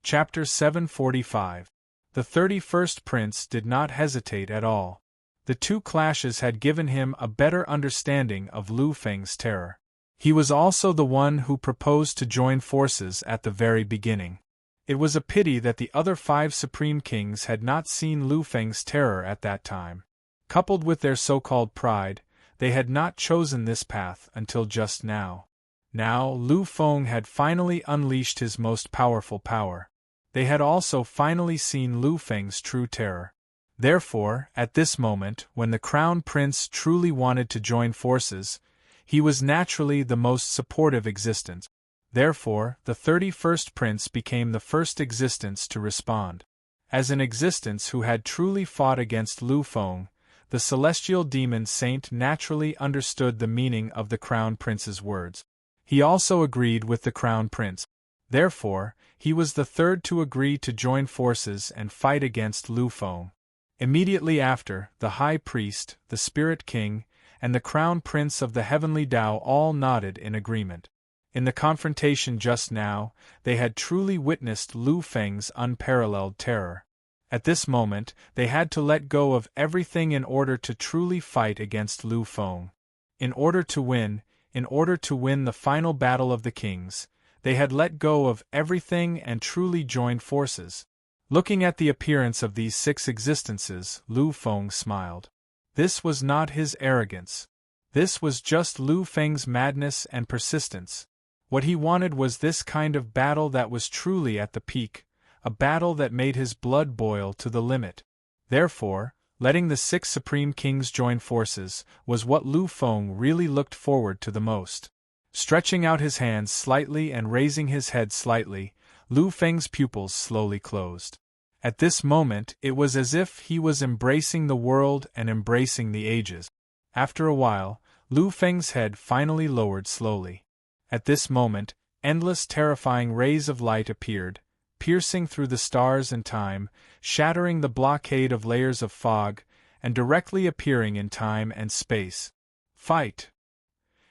Chapter 745. The 31st Prince did not hesitate at all. The two clashes had given him a better understanding of Lu Feng's terror. He was also the one who proposed to join forces at the very beginning. It was a pity that the other 5 Supreme Kings had not seen Lu Feng's terror at that time. Coupled with their so-called pride, they had not chosen this path until just now. Now, Lu Feng had finally unleashed his most powerful power. They had also finally seen Lu Feng's true terror. Therefore, at this moment, when the Crown Prince truly wanted to join forces, he was naturally the most supportive existence. Therefore, the 31st Prince became the first existence to respond. As an existence who had truly fought against Lu Feng, the celestial demon saint naturally understood the meaning of the Crown Prince's words. He also agreed with the Crown Prince. Therefore, he was the third to agree to join forces and fight against Lu Feng. Immediately after, the High Priest, the Spirit King, and the Crown Prince of the Heavenly Tao all nodded in agreement. In the confrontation just now, they had truly witnessed Lu Feng's unparalleled terror. At this moment, they had to let go of everything in order to truly fight against Lu Feng. In order to win the final battle of the kings, they had let go of everything and truly joined forces. Looking at the appearance of these 6 existences, Lu Feng smiled. This was not his arrogance. This was just Lu Feng's madness and persistence. What he wanted was this kind of battle that was truly at the peak, a battle that made his blood boil to the limit. Therefore, letting the 6 Supreme Kings join forces was what Lu Feng really looked forward to the most. Stretching out his hands slightly and raising his head slightly, Lu Feng's pupils slowly closed. At this moment, it was as if he was embracing the world and embracing the ages. After a while, Lu Feng's head finally lowered slowly. At this moment, endless terrifying rays of light appeared, piercing through the stars and time, shattering the blockade of layers of fog, and directly appearing in time and space. Fight!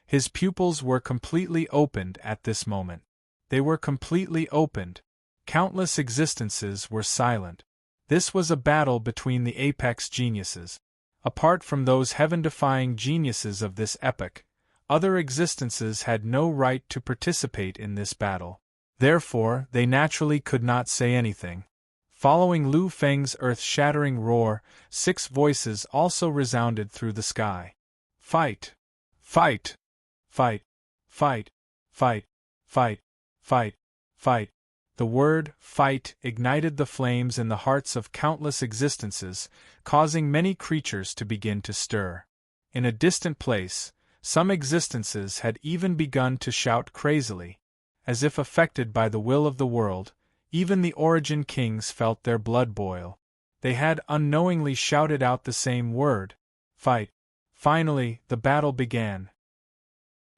His pupils were completely opened at this moment. They were completely opened. Countless existences were silent. This was a battle between the apex geniuses. Apart from those heaven-defying geniuses of this epoch, other existences had no right to participate in this battle. Therefore, they naturally could not say anything. Following Lu Feng's earth-shattering roar, 6 voices also resounded through the sky. Fight! Fight! Fight! Fight! Fight! Fight! Fight! Fight! The word fight ignited the flames in the hearts of countless existences, causing many creatures to begin to stir. In a distant place, some existences had even begun to shout crazily. As if affected by the will of the world, even the Origin Kings felt their blood boil. They had unknowingly shouted out the same word, fight. Finally, the battle began.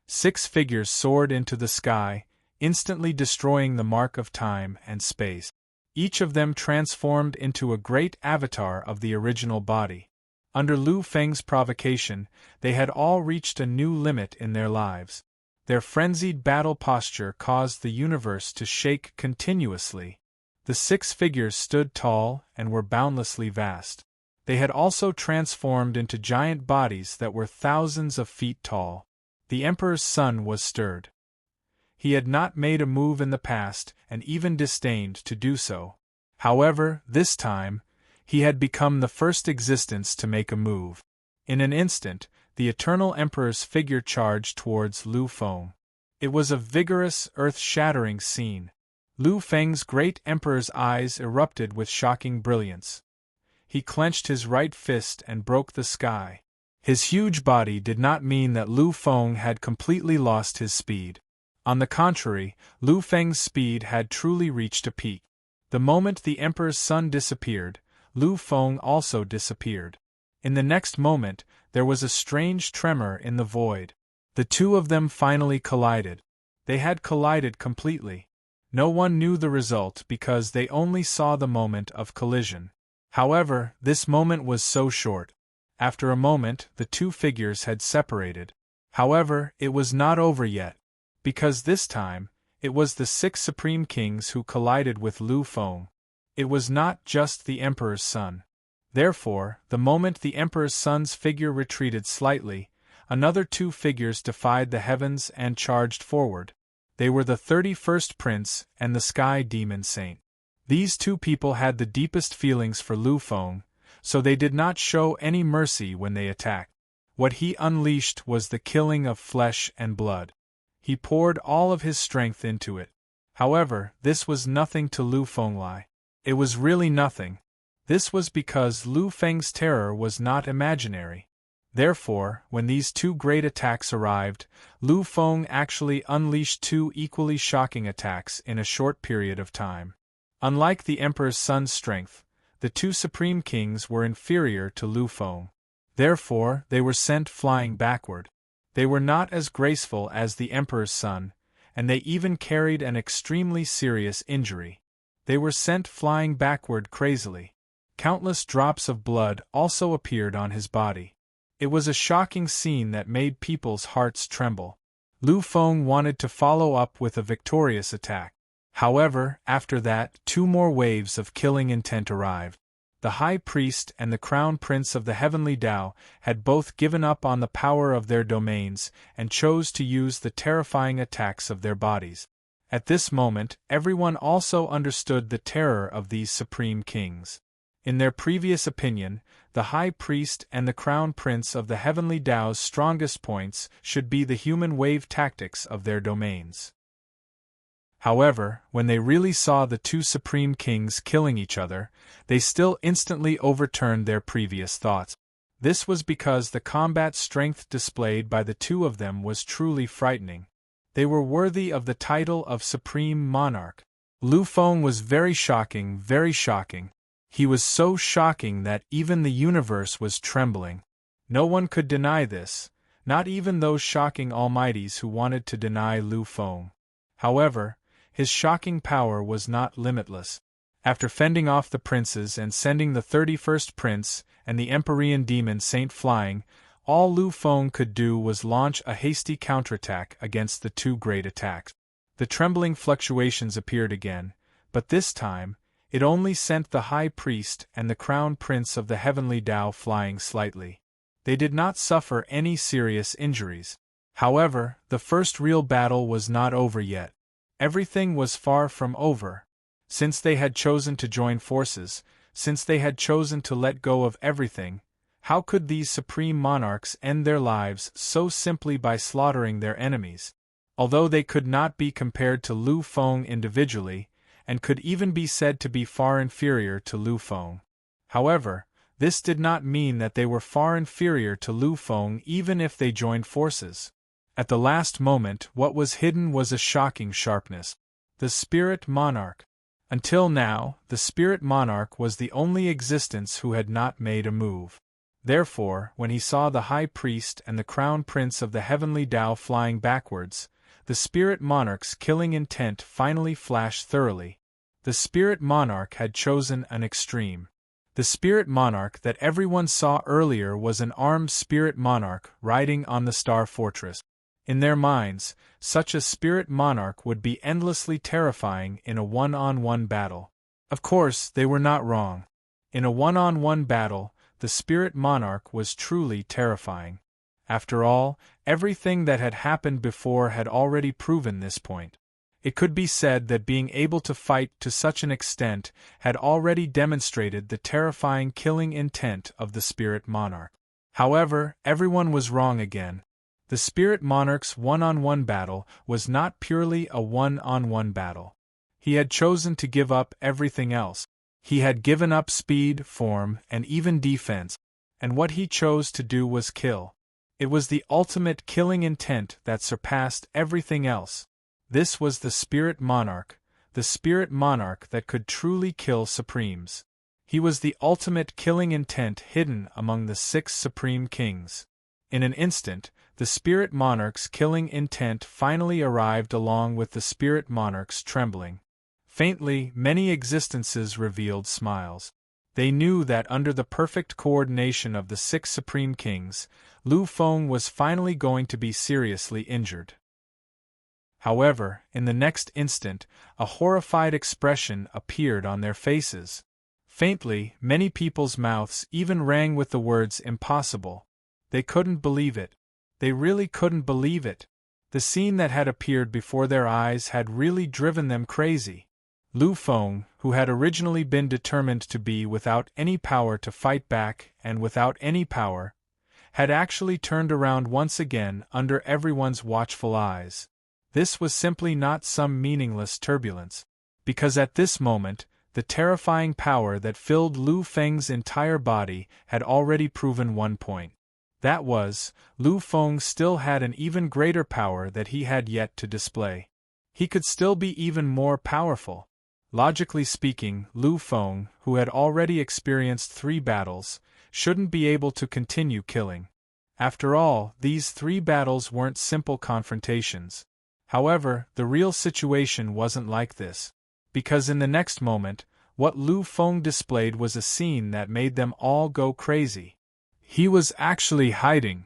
6 figures soared into the sky, instantly destroying the mark of time and space. Each of them transformed into a great avatar of the original body. Under Lu Feng's provocation, they had all reached a new limit in their lives. Their frenzied battle posture caused the universe to shake continuously. The 6 figures stood tall and were boundlessly vast. They had also transformed into giant bodies that were thousands of feet tall. The Emperor's son was stirred. He had not made a move in the past and even disdained to do so. However, this time, he had become the first existence to make a move. In an instant, the Eternal Emperor's figure charged towards Lu Feng. It was a vigorous, earth-shattering scene. Lu Feng's great Emperor's eyes erupted with shocking brilliance. He clenched his right fist and broke the sky. His huge body did not mean that Lu Feng had completely lost his speed. On the contrary, Lu Feng's speed had truly reached a peak. The moment the Emperor's son disappeared, Lu Feng also disappeared. In the next moment, there was a strange tremor in the void. The two of them finally collided. They had collided completely. No one knew the result because they only saw the moment of collision. However, this moment was so short. After a moment, the 2 figures had separated. However, it was not over yet. Because this time, It was the 6 Supreme Kings who collided with Lu Feng. It was not just the Emperor's son. Therefore, the moment the Emperor's son's figure retreated slightly, another 2 figures defied the heavens and charged forward. They were the 31st Prince and the Sky Demon Saint. These 2 people had the deepest feelings for Lu Feng, so they did not show any mercy when they attacked. What he unleashed was the killing of flesh and blood. He poured all of his strength into it. However, this was nothing to Lu Feng. It was really nothing. This was because Lu Feng's terror was not imaginary. Therefore, when these 2 great attacks arrived, Lu Feng actually unleashed 2 equally shocking attacks in a short period of time. Unlike the Emperor's son's strength, the 2 Supreme Kings were inferior to Lu Feng. Therefore, they were sent flying backward. They were not as graceful as the Emperor's son, and they even carried an extremely serious injury. They were sent flying backward crazily. Countless drops of blood also appeared on his body. It was a shocking scene that made people's hearts tremble. Lu Feng wanted to follow up with a victorious attack. However, after that, 2 more waves of killing intent arrived. The High Priest and the Crown Prince of the Heavenly Tao had both given up on the power of their domains and chose to use the terrifying attacks of their bodies. At this moment, everyone also understood the terror of these Supreme Kings. In their previous opinion, the High Priest and the Crown Prince of the Heavenly Tao's strongest points should be the human wave tactics of their domains. However, when they really saw the 2 Supreme Kings killing each other, they still instantly overturned their previous thoughts. This was because the combat strength displayed by the 2 of them was truly frightening. They were worthy of the title of Supreme Monarch. Lu Feng was very shocking, very shocking. He was so shocking that even the universe was trembling. No one could deny this, not even those shocking almighties who wanted to deny Lu Feng. However, his shocking power was not limitless. After fending off the princes and sending the 31st Prince and the Empyrean Demon Saint flying, all Lu Feng could do was launch a hasty counterattack against the 2 great attacks. The trembling fluctuations appeared again, but this time, it only sent the High Priest and the Crown Prince of the Heavenly Tao flying slightly. They did not suffer any serious injuries. However, the first real battle was not over yet. Everything was far from over. Since they had chosen to join forces, since they had chosen to let go of everything, how could these supreme monarchs end their lives so simply by slaughtering their enemies? Although they could not be compared to Lu Feng individually, and could even be said to be far inferior to Lu Feng. However, this did not mean that they were far inferior to Lu Feng even if they joined forces. At the last moment, what was hidden was a shocking sharpness. The Spirit Monarch. Until now, the Spirit Monarch was the only existence who had not made a move. Therefore, when he saw the High Priest and the Crown Prince of the Heavenly Tao flying backwards, the Spirit Monarch's killing intent finally flashed thoroughly. The Spirit Monarch had chosen an extreme. The Spirit Monarch that everyone saw earlier was an armed Spirit Monarch riding on the Star Fortress. In their minds, such a Spirit Monarch would be endlessly terrifying in a one-on-one battle. Of course, they were not wrong. In a one-on-one battle, the Spirit Monarch was truly terrifying. After all, everything that had happened before had already proven this point. It could be said that being able to fight to such an extent had already demonstrated the terrifying killing intent of the Spirit Monarch. However, everyone was wrong again. The Spirit Monarch's one-on-one battle was not purely a one-on-one battle. He had chosen to give up everything else. He had given up speed, form, and even defense, and what he chose to do was kill. It was the ultimate killing intent that surpassed everything else. This was the Spirit Monarch that could truly kill Supremes. He was the ultimate killing intent hidden among the 6 Supreme Kings. In an instant, the Spirit Monarch's killing intent finally arrived along with the Spirit Monarch's trembling. Faintly, many existences revealed smiles. They knew that under the perfect coordination of the 6 Supreme Kings, Lu Feng was finally going to be seriously injured. However, in the next instant, a horrified expression appeared on their faces. Faintly, many people's mouths even rang with the words impossible. They couldn't believe it. They really couldn't believe it. The scene that had appeared before their eyes had really driven them crazy. Lu Feng, who had originally been determined to be without any power to fight back and without any power, had actually turned around once again under everyone's watchful eyes. This was simply not some meaningless turbulence, because at this moment, the terrifying power that filled Lu Feng's entire body had already proven one point. That was, Lu Feng still had an even greater power that he had yet to display. He could still be even more powerful. Logically speaking, Lu Feng, who had already experienced 3 battles, shouldn't be able to continue killing. After all, these 3 battles weren't simple confrontations. However, the real situation wasn't like this. Because in the next moment, what Lu Feng displayed was a scene that made them all go crazy. He was actually hiding.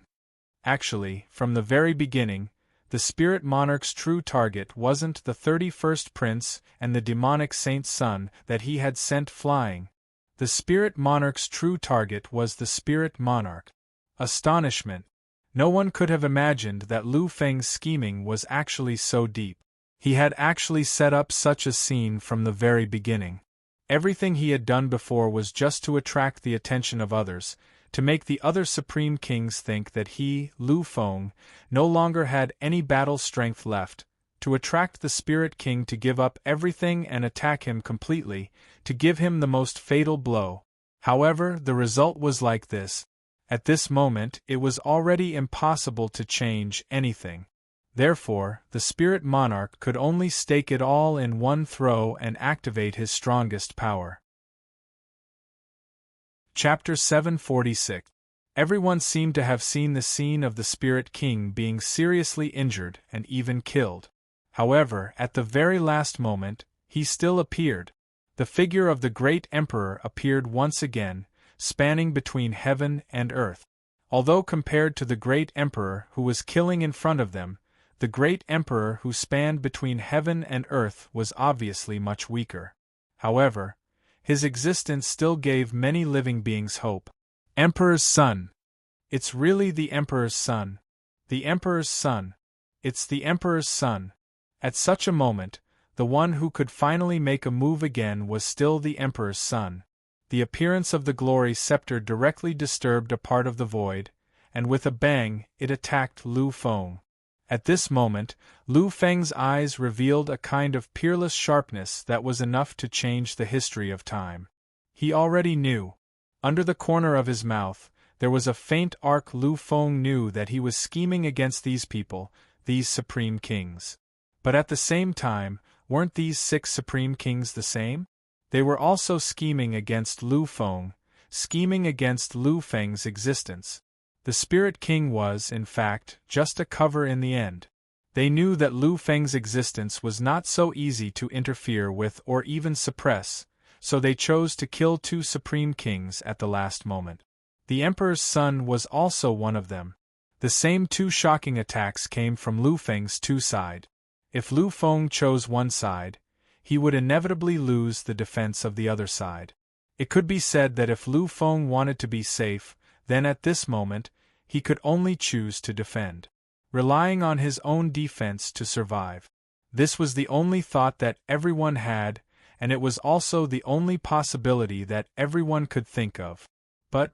Actually, from the very beginning, the Spirit Monarch's true target wasn't the 31st Prince and the demonic Saint's son that he had sent flying. The Spirit Monarch's true target was the Spirit Monarch. Astonishment. No one could have imagined that Lu Feng's scheming was actually so deep. He had actually set up such a scene from the very beginning. Everything he had done before was just to attract the attention of others, to make the other Supreme Kings think that he, Lu Feng, no longer had any battle strength left, to attract the Spirit King to give up everything and attack him completely, to give him the most fatal blow. However, the result was like this. At this moment, it was already impossible to change anything. Therefore, the Spirit Monarch could only stake it all in one throw and activate his strongest power. Chapter 746. Everyone seemed to have seen the scene of the Spirit King being seriously injured and even killed. However, at the very last moment, he still appeared. The figure of the great Emperor appeared once again, spanning between heaven and earth. Although compared to the great Emperor who was killing in front of them, the great Emperor who spanned between heaven and earth was obviously much weaker. However, his existence still gave many living beings hope. Emperor's son. It's really the Emperor's son. The Emperor's son. It's the Emperor's son. At such a moment, the one who could finally make a move again was still the Emperor's son. The appearance of the glory scepter directly disturbed a part of the void, and with a bang, it attacked Lu Feng. At this moment, Lu Feng's eyes revealed a kind of peerless sharpness that was enough to change the history of time. He already knew. Under the corner of his mouth, there was a faint arc. Lu Feng knew that he was scheming against these people, these Supreme Kings. But at the same time, weren't these 6 Supreme Kings the same? They were also scheming against Lu Feng, scheming against Lu Feng's existence. The Spirit King was, in fact, just a cover in the end. They knew that Lu Feng's existence was not so easy to interfere with or even suppress, so they chose to kill 2 Supreme Kings at the last moment. The Emperor's son was also one of them. The same 2 shocking attacks came from Lu Feng's 2 side. If Lu Feng chose one side, he would inevitably lose the defense of the other side. It could be said that if Lu Feng wanted to be safe, then at this moment, he could only choose to defend, relying on his own defense to survive. This was the only thought that everyone had, and it was also the only possibility that everyone could think of. But,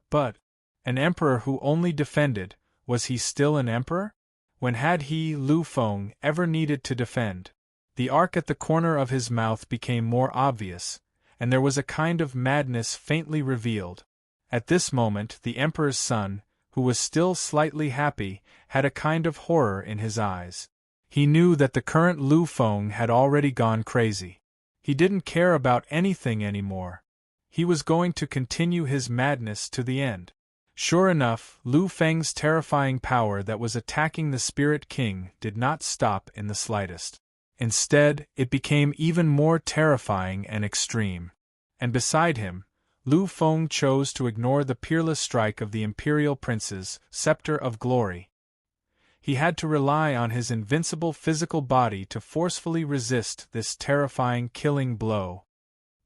an emperor who only defended, was he still an emperor? When had he, Lu Feng, ever needed to defend? The arc at the corner of his mouth became more obvious, and there was a kind of madness faintly revealed. At this moment, the Emperor's son, who was still slightly happy, had a kind of horror in his eyes. He knew that the current Lu Feng had already gone crazy. He didn't care about anything anymore. He was going to continue his madness to the end. Sure enough, Lu Feng's terrifying power that was attacking the Spirit King did not stop in the slightest. Instead, it became even more terrifying and extreme. And beside him, Lu Feng chose to ignore the peerless strike of the Imperial Prince's scepter of glory. He had to rely on his invincible physical body to forcefully resist this terrifying killing blow.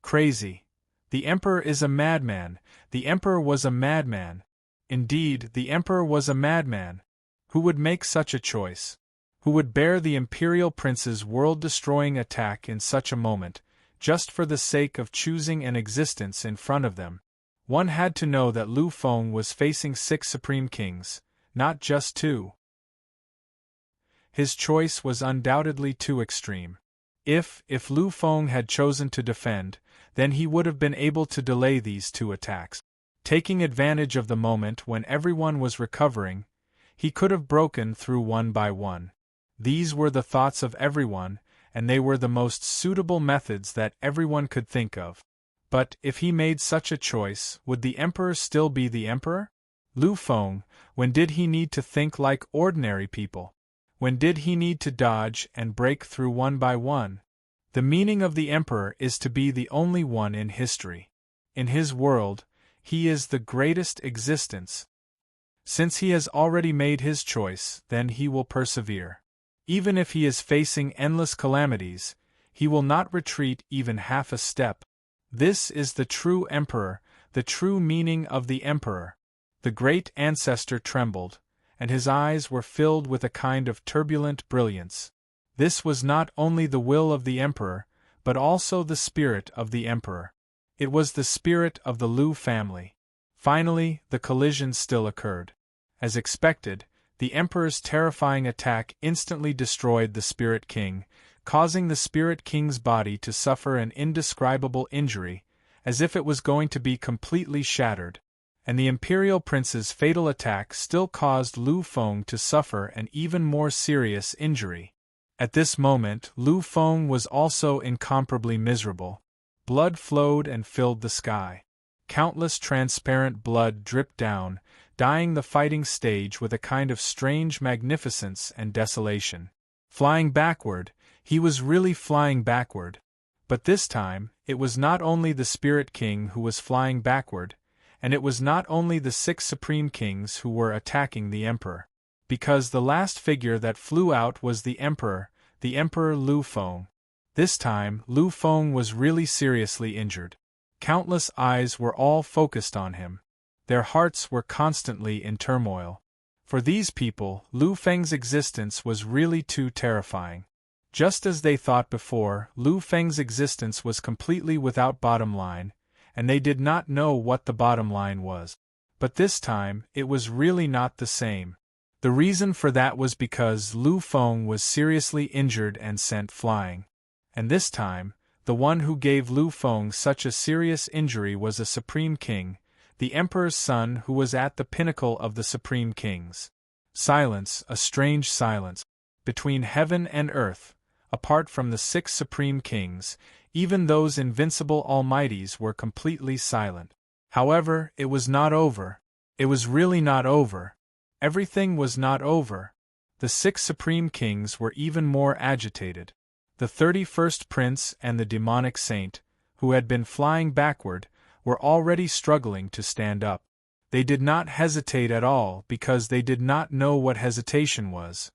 Crazy. The Emperor is a madman. The Emperor was a madman. Indeed, the Emperor was a madman. Who would make such a choice? Who would bear the Imperial Prince's world-destroying attack in such a moment, just for the sake of choosing an existence in front of them? One had to know that Lu Feng was facing 6 Supreme Kings, not just 2. His choice was undoubtedly too extreme. If Lu Feng had chosen to defend, then he would have been able to delay these 2 attacks. Taking advantage of the moment when everyone was recovering, he could have broken through one by one. These were the thoughts of everyone, and they were the most suitable methods that everyone could think of. But if he made such a choice, would the Emperor still be the Emperor? Lu Feng, when did he need to think like ordinary people? When did he need to dodge and break through one by one? The meaning of the Emperor is to be the only one in history. In his world, he is the greatest existence. Since he has already made his choice, then he will persevere. Even if he is facing endless calamities, he will not retreat even half a step. This is the true Emperor, the true meaning of the Emperor. The great ancestor trembled, and his eyes were filled with a kind of turbulent brilliance. This was not only the will of the Emperor, but also the spirit of the Emperor. It was the spirit of the Lu family. Finally, the collision still occurred. As expected, the Emperor's terrifying attack instantly destroyed the Spirit King, causing the Spirit King's body to suffer an indescribable injury, as if it was going to be completely shattered. And the Imperial Prince's fatal attack still caused Lu Feng to suffer an even more serious injury. At this moment, Lu Feng was also incomparably miserable. Blood flowed and filled the sky. Countless transparent blood dripped down, dyeing the fighting stage with a kind of strange magnificence and desolation. Flying backward, he was really flying backward. But this time, it was not only the Spirit King who was flying backward, and it was not only the 6 Supreme Kings who were attacking the Emperor. Because the last figure that flew out was the Emperor Lu Feng. This time, Lu Feng was really seriously injured. Countless eyes were all focused on him. Their hearts were constantly in turmoil. For these people, Lu Feng's existence was really too terrifying. Just as they thought before, Lu Feng's existence was completely without bottom line, and they did not know what the bottom line was. But this time, it was really not the same. The reason for that was because Lu Feng was seriously injured and sent flying. And this time, the one who gave Lu Feng such a serious injury was a Supreme King, the Emperor's son who was at the pinnacle of the Supreme Kings. Silence, a strange silence. Between heaven and earth, apart from the 6 Supreme Kings, even those invincible almighties were completely silent. However, it was not over. It was really not over. Everything was not over. The 6 Supreme Kings were even more agitated. The 31st Prince and the demonic saint, who had been flying backward, were already struggling to stand up. They did not hesitate at all because they did not know what hesitation was.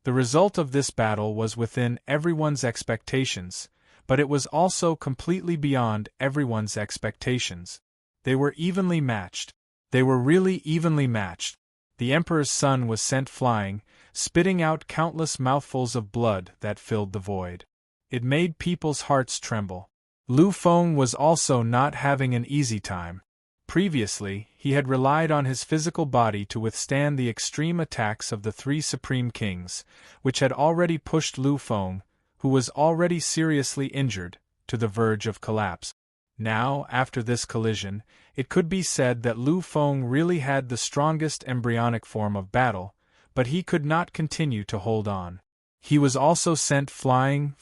The result of this battle was within everyone's expectations, but it was also completely beyond everyone's expectations. They were evenly matched. They were really evenly matched. The Emperor's son was sent flying, spitting out countless mouthfuls of blood that filled the void. It made people's hearts tremble. Lu Feng was also not having an easy time. Previously, he had relied on his physical body to withstand the extreme attacks of the 3 Supreme Kings, which had already pushed Lu Feng, who was already seriously injured, to the verge of collapse. Now, after this collision, it could be said that Lu Feng really had the strongest embryonic form of battle, but he could not continue to hold on. He was also sent flying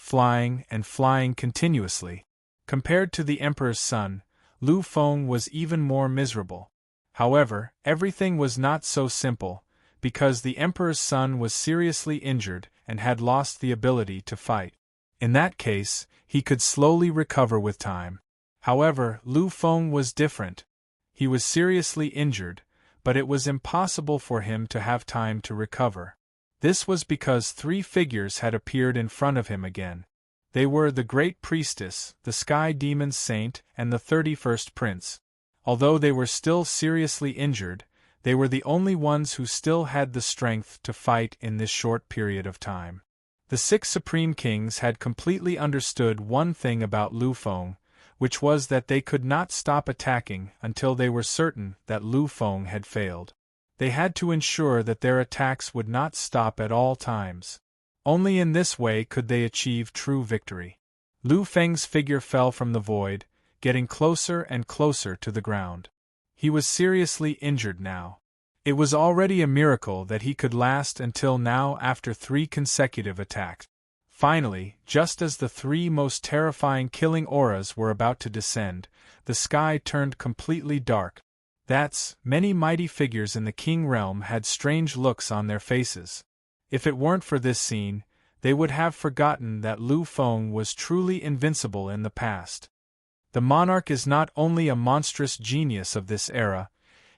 continuously. Compared to the Emperor's son, Lu Feng was even more miserable. However, everything was not so simple, because the Emperor's son was seriously injured and had lost the ability to fight. In that case, he could slowly recover with time. However, Lu Feng was different. He was seriously injured, but it was impossible for him to have time to recover. This was because three figures had appeared in front of him again. They were the Great Priestess, the Sky Demon's Saint, and the 31st Prince. Although they were still seriously injured, they were the only ones who still had the strength to fight in this short period of time. The six Supreme Kings had completely understood one thing about Lu Feng, which was that they could not stop attacking until they were certain that Lu Feng had failed. They had to ensure that their attacks would not stop at all times. Only in this way could they achieve true victory. Lu Feng's figure fell from the void, getting closer and closer to the ground. He was seriously injured now. It was already a miracle that he could last until now after 3 consecutive attacks. Finally, just as the 3 most terrifying killing auras were about to descend, the sky turned completely dark. Many mighty figures in the King realm had strange looks on their faces. If it weren't for this scene, they would have forgotten that Lu Feng was truly invincible in the past. The monarch is not only a monstrous genius of this era,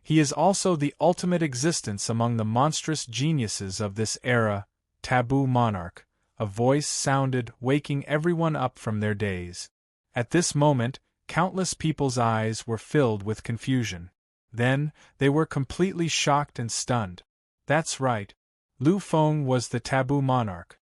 he is also the ultimate existence among the monstrous geniuses of this era, Taboo Monarch. A voice sounded, waking everyone up from their daze. At this moment, countless people's eyes were filled with confusion. Then, they were completely shocked and stunned. That's right. Lu Feng was the Taboo Monarch.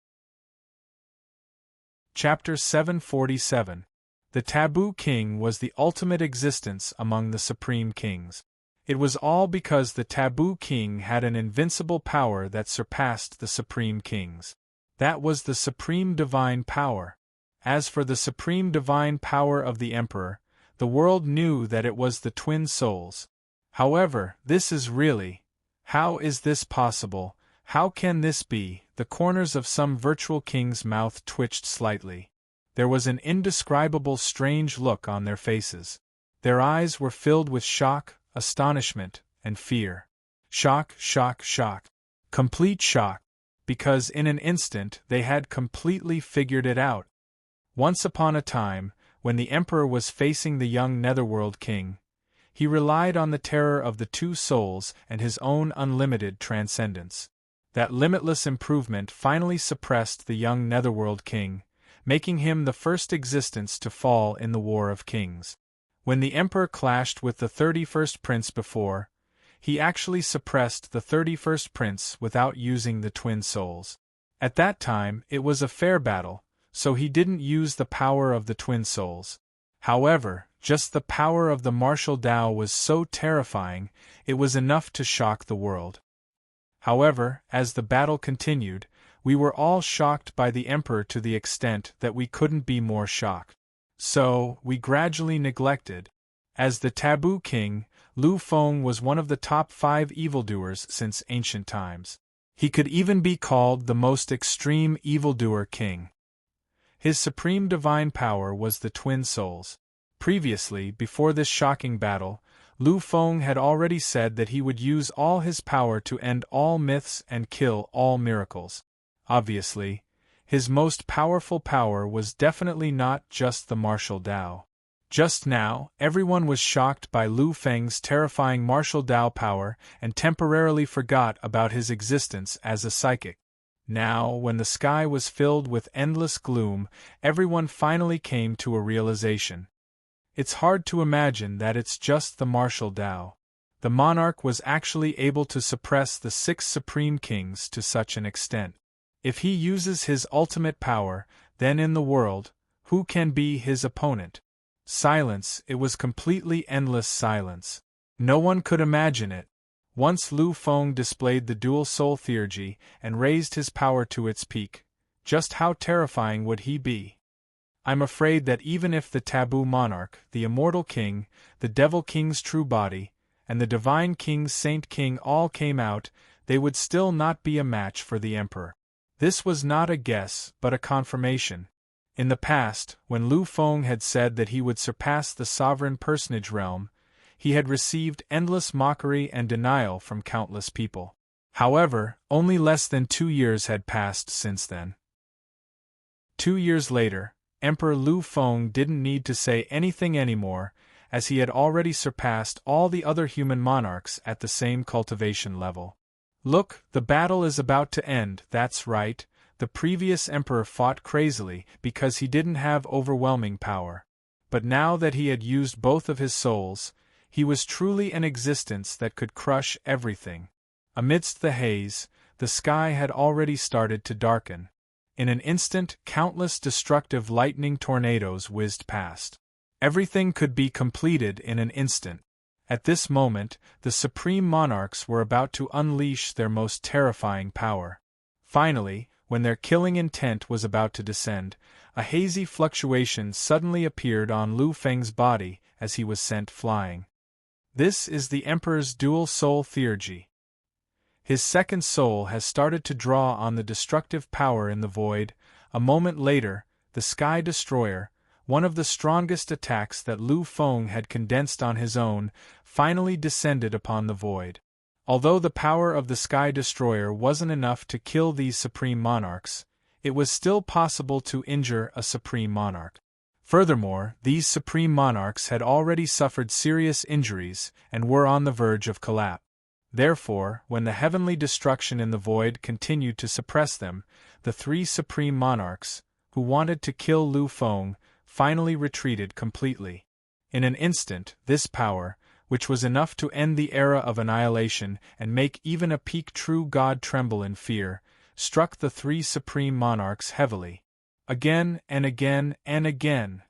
Chapter 747. The Taboo King was the ultimate existence among the Supreme Kings. It was all because the Taboo King had an invincible power that surpassed the Supreme Kings. That was the supreme divine power. As for the supreme divine power of the Emperor, the world knew that it was the twin souls. However, this is really... How is this possible? How can this be? The corners of some virtual king's mouth twitched slightly. There was an indescribable strange look on their faces. Their eyes were filled with shock, astonishment, and fear. Shock, shock, shock. Complete shock. Because in an instant they had completely figured it out. Once upon a time, when the Emperor was facing the young Netherworld King, he relied on the terror of the two souls and his own unlimited transcendence. That limitless improvement finally suppressed the young Netherworld King, making him the first existence to fall in the War of Kings. When the Emperor clashed with the 31st Prince before, he actually suppressed the 31st Prince without using the twin souls. At that time, it was a fair battle, so he didn't use the power of the twin souls. However, just the power of the martial Tao was so terrifying, it was enough to shock the world. However, as the battle continued, we were all shocked by the Emperor to the extent that we couldn't be more shocked. So, we gradually neglected. As the Taboo King, Lu Feng was one of the top 5 evildoers since ancient times. He could even be called the most extreme evildoer king. His supreme divine power was the twin souls. Previously, before this shocking battle, Lu Feng had already said that he would use all his power to end all myths and kill all miracles. Obviously, his most powerful power was definitely not just the martial Tao. Just now, everyone was shocked by Lu Feng's terrifying martial Tao power and temporarily forgot about his existence as a psychic. Now, when the sky was filled with endless gloom, everyone finally came to a realization. It's hard to imagine that it's just the martial Tao. The monarch was actually able to suppress the 6 supreme kings to such an extent. If he uses his ultimate power, then in the world, who can be his opponent? Silence, it was completely endless silence. No one could imagine it. Once Lu Feng displayed the dual soul theurgy and raised his power to its peak, just how terrifying would he be? I'm afraid that even if the Taboo Monarch, the Immortal King, the Devil King's true body, and the Divine King's Saint King all came out, they would still not be a match for the Emperor. This was not a guess, but a confirmation. In the past, when Lu Feng had said that he would surpass the sovereign personage realm, he had received endless mockery and denial from countless people. However, only less than 2 years had passed since then. 2 years later, Emperor Lu Feng didn't need to say anything anymore, as he had already surpassed all the other human monarchs at the same cultivation level. Look, the battle is about to end, that's right. The previous emperor fought crazily because he didn't have overwhelming power. But now that he had used both of his souls, he was truly an existence that could crush everything. Amidst the haze, the sky had already started to darken. In an instant, countless destructive lightning tornadoes whizzed past. Everything could be completed in an instant. At this moment, the supreme monarchs were about to unleash their most terrifying power. Finally, when their killing intent was about to descend, a hazy fluctuation suddenly appeared on Lu Feng's body as he was sent flying. This is the Emperor's dual soul theurgy. His second soul has started to draw on the destructive power in the void. A moment later, the Sky Destroyer, one of the strongest attacks that Lu Feng had condensed on his own, finally descended upon the void. Although the power of the Sky Destroyer wasn't enough to kill these supreme monarchs, it was still possible to injure a supreme monarch. Furthermore, these supreme monarchs had already suffered serious injuries and were on the verge of collapse. Therefore, when the heavenly destruction in the void continued to suppress them, the three supreme monarchs, who wanted to kill Lu Feng, finally retreated completely. In an instant, this power, which was enough to end the era of annihilation and make even a peak true god tremble in fear, struck the three supreme monarchs heavily. Again and again and again.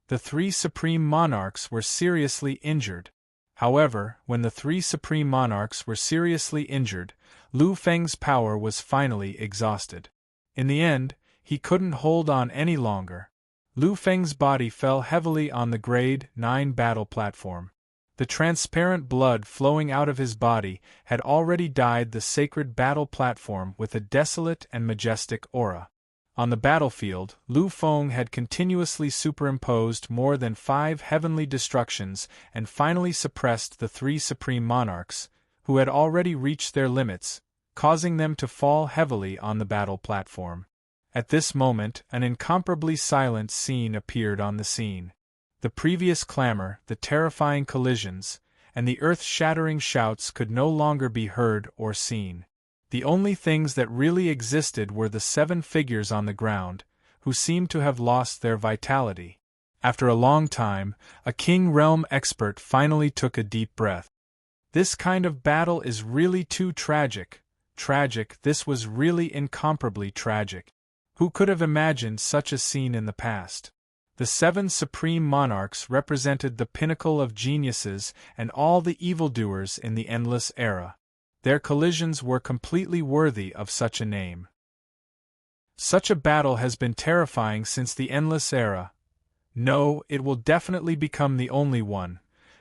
The three supreme monarchs were seriously injured. However, when the three supreme monarchs were seriously injured, Lu Feng's power was finally exhausted. In the end, he couldn't hold on any longer. Lu Feng's body fell heavily on the Grade 9 battle platform. The transparent blood flowing out of his body had already dyed the sacred battle platform with a desolate and majestic aura. On the battlefield, Lu Feng had continuously superimposed more than 5 heavenly destructions and finally suppressed the 3 supreme monarchs, who had already reached their limits, causing them to fall heavily on the battle platform. At this moment, an incomparably silent scene appeared on the scene. The previous clamor, the terrifying collisions, and the earth-shattering shouts could no longer be heard or seen. The only things that really existed were the 7 figures on the ground, who seemed to have lost their vitality. After a long time, a King Realm expert finally took a deep breath. This kind of battle is really too tragic. This was really incomparably tragic. Who could have imagined such a scene in the past? The 7 supreme monarchs represented the pinnacle of geniuses and all the evildoers in the endless era. Their collisions were completely worthy of such a name. Such a battle has been terrifying since the endless era. No, it will definitely become the only one.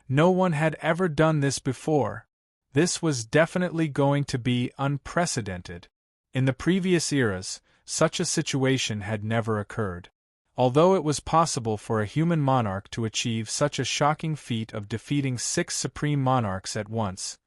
No one had ever done this before. This was definitely going to be unprecedented. In the previous eras, such a situation had never occurred. Although it was possible for a human monarch to achieve such a shocking feat of defeating 6 supreme monarchs at once,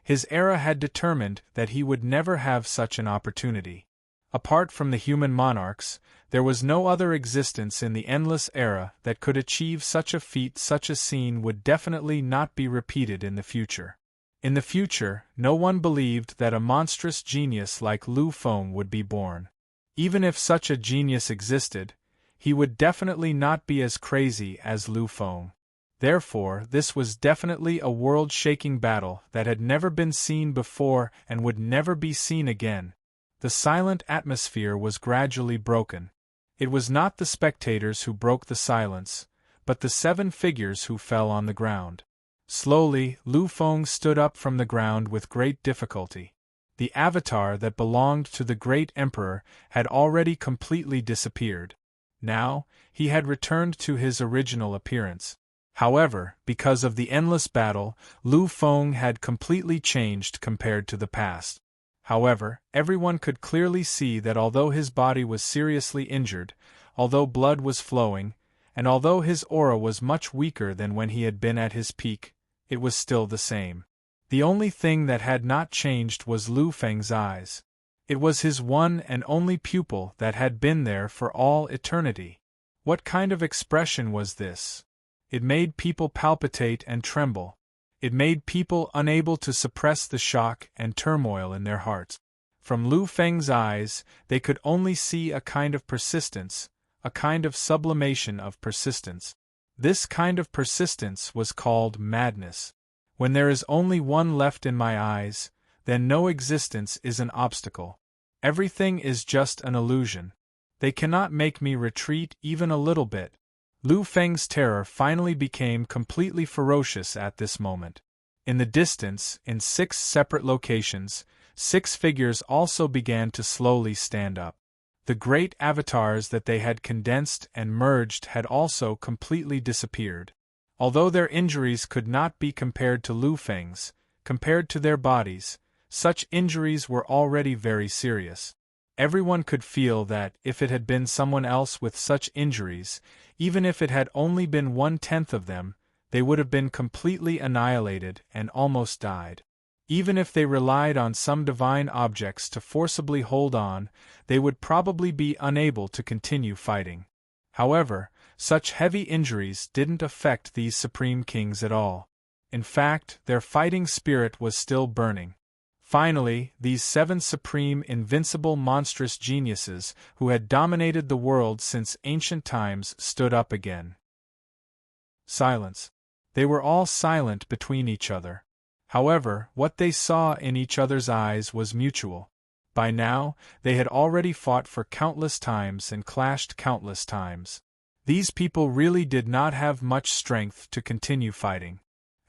his era had determined that he would never have such an opportunity. Apart from the human monarchs, there was no other existence in the endless era that could achieve such a feat. Such a scene would definitely not be repeated in the future. In the future, no one believed that a monstrous genius like Lu Feng would be born. Even if such a genius existed, he would definitely not be as crazy as Lu Feng. Therefore, this was definitely a world-shaking battle that had never been seen before and would never be seen again. The silent atmosphere was gradually broken. It was not the spectators who broke the silence, but the 7 figures who fell on the ground. Slowly, Lu Feng stood up from the ground with great difficulty. The avatar that belonged to the great emperor had already completely disappeared. Now, he had returned to his original appearance. However, because of the endless battle, Lu Feng had completely changed compared to the past. However, everyone could clearly see that although his body was seriously injured, although blood was flowing, and although his aura was much weaker than when he had been at his peak, it was still the same. The only thing that had not changed was Lu Feng's eyes. It was his one and only pupil that had been there for all eternity. What kind of expression was this? It made people palpitate and tremble. It made people unable to suppress the shock and turmoil in their hearts. From Lu Feng's eyes, they could only see a kind of persistence, a kind of sublimation of persistence. This kind of persistence was called madness. When there is only one left in my eyes, then no existence is an obstacle. Everything is just an illusion. They cannot make me retreat even a little bit. Lu Feng's terror finally became completely ferocious at this moment. In the distance, in 6 separate locations, 6 figures also began to slowly stand up. The great avatars that they had condensed and merged had also completely disappeared. Although their injuries could not be compared to Lu Feng's, compared to their bodies, such injuries were already very serious. Everyone could feel that, if it had been someone else with such injuries, even if it had only been 1/10 of them, they would have been completely annihilated and almost died. Even if they relied on some divine objects to forcibly hold on, they would probably be unable to continue fighting. However, such heavy injuries didn't affect these supreme kings at all. In fact, their fighting spirit was still burning. Finally, these 7 supreme, invincible, monstrous geniuses, who had dominated the world since ancient times, stood up again. Silence. They were all silent between each other. However, what they saw in each other's eyes was mutual. By now, they had already fought for countless times and clashed countless times. These people really did not have much strength to continue fighting.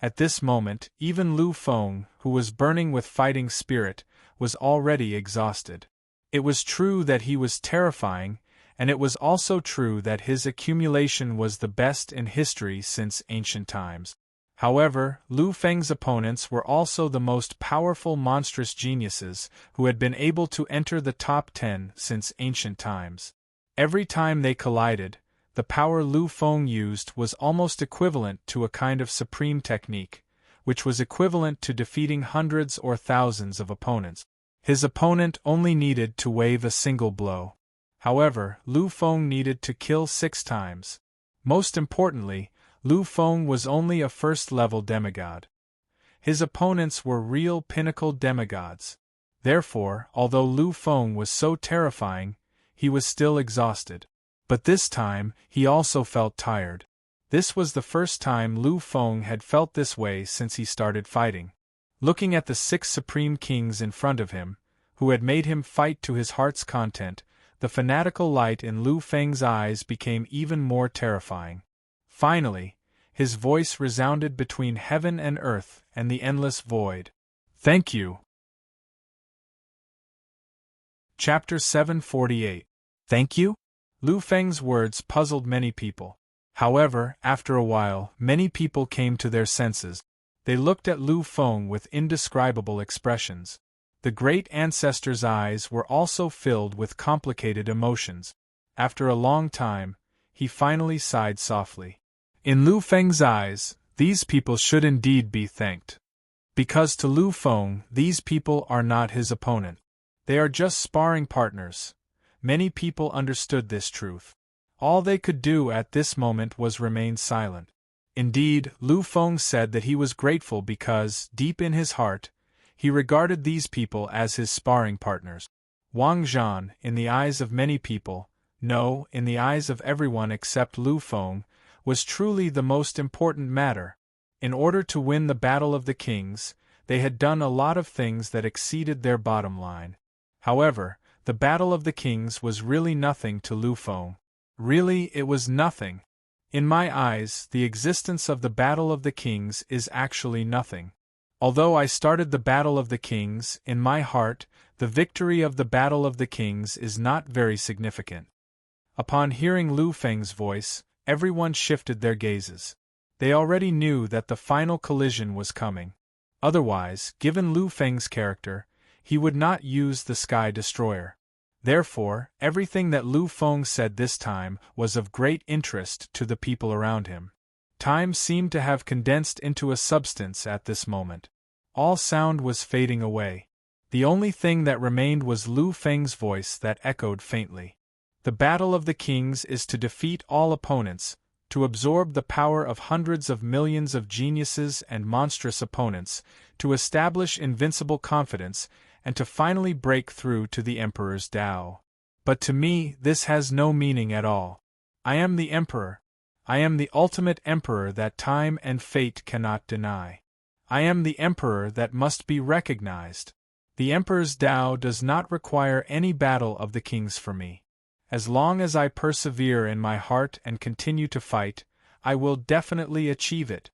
At this moment, even Lu Feng, who was burning with fighting spirit, was already exhausted. It was true that he was terrifying, and it was also true that his accumulation was the best in history since ancient times. However, Lu Feng's opponents were also the most powerful monstrous geniuses who had been able to enter the top 10 since ancient times. Every time they collided, the power Lu Feng used was almost equivalent to a kind of supreme technique, which was equivalent to defeating hundreds or thousands of opponents. His opponent only needed to wave a single blow. However, Lu Feng needed to kill 6 times. Most importantly, Lu Feng was only a first-level demigod. His opponents were real pinnacle demigods. Therefore, although Lu Feng was so terrifying, he was still exhausted. But this time, he also felt tired. This was the first time Lu Feng had felt this way since he started fighting. Looking at the 6 supreme kings in front of him, who had made him fight to his heart's content, the fanatical light in Lu Feng's eyes became even more terrifying. Finally, his voice resounded between heaven and earth and the endless void. Thank you. Chapter 748. Thank you? Lu Feng's words puzzled many people. However, after a while, many people came to their senses. They looked at Lu Feng with indescribable expressions. The great ancestor's eyes were also filled with complicated emotions. After a long time, he finally sighed softly. In Lu Feng's eyes, these people should indeed be thanked. Because to Lu Feng, these people are not his opponent. They are just sparring partners. Many people understood this truth. All they could do at this moment was remain silent. Indeed, Lu Feng said that he was grateful because, deep in his heart, he regarded these people as his sparring partners. Wang Zhan, in the eyes of many people, no, in the eyes of everyone except Lu Feng, was truly the most important matter. In order to win the Battle of the Kings, they had done a lot of things that exceeded their bottom line. However, the Battle of the Kings was really nothing to Lu Feng. Really, it was nothing. In my eyes, the existence of the Battle of the Kings is actually nothing. Although I started the Battle of the Kings, in my heart, the victory of the Battle of the Kings is not very significant. Upon hearing Lu Feng's voice, everyone shifted their gazes. They already knew that the final collision was coming. Otherwise, given Lu Feng's character, he would not use the Sky Destroyer. Therefore, everything that Lu Feng said this time was of great interest to the people around him. Time seemed to have condensed into a substance at this moment. All sound was fading away. The only thing that remained was Lu Feng's voice that echoed faintly. The Battle of the Kings is to defeat all opponents, to absorb the power of hundreds of millions of geniuses and monstrous opponents, to establish invincible confidence, and to finally break through to the Emperor's Tao. But to me, this has no meaning at all. I am the Emperor. I am the ultimate Emperor that time and fate cannot deny. I am the Emperor that must be recognized. The Emperor's Tao does not require any battle of the kings for me. As long as I persevere in my heart and continue to fight, I will definitely achieve it.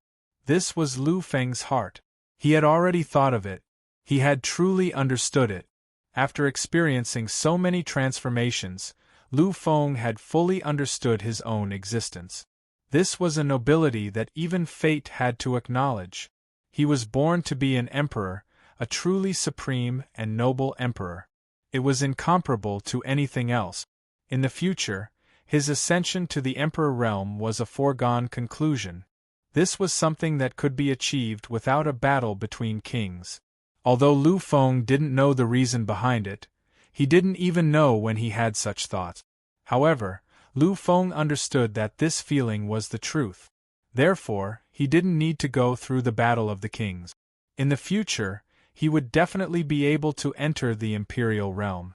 This was Lu Feng's heart. He had already thought of it. He had truly understood it. After experiencing so many transformations, Lu Feng had fully understood his own existence. This was a nobility that even fate had to acknowledge. He was born to be an emperor, a truly supreme and noble emperor. It was incomparable to anything else. In the future, his ascension to the emperor realm was a foregone conclusion. This was something that could be achieved without a battle between kings. Although Lu Feng didn't know the reason behind it, he didn't even know when he had such thoughts. However, Lu Feng understood that this feeling was the truth. Therefore, he didn't need to go through the battle of the kings. In the future, he would definitely be able to enter the imperial realm.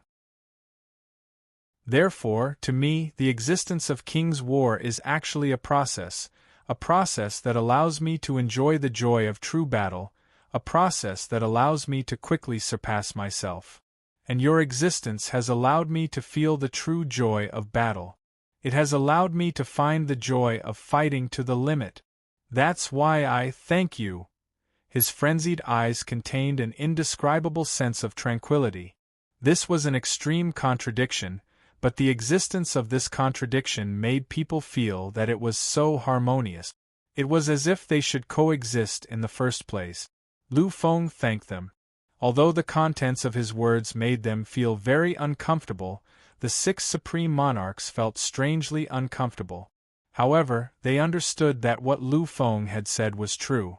Therefore, to me, the existence of King's War is actually a process that allows me to enjoy the joy of true battle, a process that allows me to quickly surpass myself. And your existence has allowed me to feel the true joy of battle. It has allowed me to find the joy of fighting to the limit. That's why I thank you. His frenzied eyes contained an indescribable sense of tranquility. This was an extreme contradiction, but the existence of this contradiction made people feel that it was so harmonious. It was as if they should coexist in the first place. Lu Feng thanked them. Although the contents of his words made them feel very uncomfortable, the 6 supreme monarchs felt strangely uncomfortable. However, they understood that what Lu Feng had said was true.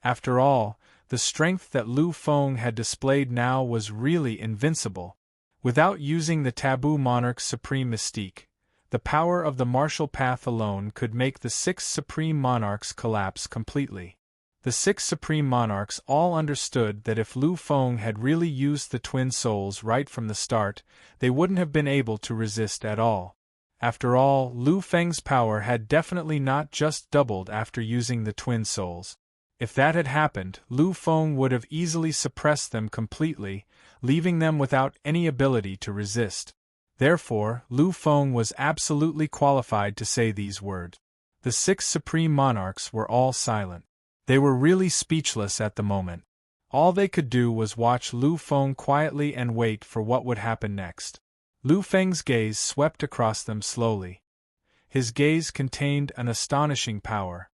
After all, the strength that Lu Feng had displayed now was really invincible. Without using the taboo monarch's supreme mystique, the power of the martial path alone could make the 6 supreme monarchs collapse completely. The 6 supreme monarchs all understood that if Lu Feng had really used the twin souls right from the start, they wouldn't have been able to resist at all. After all, Lu Feng's power had definitely not just doubled after using the twin souls. If that had happened, Lu Feng would have easily suppressed them completely, leaving them without any ability to resist. Therefore, Lu Feng was absolutely qualified to say these words. The 6 supreme monarchs were all silent. They were really speechless at the moment. All they could do was watch Lu Feng quietly and wait for what would happen next. Lu Feng's gaze swept across them slowly. His gaze contained an astonishing power.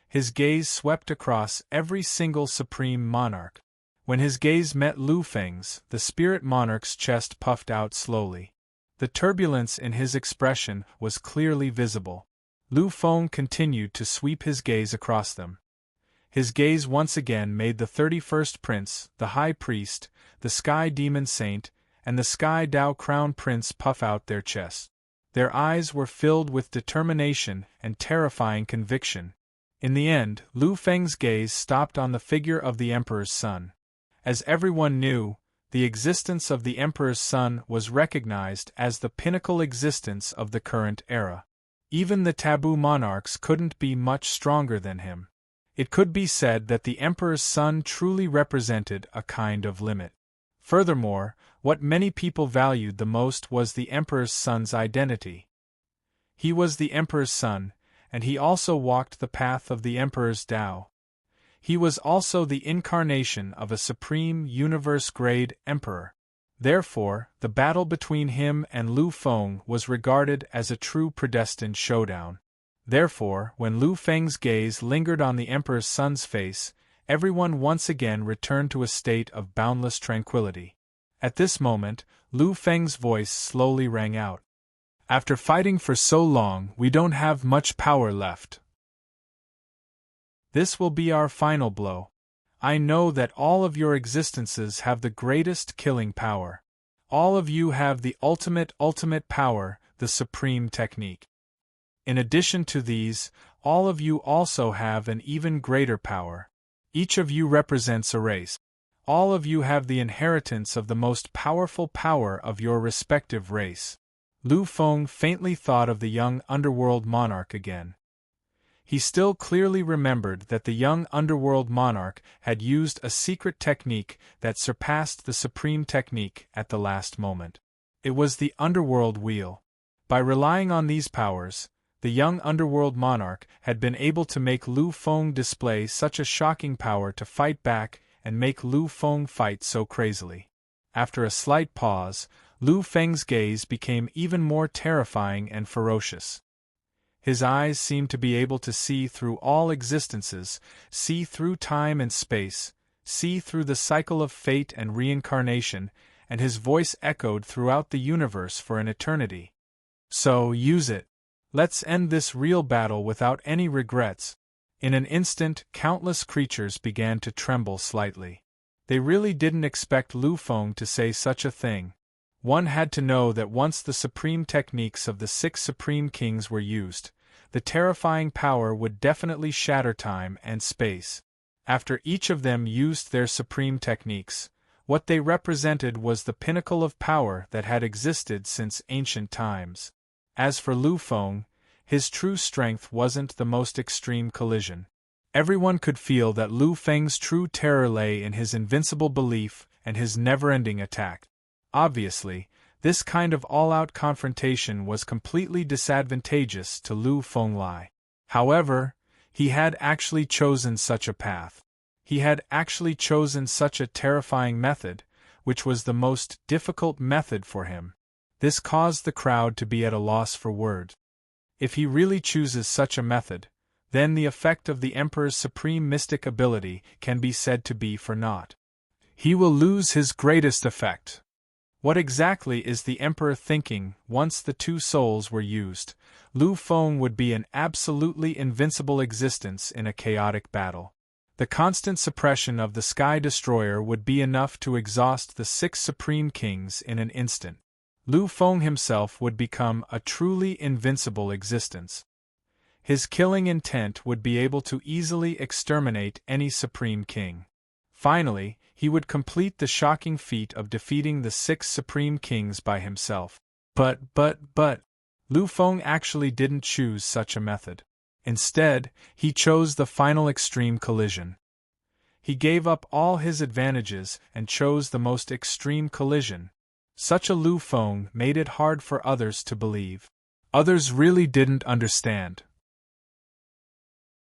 His gaze swept across every single supreme monarch. When his gaze met Lu Feng's, the spirit monarch's chest puffed out slowly. The turbulence in his expression was clearly visible. Lu Feng continued to sweep his gaze across them. His gaze once again made the 31st Prince, the High Priest, the Sky Demon Saint, and the Sky Dao Crown Prince puff out their chests. Their eyes were filled with determination and terrifying conviction. In the end, Lu Feng's gaze stopped on the figure of the Emperor's son. As everyone knew, the existence of the Emperor's son was recognized as the pinnacle existence of the current era. Even the taboo monarchs couldn't be much stronger than him. It could be said that the Emperor's son truly represented a kind of limit. Furthermore, what many people valued the most was the Emperor's son's identity. He was the Emperor's son, and he also walked the path of the Emperor's Tao. He was also the incarnation of a supreme universe-grade emperor. Therefore, the battle between him and Lu Feng was regarded as a true predestined showdown. Therefore, when Lu Feng's gaze lingered on the Emperor's son's face, everyone once again returned to a state of boundless tranquility. At this moment, Lu Feng's voice slowly rang out. After fighting for so long, we don't have much power left. This will be our final blow. I know that all of your existences have the greatest killing power. All of you have the ultimate power, the supreme technique. In addition to these, all of you also have an even greater power. Each of you represents a race. All of you have the inheritance of the most powerful power of your respective race. Lu Feng faintly thought of the young underworld monarch again. He still clearly remembered that the young underworld monarch had used a secret technique that surpassed the supreme technique at the last moment. It was the underworld wheel. By relying on these powers, the young underworld monarch had been able to make Lu Feng display such a shocking power to fight back and make Lu Feng fight so crazily. After a slight pause, Lu Feng's gaze became even more terrifying and ferocious. His eyes seemed to be able to see through all existences, see through time and space, see through the cycle of fate and reincarnation, and his voice echoed throughout the universe for an eternity. So, use it. Let's end this real battle without any regrets. In an instant, countless creatures began to tremble slightly. They really didn't expect Lu Feng to say such a thing. One had to know that once the supreme techniques of the 6 supreme kings were used, the terrifying power would definitely shatter time and space. After each of them used their supreme techniques, what they represented was the pinnacle of power that had existed since ancient times. As for Lu Feng, his true strength wasn't the most extreme collision. Everyone could feel that Lu Feng's true terror lay in his invincible belief and his never-ending attack. Obviously, this kind of all-out confrontation was completely disadvantageous to Lu Feng. However, he had actually chosen such a path. He had actually chosen such a terrifying method, which was the most difficult method for him. This caused the crowd to be at a loss for words. If he really chooses such a method, then the effect of the Emperor's supreme mystic ability can be said to be for naught. He will lose his greatest effect. What exactly is the Emperor thinking? Once the 2 souls were used, Lu Feng would be an absolutely invincible existence in a chaotic battle. The constant suppression of the Sky Destroyer would be enough to exhaust the 6 supreme kings in an instant. Lu Feng himself would become a truly invincible existence. His killing intent would be able to easily exterminate any supreme king. Finally, he would complete the shocking feat of defeating the 6 supreme kings by himself. But, Lu Feng actually didn't choose such a method. Instead, he chose the final extreme collision. He gave up all his advantages and chose the most extreme collision. Such a Lu Feng made it hard for others to believe. Others really didn't understand.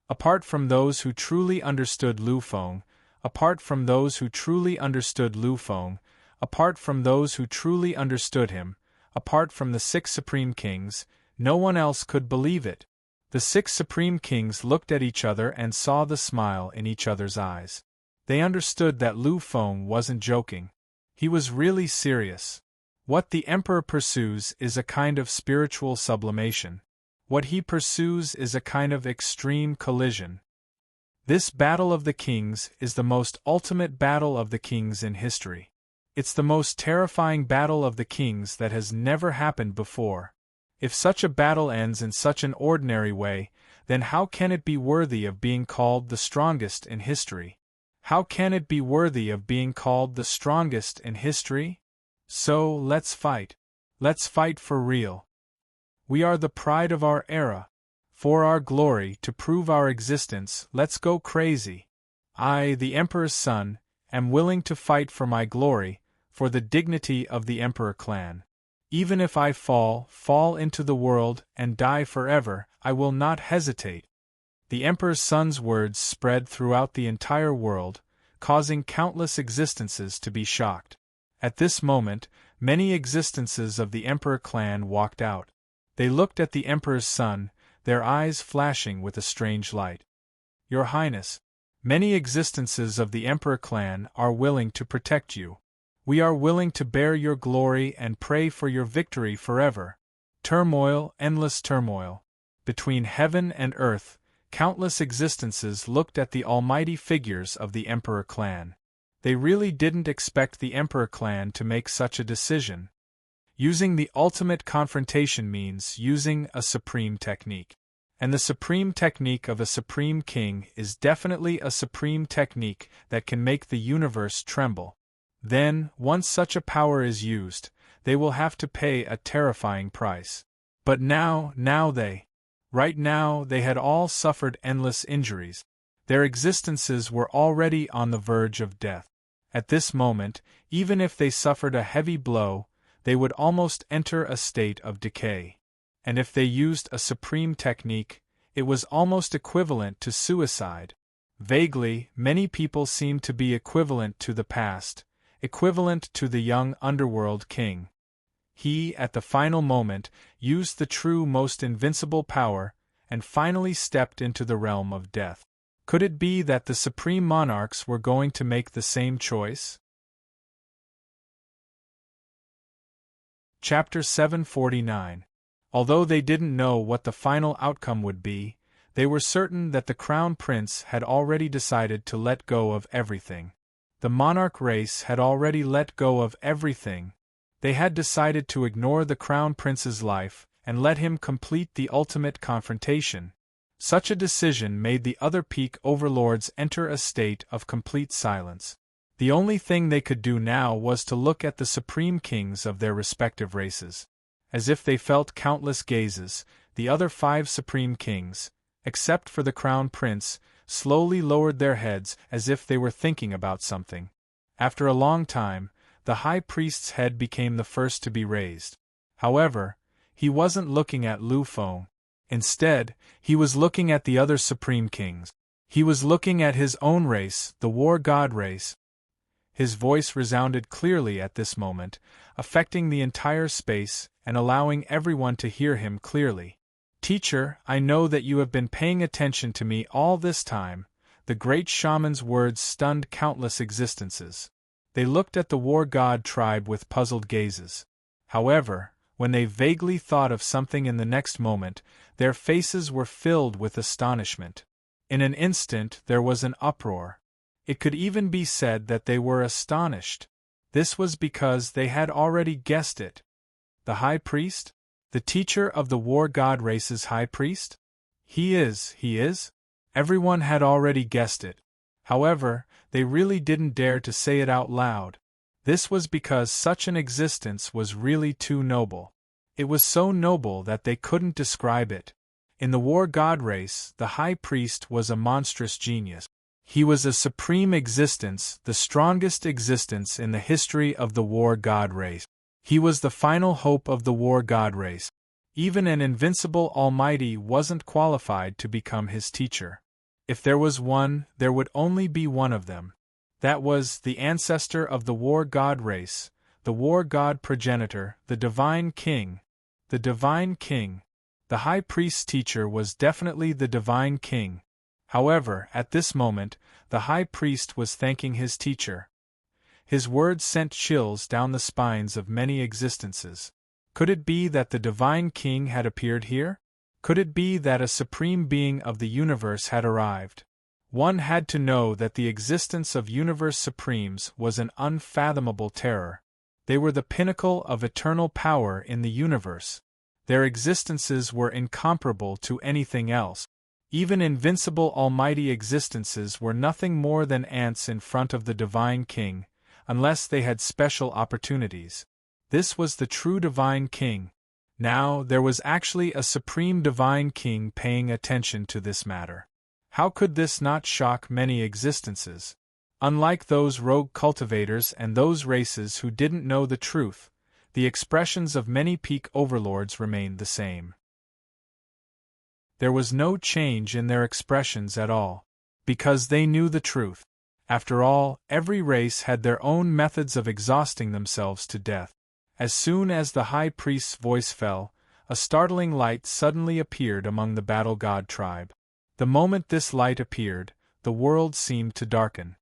Apart from those who truly understood Lu Feng, apart from those who truly understood Lu Feng, apart from those who truly understood him, apart from the 6 supreme kings, no one else could believe it. The 6 supreme kings looked at each other and saw the smile in each other's eyes. They understood that Lu Feng wasn't joking. He was really serious. What the Emperor pursues is a kind of spiritual sublimation. What he pursues is a kind of extreme collision. This battle of the kings is the most ultimate battle of the kings in history. It's the most terrifying battle of the kings that has never happened before. If such a battle ends in such an ordinary way, then how can it be worthy of being called the strongest in history? How can it be worthy of being called the strongest in history? So, let's fight. Let's fight for real. We are the pride of our era. For our glory, to prove our existence, let's go crazy. I, the Emperor's son, am willing to fight for my glory, for the dignity of the Emperor clan. Even if I fall into the world and die forever, I will not hesitate. The Emperor's son's words spread throughout the entire world, causing countless existences to be shocked. At this moment, many existences of the Emperor clan walked out. They looked at the Emperor's son, their eyes flashing with a strange light. Your Highness, many existences of the Emperor clan are willing to protect you. We are willing to bear your glory and pray for your victory forever. Turmoil, endless turmoil. Between heaven and earth, countless existences looked at the almighty figures of the Emperor clan. They really didn't expect the Emperor clan to make such a decision. Using the ultimate confrontation means using a supreme technique. And the supreme technique of a supreme king is definitely a supreme technique that can make the universe tremble. Then, once such a power is used, they will have to pay a terrifying price. But right now they had all suffered endless injuries. Their existences were already on the verge of death. At this moment, even if they suffered a heavy blow, they would almost enter a state of decay. And if they used a supreme technique, it was almost equivalent to suicide. Vaguely, many people seemed to be equivalent to the past, equivalent to the young underworld king. He, at the final moment, used the true most invincible power, and finally stepped into the realm of death. Could it be that the supreme monarchs were going to make the same choice? Chapter 749. Although they didn't know what the final outcome would be, they were certain that the crown prince had already decided to let go of everything. The monarch race had already let go of everything. They had decided to ignore the crown prince's life and let him complete the ultimate confrontation. Such a decision made the other peak overlords enter a state of complete silence. The only thing they could do now was to look at the supreme kings of their respective races. As if they felt countless gazes, the other 5 supreme kings, except for the crown prince, slowly lowered their heads as if they were thinking about something. After a long time, the high priest's head became the first to be raised. However, he wasn't looking at Lu Feng. Instead, he was looking at the other supreme kings. He was looking at his own race, the war god race. His voice resounded clearly at this moment, affecting the entire space and allowing everyone to hear him clearly. "Teacher, I know that you have been paying attention to me all this time." The great shaman's words stunned countless existences. They looked at the war god tribe with puzzled gazes. However, when they vaguely thought of something in the next moment, their faces were filled with astonishment. In an instant there was an uproar. It could even be said that they were astonished. This was because they had already guessed it. The high priest? The teacher of the war god race's high priest? He is. Everyone had already guessed it. However, they really didn't dare to say it out loud. This was because such an existence was really too noble. It was so noble that they couldn't describe it. In the war god race, the high priest was a monstrous genius. He was a supreme existence, the strongest existence in the history of the war god race. He was the final hope of the war god race. Even an invincible almighty wasn't qualified to become his teacher. If there was one, there would only be one of them. That was the ancestor of the war god race, the war god progenitor, the divine king. The divine king. The high priest's teacher was definitely the divine king. However, at this moment, the high priest was thanking his teacher. His words sent chills down the spines of many existences. Could it be that the divine king had appeared here? Could it be that a supreme being of the universe had arrived? One had to know that the existence of universe supremes was an unfathomable terror. They were the pinnacle of eternal power in the universe. Their existences were incomparable to anything else. Even invincible almighty existences were nothing more than ants in front of the divine king, unless they had special opportunities. This was the true divine king. Now, there was actually a supreme divine king paying attention to this matter. How could this not shock many existences? Unlike those rogue cultivators and those races who didn't know the truth, the expressions of many peak overlords remained the same. There was no change in their expressions at all, because they knew the truth. After all, every race had their own methods of exhausting themselves to death. As soon as the high priest's voice fell, a startling light suddenly appeared among the battle god tribe. The moment this light appeared, the world seemed to darken.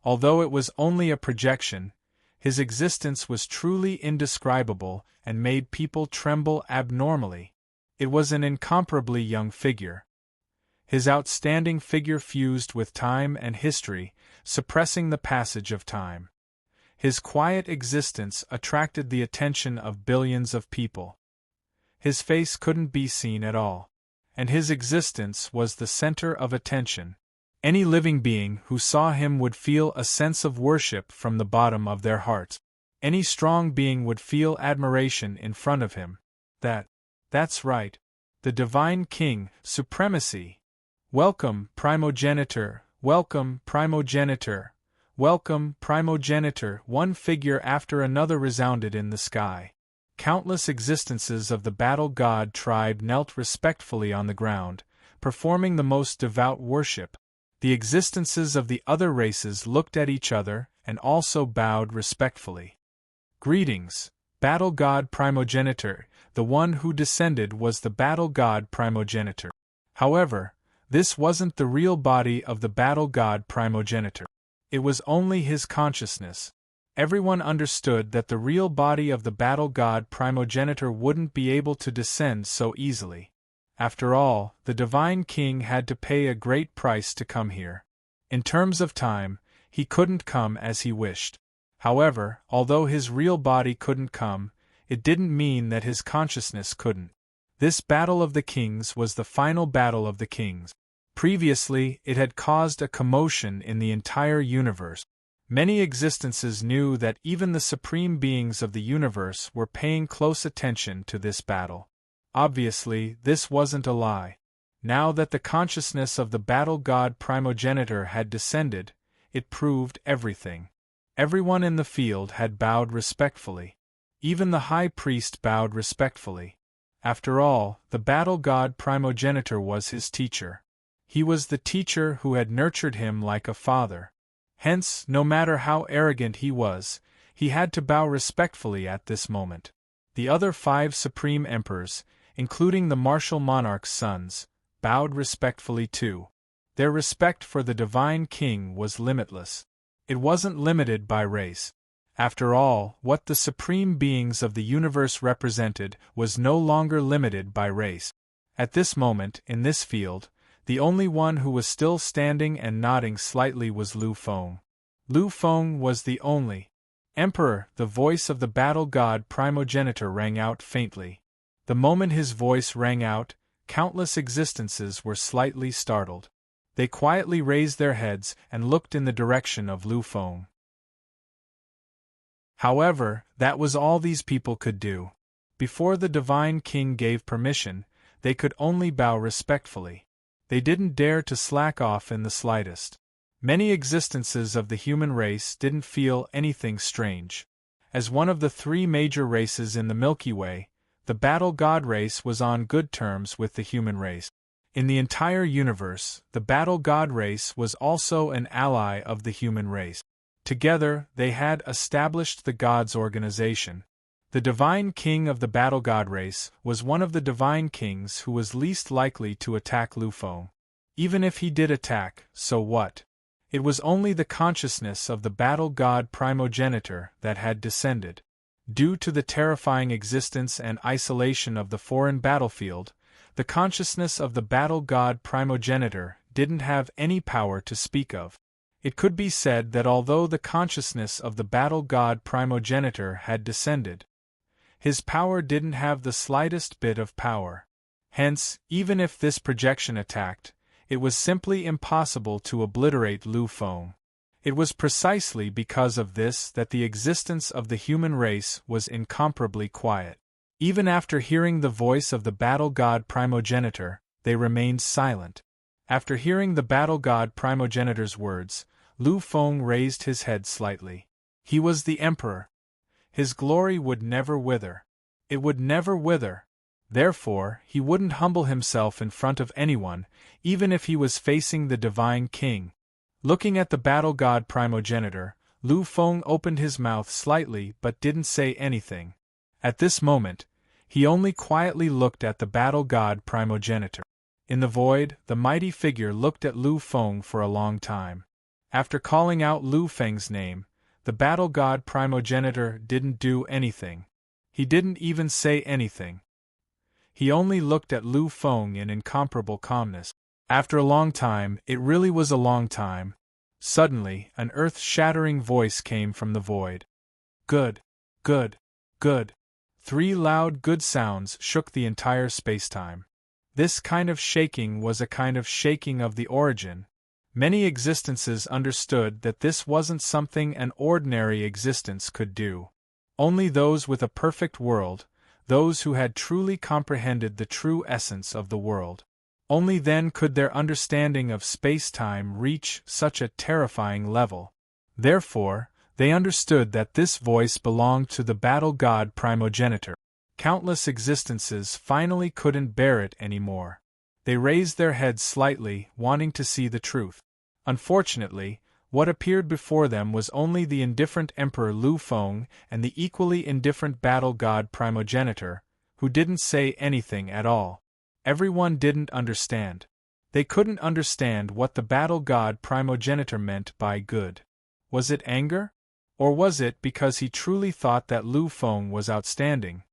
Although it was only a projection, his existence was truly indescribable and made people tremble abnormally. It was an incomparably young figure. His outstanding figure fused with time and history, suppressing the passage of time. His quiet existence attracted the attention of billions of people. His face couldn't be seen at all, and his existence was the center of attention. Any living being who saw him would feel a sense of worship from the bottom of their hearts. Any strong being would feel admiration in front of him. That's right. The Divine King, supremacy. Welcome, primogenitor, welcome, primogenitor, welcome, primogenitor. One figure after another resounded in the sky. Countless existences of the battle god tribe knelt respectfully on the ground, performing the most devout worship. The existences of the other races looked at each other and also bowed respectfully. Greetings, battle god primogenitor. The one who descended was the battle god primogenitor. However, this wasn't the real body of the battle god primogenitor. It was only his consciousness. Everyone understood that the real body of the battle god primogenitor wouldn't be able to descend so easily. After all, the Divine King had to pay a great price to come here. In terms of time, he couldn't come as he wished. However, although his real body couldn't come, it didn't mean that his consciousness couldn't. This Battle of the Kings was the final battle of the kings. Previously, it had caused a commotion in the entire universe. Many existences knew that even the supreme beings of the universe were paying close attention to this battle. Obviously, this wasn't a lie. Now that the consciousness of the battle god primogenitor had descended, it proved everything. Everyone in the field had bowed respectfully. Even the high priest bowed respectfully. After all, the battle god primogenitor was his teacher. He was the teacher who had nurtured him like a father. Hence, no matter how arrogant he was, he had to bow respectfully at this moment. The other 5 supreme emperors, including the martial monarch's sons, bowed respectfully too. Their respect for the Divine King was limitless. It wasn't limited by race. After all, what the supreme beings of the universe represented was no longer limited by race. At this moment, in this field, the only one who was still standing and nodding slightly was Lu Feng. Lu Feng was the only emperor. The voice of the battle god primogenitor rang out faintly. The moment his voice rang out, countless existences were slightly startled. They quietly raised their heads and looked in the direction of Lu Feng. However, that was all these people could do. Before the Divine King gave permission, they could only bow respectfully. They didn't dare to slack off in the slightest. Many existences of the human race didn't feel anything strange. As one of the 3 major races in the Milky Way, the battle god race was on good terms with the human race. In the entire universe, the battle god race was also an ally of the human race. Together, they had established the gods' organization. The Divine King of the battle god race was one of the Divine Kings who was least likely to attack Lu Feng. Even if he did attack, so what? It was only the consciousness of the battle god primogenitor that had descended. Due to the terrifying existence and isolation of the foreign battlefield, the consciousness of the battle god primogenitor didn't have any power to speak of. It could be said that although the consciousness of the battle god primogenitor had descended, his power didn't have the slightest bit of power. Hence, even if this projection attacked, it was simply impossible to obliterate Lu Feng. It was precisely because of this that the existence of the human race was incomparably quiet. Even after hearing the voice of the battle god primogenitor, they remained silent. After hearing the battle god primogenitor's words, Lu Feng raised his head slightly. He was the emperor. His glory would never wither. It would never wither. Therefore, he wouldn't humble himself in front of anyone, even if he was facing the Divine King. Looking at the battle god primogenitor, Lu Feng opened his mouth slightly but didn't say anything. At this moment, he only quietly looked at the battle god primogenitor. In the void, the mighty figure looked at Lu Feng for a long time. After calling out Lu Feng's name, the battle god primogenitor didn't do anything. He didn't even say anything. He only looked at Lu Feng in incomparable calmness. After a long time, it really was a long time, suddenly, an earth-shattering voice came from the void. Good, good, good. 3 loud good sounds shook the entire spacetime. This kind of shaking was a kind of shaking of the origin. Many existences understood that this wasn't something an ordinary existence could do. Only those with a perfect world, those who had truly comprehended the true essence of the world. Only then could their understanding of space-time reach such a terrifying level. Therefore, they understood that this voice belonged to the battle god primogenitor. Countless existences finally couldn't bear it anymore. They raised their heads slightly, wanting to see the truth. Unfortunately, what appeared before them was only the indifferent Emperor Lu Feng and the equally indifferent battle god primogenitor, who didn't say anything at all. Everyone didn't understand. They couldn't understand what the battle god primogenitor meant by good. Was it anger? Or was it because he truly thought that Lu Feng was outstanding?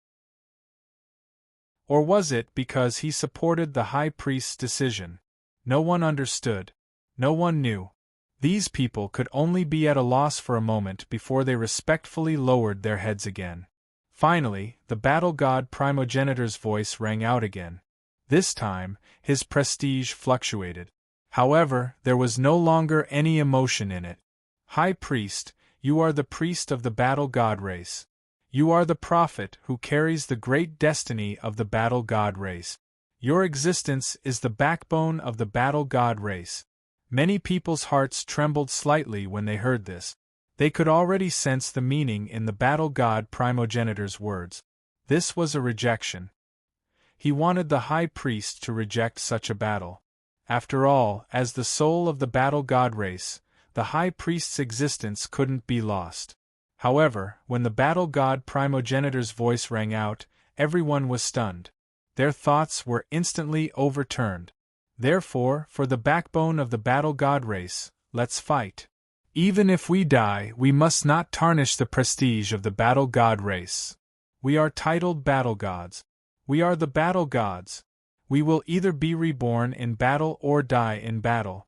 Or was it because he supported the high priest's decision? No one understood. No one knew. These people could only be at a loss for a moment before they respectfully lowered their heads again. Finally, the battle god primogenitor's voice rang out again. This time, his prestige fluctuated. However, there was no longer any emotion in it. High priest, you are the priest of the battle god race. You are the prophet who carries the great destiny of the battle god race. Your existence is the backbone of the battle god race. Many people's hearts trembled slightly when they heard this. They could already sense the meaning in the battle god primogenitor's words. This was a rejection. He wanted the high priest to reject such a battle. After all, as the soul of the battle god race, the high priest's existence couldn't be lost. However, when the battle god primogenitor's voice rang out, everyone was stunned. Their thoughts were instantly overturned. Therefore, for the backbone of the battle god race, let's fight. Even if we die, we must not tarnish the prestige of the battle god race. We are titled battle gods. We are the battle gods. We will either be reborn in battle or die in battle.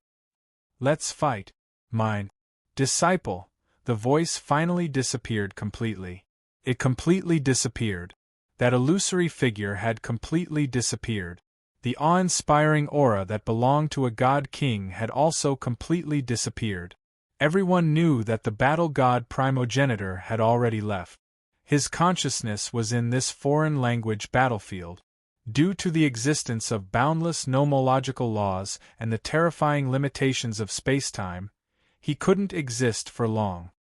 Let's fight. Mine disciple. The voice finally disappeared completely. It completely disappeared. That illusory figure had completely disappeared. The awe-inspiring aura that belonged to a god king had also completely disappeared. Everyone knew that the battle god primogenitor had already left. His consciousness was in this foreign language battlefield. Due to the existence of boundless nomological laws and the terrifying limitations of spacetime, he couldn't exist for long.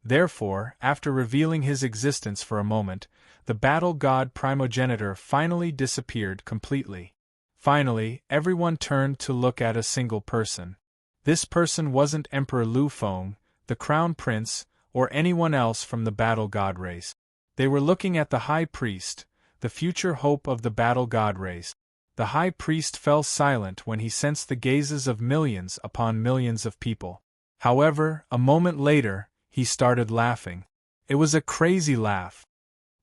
Therefore, after revealing his existence for a moment, the battle god primogenitor finally disappeared completely. Finally, everyone turned to look at a single person. This person wasn't Emperor Lu Feng, the crown prince, or anyone else from the battle god race. They were looking at the high priest, the future hope of the battle god race. The high priest fell silent when he sensed the gazes of millions upon millions of people. However, a moment later, he started laughing. It was a crazy laugh.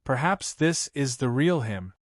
Perhaps this is the real him.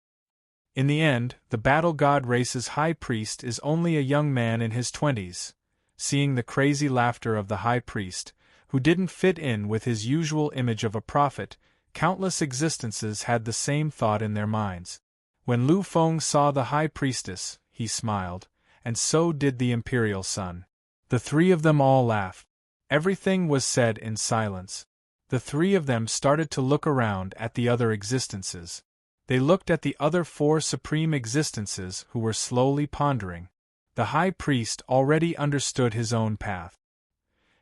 In the end, the battle god race's high priest is only a young man in his 20s. Seeing the crazy laughter of the high priest, who didn't fit in with his usual image of a prophet, countless existences had the same thought in their minds. When Lu Feng saw the high priestess, he smiled, and so did the imperial son. The 3 of them all laughed. Everything was said in silence. The 3 of them started to look around at the other existences. They looked at the other 4 supreme existences who were slowly pondering. The high priest already understood his own path.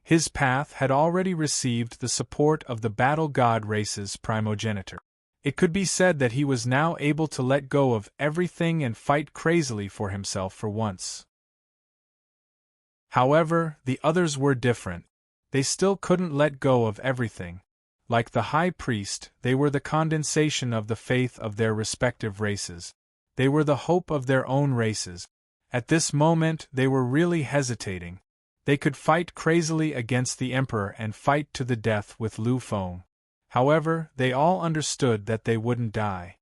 His path had already received the support of the battle god race's primogenitor. It could be said that he was now able to let go of everything and fight crazily for himself for once. However, the others were different. They still couldn't let go of everything. Like the high priest, they were the condensation of the faith of their respective races. They were the hope of their own races. At this moment, they were really hesitating. They could fight crazily against the emperor and fight to the death with Lu Feng. However, they all understood that they wouldn't die.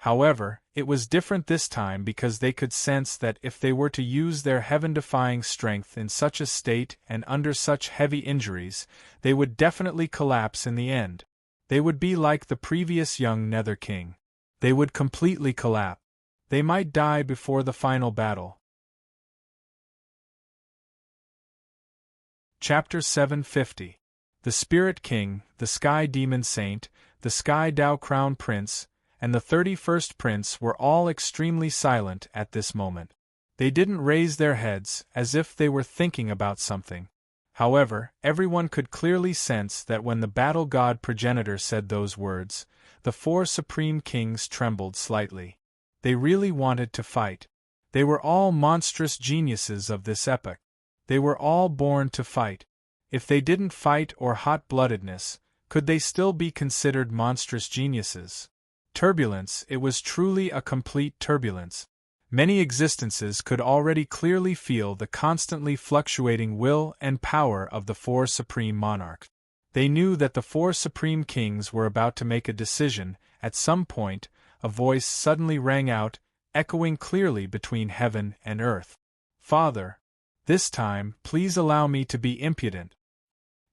However, it was different this time because they could sense that if they were to use their heaven-defying strength in such a state and under such heavy injuries, they would definitely collapse in the end. They would be like the previous young Nether King. They would completely collapse. They might die before the final battle. Chapter 750. The Spirit King, the Sky Demon Saint, the Sky Dao Crown Prince, and the 31st Prince were all extremely silent at this moment. They didn't raise their heads, as if they were thinking about something. However, everyone could clearly sense that when the battle god progenitor said those words, the 4 supreme kings trembled slightly. They really wanted to fight. They were all monstrous geniuses of this epoch. They were all born to fight. If they didn't fight or hot-bloodedness, could they still be considered monstrous geniuses? Turbulence, it was truly a complete turbulence. Many existences could already clearly feel the constantly fluctuating will and power of the 4 supreme monarchs. They knew that the 4 supreme kings were about to make a decision. At some point, a voice suddenly rang out, echoing clearly between heaven and earth. "Father, this time, please allow me to be impudent.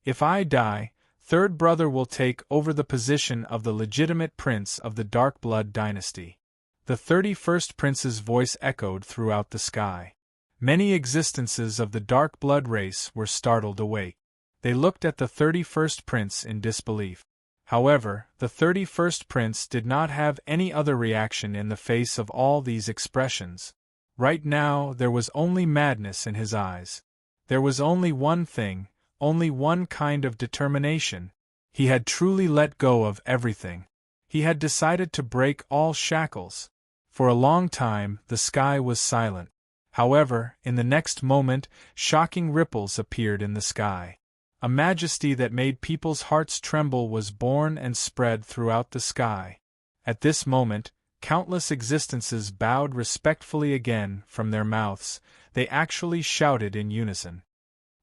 If I die, third brother will take over the position of the legitimate prince of the Dark Blood dynasty." The 31st Prince's voice echoed throughout the sky. Many existences of the Dark Blood race were startled awake. They looked at the 31st Prince in disbelief. However, the 31st Prince did not have any other reaction in the face of all these expressions. Right now there was only madness in his eyes. There was only one thing, only one kind of determination. He had truly let go of everything. He had decided to break all shackles. For a long time, the sky was silent. However, in the next moment, shocking ripples appeared in the sky. A majesty that made people's hearts tremble was born and spread throughout the sky. At this moment, countless existences bowed respectfully again from their mouths. They actually shouted in unison.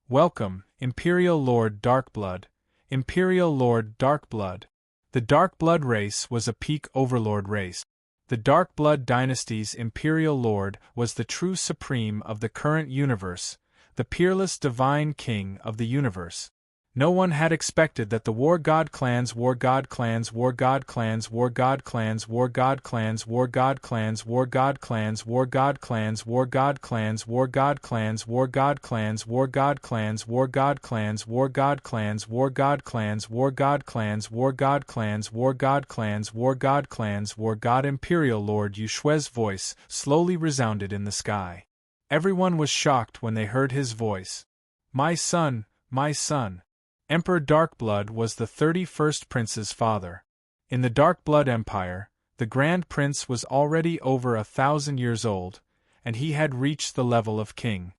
"Welcome, Imperial Lord Darkblood, Imperial Lord Darkblood." The Darkblood race was a peak Overlord race. The Darkblood dynasty's Imperial Lord was the true supreme of the current universe, the peerless divine king of the universe. No one had expected that the War God clans, War God clans, War God clans, War God clans, War God clans, War God clans, War God clans, War God clans, War God clans, War God clans, War God clans, War God clans, War God clans, War God clans, War God clans, War God clans, War God clans, War God clans, War God clans, War God. Imperial Lord Yushue's voice slowly resounded in the sky. Everyone was shocked when they heard his voice. My son, my son." Emperor Darkblood was the 31st Prince's father. In the Darkblood Empire, the Grand Prince was already over 1,000 years old, and he had reached the level of king.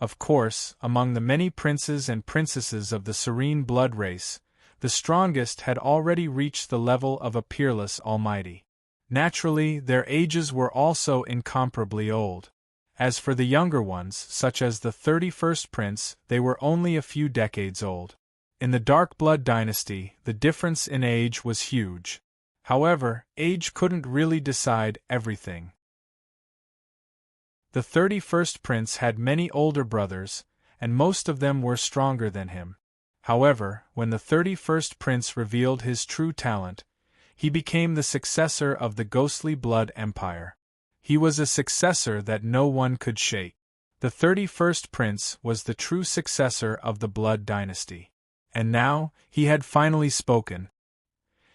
Of course, among the many princes and princesses of the serene blood race, the strongest had already reached the level of a peerless almighty. Naturally, their ages were also incomparably old. As for the younger ones, such as the 31st Prince, they were only a few decades old. In the Dark Blood dynasty, the difference in age was huge. However, age couldn't really decide everything. The 31st Prince had many older brothers, and most of them were stronger than him. However, when the 31st Prince revealed his true talent, he became the successor of the Ghostly Blood Empire. He was a successor that no one could shake. The 31st Prince was the true successor of the Blood dynasty. And now, he had finally spoken.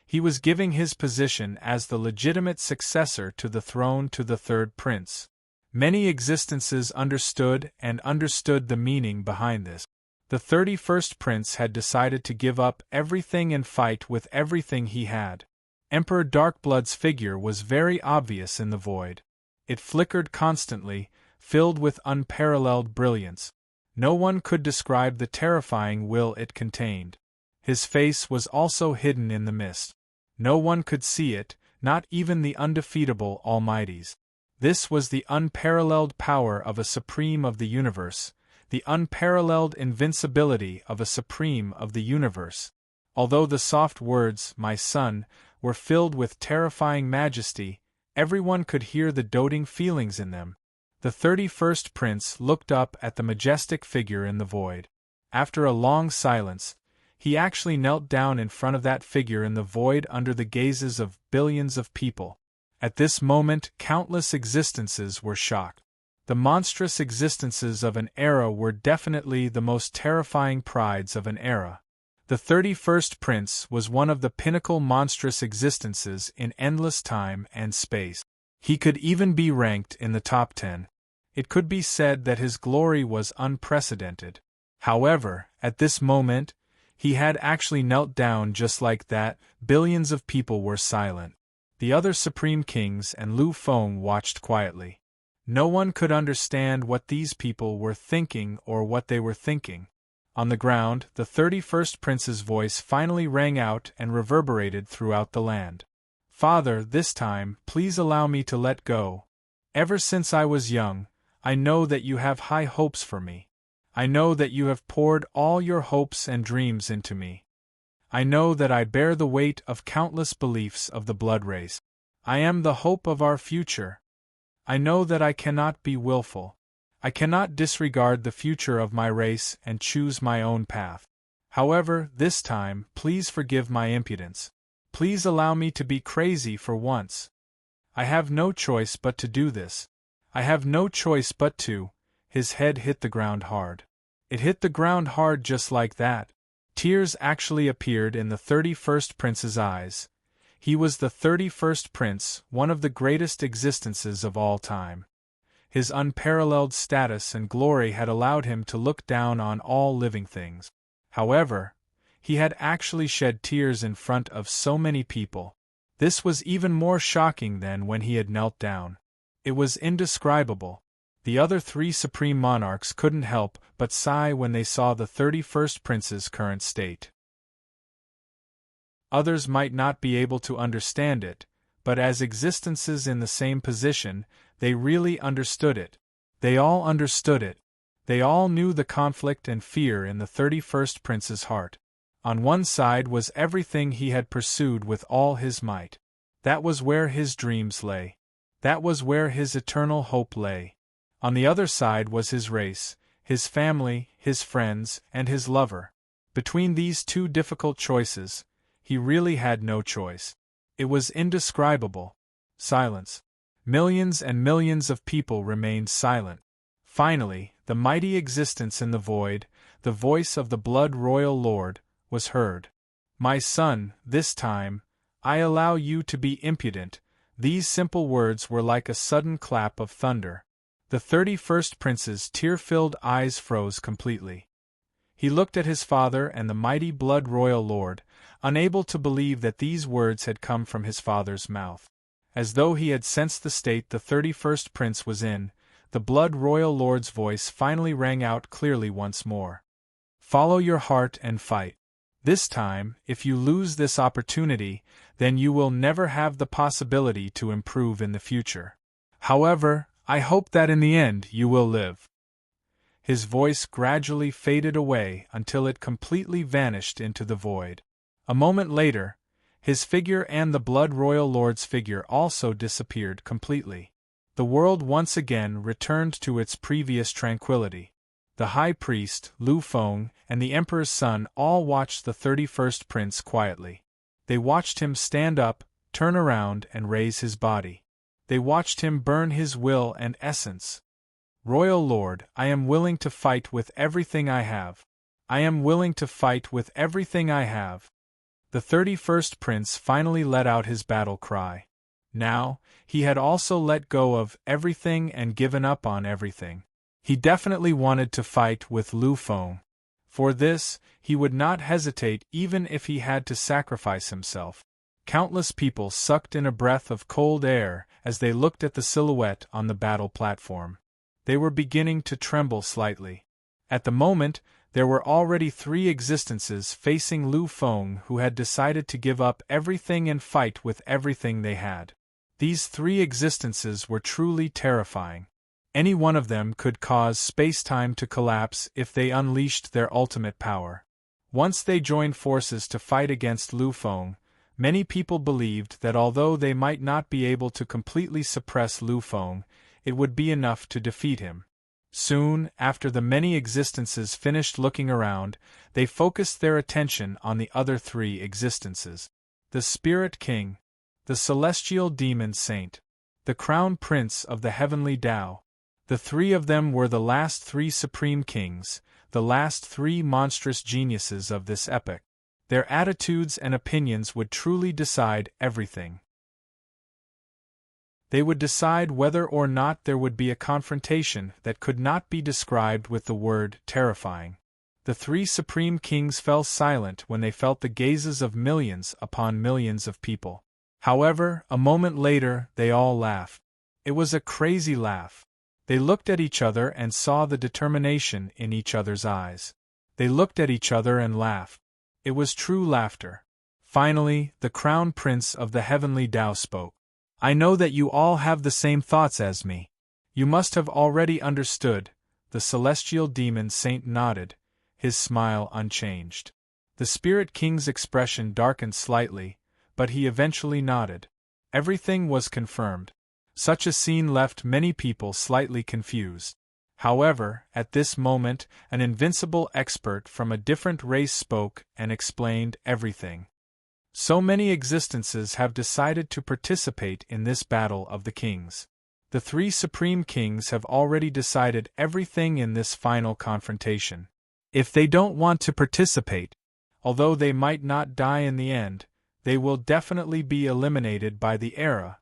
He was giving his position as the legitimate successor to the throne to the 3rd Prince. Many existences understood the meaning behind this. The 31st Prince had decided to give up everything and fight with everything he had. Emperor Darkblood's figure was very obvious in the void. It flickered constantly, filled with unparalleled brilliance. No one could describe the terrifying will it contained. His face was also hidden in the mist. No one could see it, not even the undefeatable Almighties. This was the unparalleled power of a supreme of the universe, the unparalleled invincibility of a supreme of the universe. Although the soft words, "my son," were filled with terrifying majesty, everyone could hear the doting feelings in them. The 31st Prince looked up at the majestic figure in the void. After a long silence, He actually knelt down in front of that figure in the void under the gazes of billions of people. At this moment, countless existences were shocked. The monstrous existences of an era were definitely the most terrifying prides of an era. The 31st Prince was one of the pinnacle monstrous existences in endless time and space. He could even be ranked in the top 10. It could be said that his glory was unprecedented. However, at this moment, he had actually knelt down just like that. Billions of people were silent. The other Supreme Kings and Lu Feng watched quietly. No one could understand what these people were thinking or what they were thinking. On the ground, the 31st Prince's voice finally rang out and reverberated throughout the land. Father, this time, please allow me to let go. Ever since I was young, I know that you have high hopes for me. I know that you have poured all your hopes and dreams into me. I know that I bear the weight of countless beliefs of the blood race. I am the hope of our future. I know that I cannot be willful. I cannot disregard the future of my race and choose my own path. However, this time, please forgive my impudence. Please allow me to be crazy for once. I have no choice but to do this. I have no choice but to. His head hit the ground hard. It hit the ground hard just like that. Tears actually appeared in the 31st Prince's eyes. He was the 31st Prince, one of the greatest existences of all time. His unparalleled status and glory had allowed him to look down on all living things. However, he had actually shed tears in front of so many people. This was even more shocking than when he had knelt down. It was indescribable. The other three supreme monarchs couldn't help but sigh when they saw the 31st Prince's current state. Others might not be able to understand it, but as existences in the same position, they really understood it. They all understood it. They all knew the conflict and fear in the 31st Prince's heart. On one side was everything he had pursued with all his might. That was where his dreams lay. That was where his eternal hope lay. On the other side was his race, his family, his friends, and his lover. Between these two difficult choices, he really had no choice. It was indescribable. Silence. Millions and millions of people remained silent. Finally, the mighty existence in the void, the voice of the blood royal lord, was heard. My son, this time, I allow you to be impudent. These simple words were like a sudden clap of thunder. The 31st Prince's tear-filled eyes froze completely. He looked at his father and the mighty blood royal lord, unable to believe that these words had come from his father's mouth. As though he had sensed the state the 31st Prince was in, the blood royal lord's voice finally rang out clearly once more. Follow your heart and fight. This time, if you lose this opportunity, then you will never have the possibility to improve in the future. However, I hope that in the end you will live. His voice gradually faded away until it completely vanished into the void. A moment later, his figure and the blood royal lord's figure also disappeared completely. The world once again returned to its previous tranquility. The high priest, Lu Feng, and the emperor's son all watched the 31st Prince quietly. They watched him stand up, turn around, and raise his body. They watched him burn his will and essence. Royal Lord, I am willing to fight with everything I have. I am willing to fight with everything I have. The 31st Prince finally let out his battle cry. Now, he had also let go of everything and given up on everything. He definitely wanted to fight with Lu Feng. For this, he would not hesitate even if he had to sacrifice himself. Countless people sucked in a breath of cold air as they looked at the silhouette on the battle platform. They were beginning to tremble slightly. At the moment, there were already three existences facing Lu Feng who had decided to give up everything and fight with everything they had. These three existences were truly terrifying. Any one of them could cause space-time to collapse if they unleashed their ultimate power. Once they joined forces to fight against Lu Feng, many people believed that although they might not be able to completely suppress Lu Feng, it would be enough to defeat him. Soon, after the many existences finished looking around, they focused their attention on the other three existences. The Spirit King, the Celestial Demon Saint, the Crown Prince of the Heavenly Tao. The three of them were the last three supreme kings, the last three monstrous geniuses of this epoch. Their attitudes and opinions would truly decide everything. They would decide whether or not there would be a confrontation that could not be described with the word terrifying. The three supreme kings fell silent when they felt the gazes of millions upon millions of people. However, a moment later, they all laughed. It was a crazy laugh. They looked at each other and saw the determination in each other's eyes. They looked at each other and laughed. It was true laughter. Finally, the Crown Prince of the Heavenly Tao spoke. I know that you all have the same thoughts as me. You must have already understood. The Celestial Demon Saint nodded, his smile unchanged. The Spirit King's expression darkened slightly, but he eventually nodded. Everything was confirmed. Such a scene left many people slightly confused. However, at this moment, an invincible expert from a different race spoke and explained everything. So many existences have decided to participate in this battle of the kings. The three supreme kings have already decided everything in this final confrontation. If they don't want to participate, although they might not die in the end, they will definitely be eliminated by the era.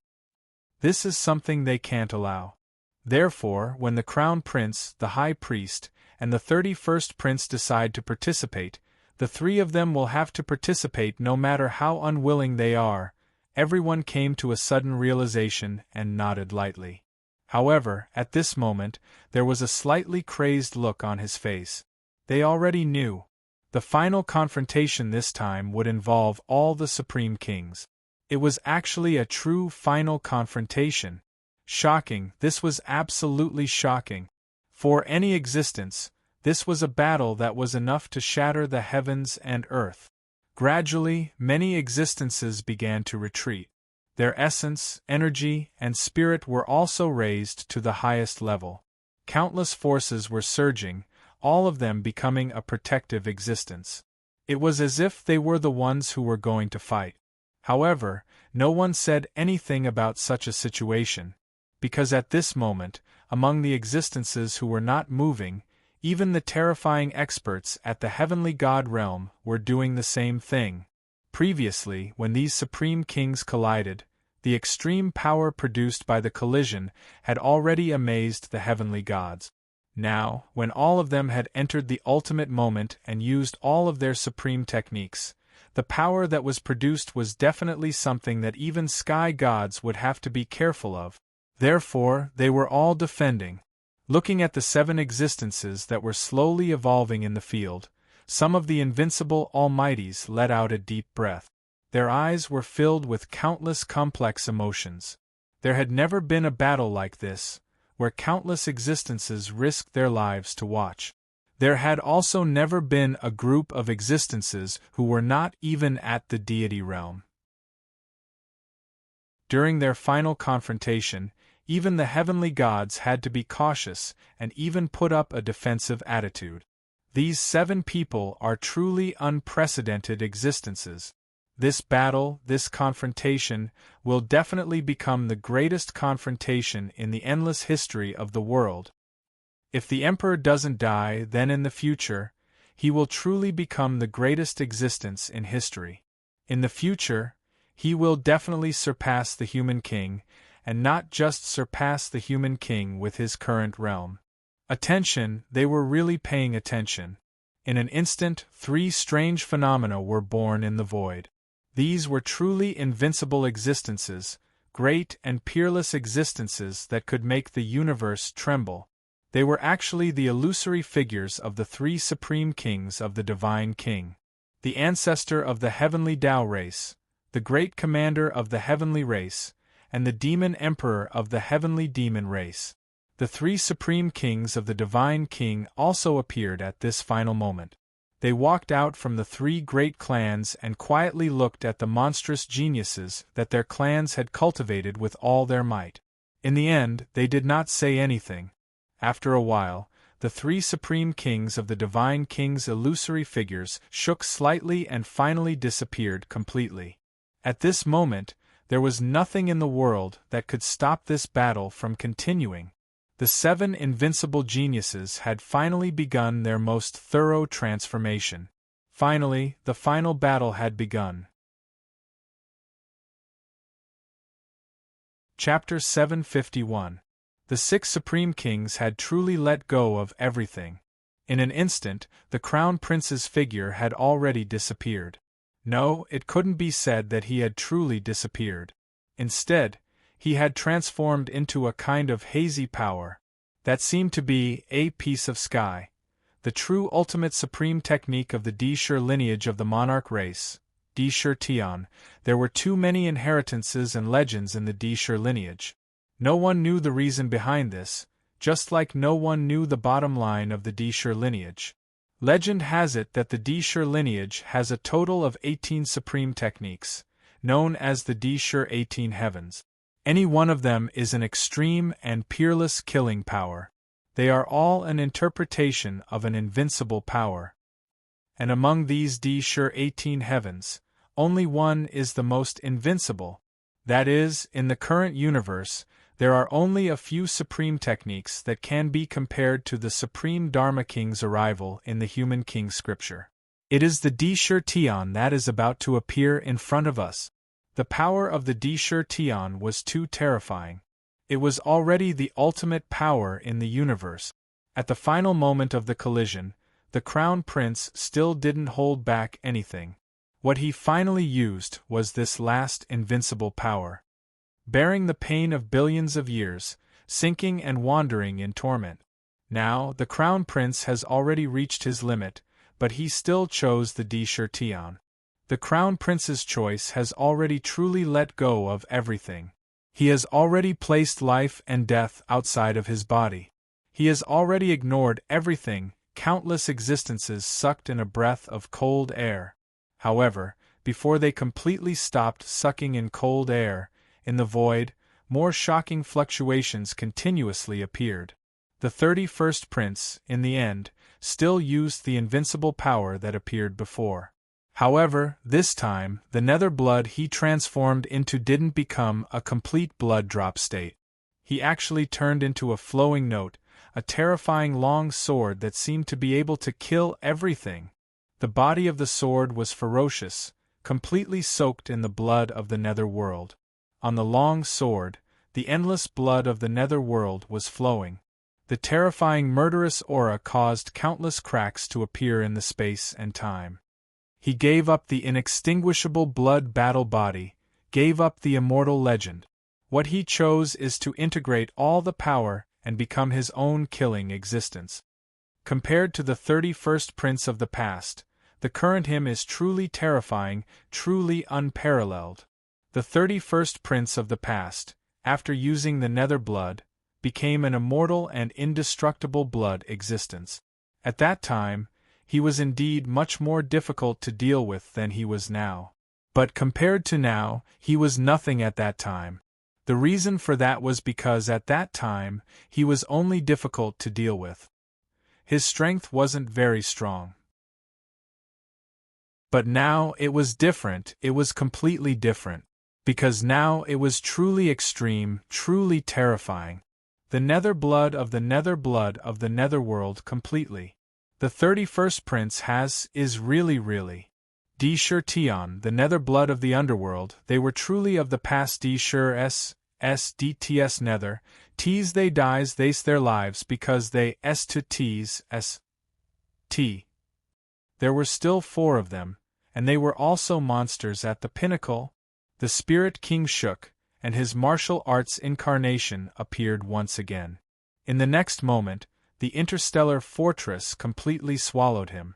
This is something they can't allow. Therefore, when the Crown Prince, the High Priest, and the 31st Prince decide to participate, the three of them will have to participate no matter how unwilling they are. Everyone came to a sudden realization and nodded lightly. However, at this moment, there was a slightly crazed look on his face. They already knew. The final confrontation this time would involve all the Supreme Kings. It was actually a true final confrontation. Shocking, this was absolutely shocking. For any existence, this was a battle that was enough to shatter the heavens and earth. Gradually, many existences began to retreat. Their essence, energy, and spirit were also raised to the highest level. Countless forces were surging, all of them becoming a protective existence. It was as if they were the ones who were going to fight. However, no one said anything about such a situation, because at this moment, among the existences who were not moving, even the terrifying experts at the heavenly god realm were doing the same thing. Previously, when these supreme kings collided, the extreme power produced by the collision had already amazed the heavenly gods. Now, when all of them had entered the ultimate moment and used all of their supreme techniques, the power that was produced was definitely something that even sky gods would have to be careful of. Therefore, they were all defending. Looking at the 7 existences that were slowly evolving in the field, some of the invincible almighties let out a deep breath. Their eyes were filled with countless complex emotions. There had never been a battle like this, where countless existences risked their lives to watch. There had also never been a group of existences who were not even at the deity realm. During their final confrontation, even the heavenly gods had to be cautious and even put up a defensive attitude. These 7 people are truly unprecedented existences. This battle, this confrontation, will definitely become the greatest confrontation in the endless history of the world. If the Emperor doesn't die, then in the future, he will truly become the greatest existence in history. In the future, he will definitely surpass the human king, and not just surpass the human king with his current realm. Attention, they were really paying attention. In an instant, 3 strange phenomena were born in the void. These were truly invincible existences, great and peerless existences that could make the universe tremble. They were actually the illusory figures of the 3 supreme kings of the Divine King. The ancestor of the heavenly Tao race, the great commander of the heavenly race, and the demon emperor of the heavenly demon race. The 3 supreme kings of the Divine King also appeared at this final moment. They walked out from the 3 great clans and quietly looked at the monstrous geniuses that their clans had cultivated with all their might. In the end, they did not say anything. After a while, the three supreme kings of the divine king's illusory figures shook slightly and finally disappeared completely. At this moment, there was nothing in the world that could stop this battle from continuing. The seven invincible geniuses had finally begun their most thorough transformation. Finally, the final battle had begun. Chapter 751. The six supreme kings had truly let go of everything. In an instant, the crown prince's figure had already disappeared. No, it couldn't be said that he had truly disappeared. Instead, he had transformed into a kind of hazy power that seemed to be a piece of sky. The true ultimate supreme technique of the Deshur lineage of the monarch race, Deshur Tian. There were too many inheritances and legends in the Deshur lineage. No one knew the reason behind this, just like no one knew the bottom line of the Deshur lineage. Legend has it that the Deshur lineage has a total of 18 supreme techniques, known as the Deshur 18 Heavens. Any one of them is an extreme and peerless killing power. They are all an interpretation of an invincible power. And among these Deshur 18 Heavens, only one is the most invincible. That is, in the current universe, there are only a few supreme techniques that can be compared to the Supreme Dharma King's arrival in the Human King scripture. It is the Deshur Tian that is about to appear in front of us. The power of the Deshur Tian was too terrifying. It was already the ultimate power in the universe. At the final moment of the collision, the Crown Prince still didn't hold back anything. What he finally used was this last invincible power. Bearing the pain of billions of years, sinking and wandering in torment. Now, the Crown Prince has already reached his limit, but he still chose the Deshur Tian. The Crown Prince's choice has already truly let go of everything. He has already placed life and death outside of his body. He has already ignored everything, countless existences sucked in a breath of cold air. However, before they completely stopped sucking in cold air, in the void, more shocking fluctuations continuously appeared. The 31st Prince, in the end, still used the invincible power that appeared before. However, this time, the nether blood he transformed into didn't become a complete blood drop state. He actually turned into a flowing note, a terrifying long sword that seemed to be able to kill everything. The body of the sword was ferocious, completely soaked in the blood of the nether world. On the long sword, the endless blood of the nether world was flowing. The terrifying murderous aura caused countless cracks to appear in the space and time. He gave up the inextinguishable blood battle body, gave up the immortal legend. What he chose is to integrate all the power and become his own killing existence. Compared to the 31st Prince of the past, the current him is truly terrifying, truly unparalleled. The 31st Prince of the past, after using the nether blood, became an immortal and indestructible blood existence. At that time, he was indeed much more difficult to deal with than he was now. But compared to now, he was nothing at that time. The reason for that was because at that time, he was only difficult to deal with. His strength wasn't very strong. But now it was different, it was completely different. Because now it was truly extreme, truly terrifying. The nether blood of the netherworld completely. The 31st Prince is really. Deshur Tian, the nether blood of the underworld, they were truly of the past. Deshur DTS nether, Ts they dies they's their lives because they S to Ts S T. There were still 4 of them, and they were also monsters at the pinnacle. The Spirit King shook, and his martial arts incarnation appeared once again. In the next moment, the interstellar fortress completely swallowed him.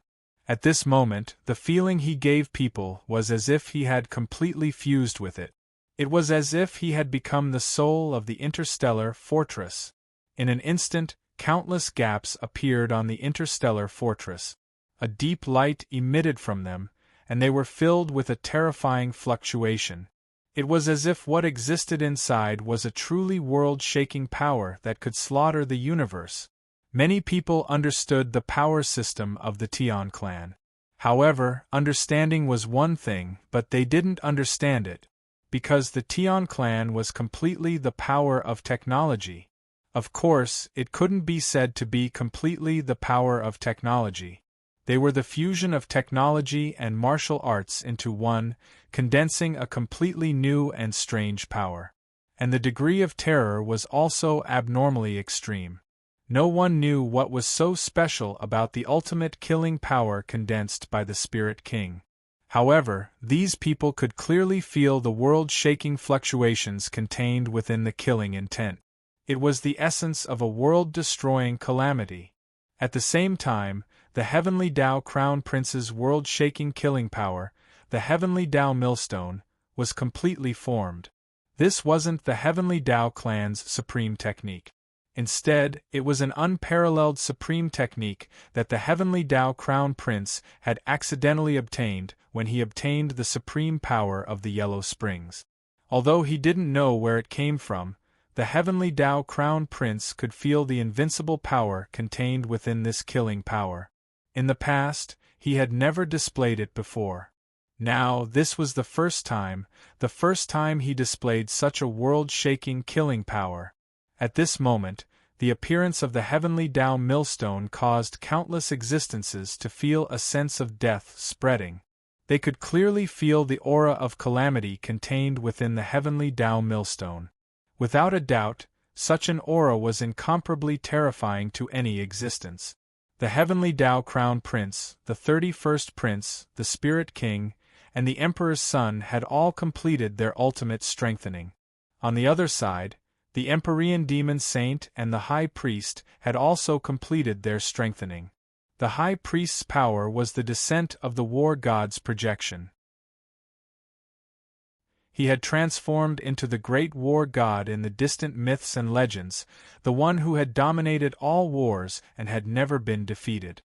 At this moment, the feeling he gave people was as if he had completely fused with it. It was as if he had become the soul of the interstellar fortress. In an instant, countless gaps appeared on the interstellar fortress. A deep light emitted from them, and they were filled with a terrifying fluctuation. It was as if what existed inside was a truly world-shaking power that could slaughter the universe. Many people understood the power system of the Tian clan. However, understanding was one thing, but they didn't understand it, because the Tian clan was completely the power of technology. Of course, it couldn't be said to be completely the power of technology. They were the fusion of technology and martial arts into one, condensing a completely new and strange power. And the degree of terror was also abnormally extreme. No one knew what was so special about the ultimate killing power condensed by the Spirit King. However, these people could clearly feel the world-shaking fluctuations contained within the killing intent. It was the essence of a world-destroying calamity. At the same time, the Heavenly Tao Crown Prince's world-shaking killing power, the Heavenly Tao Millstone, was completely formed. This wasn't the Heavenly Tao clan's supreme technique. Instead, it was an unparalleled supreme technique that the Heavenly Tao Crown Prince had accidentally obtained when he obtained the supreme power of the Yellow Springs. Although he didn't know where it came from, the Heavenly Tao Crown Prince could feel the invincible power contained within this killing power. In the past, he had never displayed it before. Now, this was the first time he displayed such a world-shaking killing power. At this moment, the appearance of the Heavenly Tao Millstone caused countless existences to feel a sense of death spreading. They could clearly feel the aura of calamity contained within the Heavenly Tao Millstone. Without a doubt, such an aura was incomparably terrifying to any existence. The Heavenly Tao Crown Prince, the 31st Prince, the Spirit King, and the Emperor's son had all completed their ultimate strengthening. On the other side, the Empyrean Demon Saint and the High Priest had also completed their strengthening. The High Priest's power was the descent of the War God's projection. He had transformed into the great War God in the distant myths and legends, the one who had dominated all wars and had never been defeated.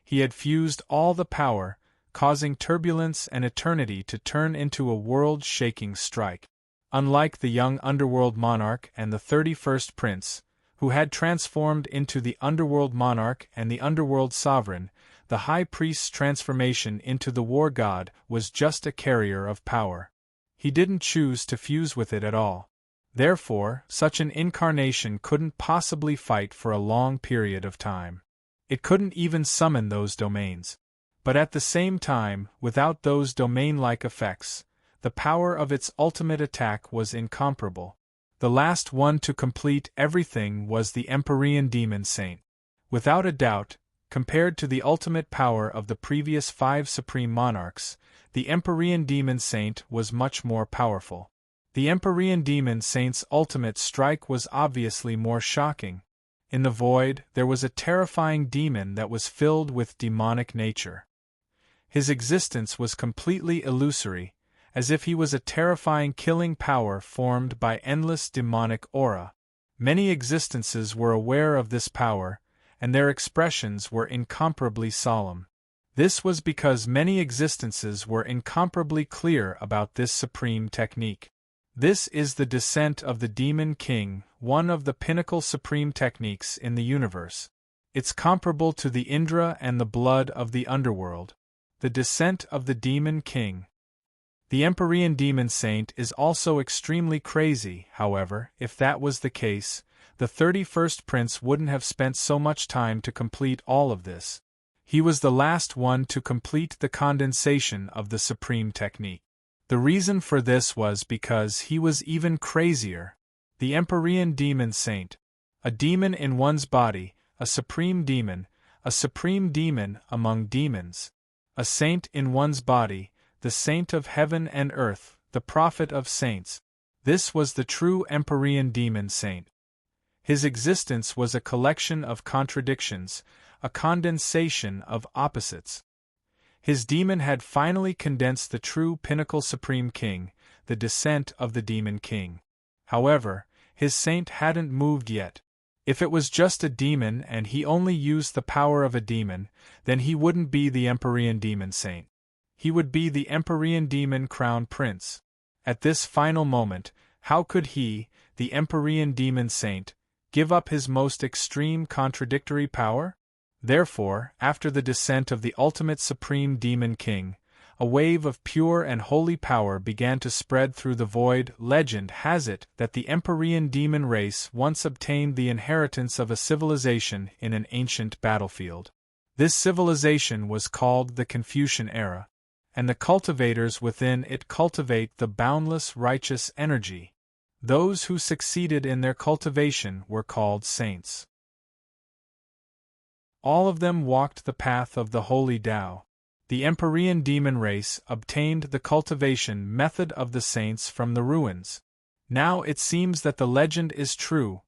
He had fused all the power, causing turbulence and eternity to turn into a world-shaking strike. Unlike the young underworld monarch and the 31st Prince, who had transformed into the underworld monarch and the underworld sovereign, the High Priest's transformation into the War God was just a carrier of power. He didn't choose to fuse with it at all. Therefore, such an incarnation couldn't possibly fight for a long period of time. It couldn't even summon those domains. But at the same time, without those domain-like effects, the power of its ultimate attack was incomparable. The last one to complete everything was the Empyrean Demon Saint. Without a doubt, compared to the ultimate power of the previous 5 supreme monarchs, the Empyrean Demon Saint was much more powerful. The Empyrean Demon Saint's ultimate strike was obviously more shocking. In the void, there was a terrifying demon that was filled with demonic nature. His existence was completely illusory, as if he was a terrifying killing power formed by endless demonic aura. Many existences were aware of this power, and their expressions were incomparably solemn. This was because many existences were incomparably clear about this supreme technique. This is the descent of the Demon King, one of the pinnacle supreme techniques in the universe. It's comparable to the Indra and the blood of the underworld. The descent of the Demon King. The Empyrean Demon Saint is also extremely crazy. However, if that was the case, the 31st Prince wouldn't have spent so much time to complete all of this. He was the last one to complete the condensation of the supreme technique. The reason for this was because he was even crazier. The Empyrean Demon Saint. A demon in one's body, a supreme demon among demons. A saint in one's body, the saint of heaven and earth, the prophet of saints. This was the true Empyrean Demon Saint. His existence was a collection of contradictions, a condensation of opposites. His demon had finally condensed the true pinnacle supreme king, the descent of the Demon King. However, his saint hadn't moved yet. If it was just a demon and he only used the power of a demon, then he wouldn't be the Empyrean Demon Saint. He would be the Empyrean Demon Crown Prince. At this final moment, how could he, the Empyrean Demon Saint, give up his most extreme contradictory power? Therefore, after the descent of the ultimate supreme demon king, a wave of pure and holy power began to spread through the void. Legend has it that the Empyrean demon race once obtained the inheritance of a civilization in an ancient battlefield. This civilization was called the Confucian era, and the cultivators within it cultivate the boundless righteous energy. Those who succeeded in their cultivation were called saints. All of them walked the path of the holy Tao. The Empyrean demon race obtained the cultivation method of the saints from the ruins. Now it seems that the legend is true.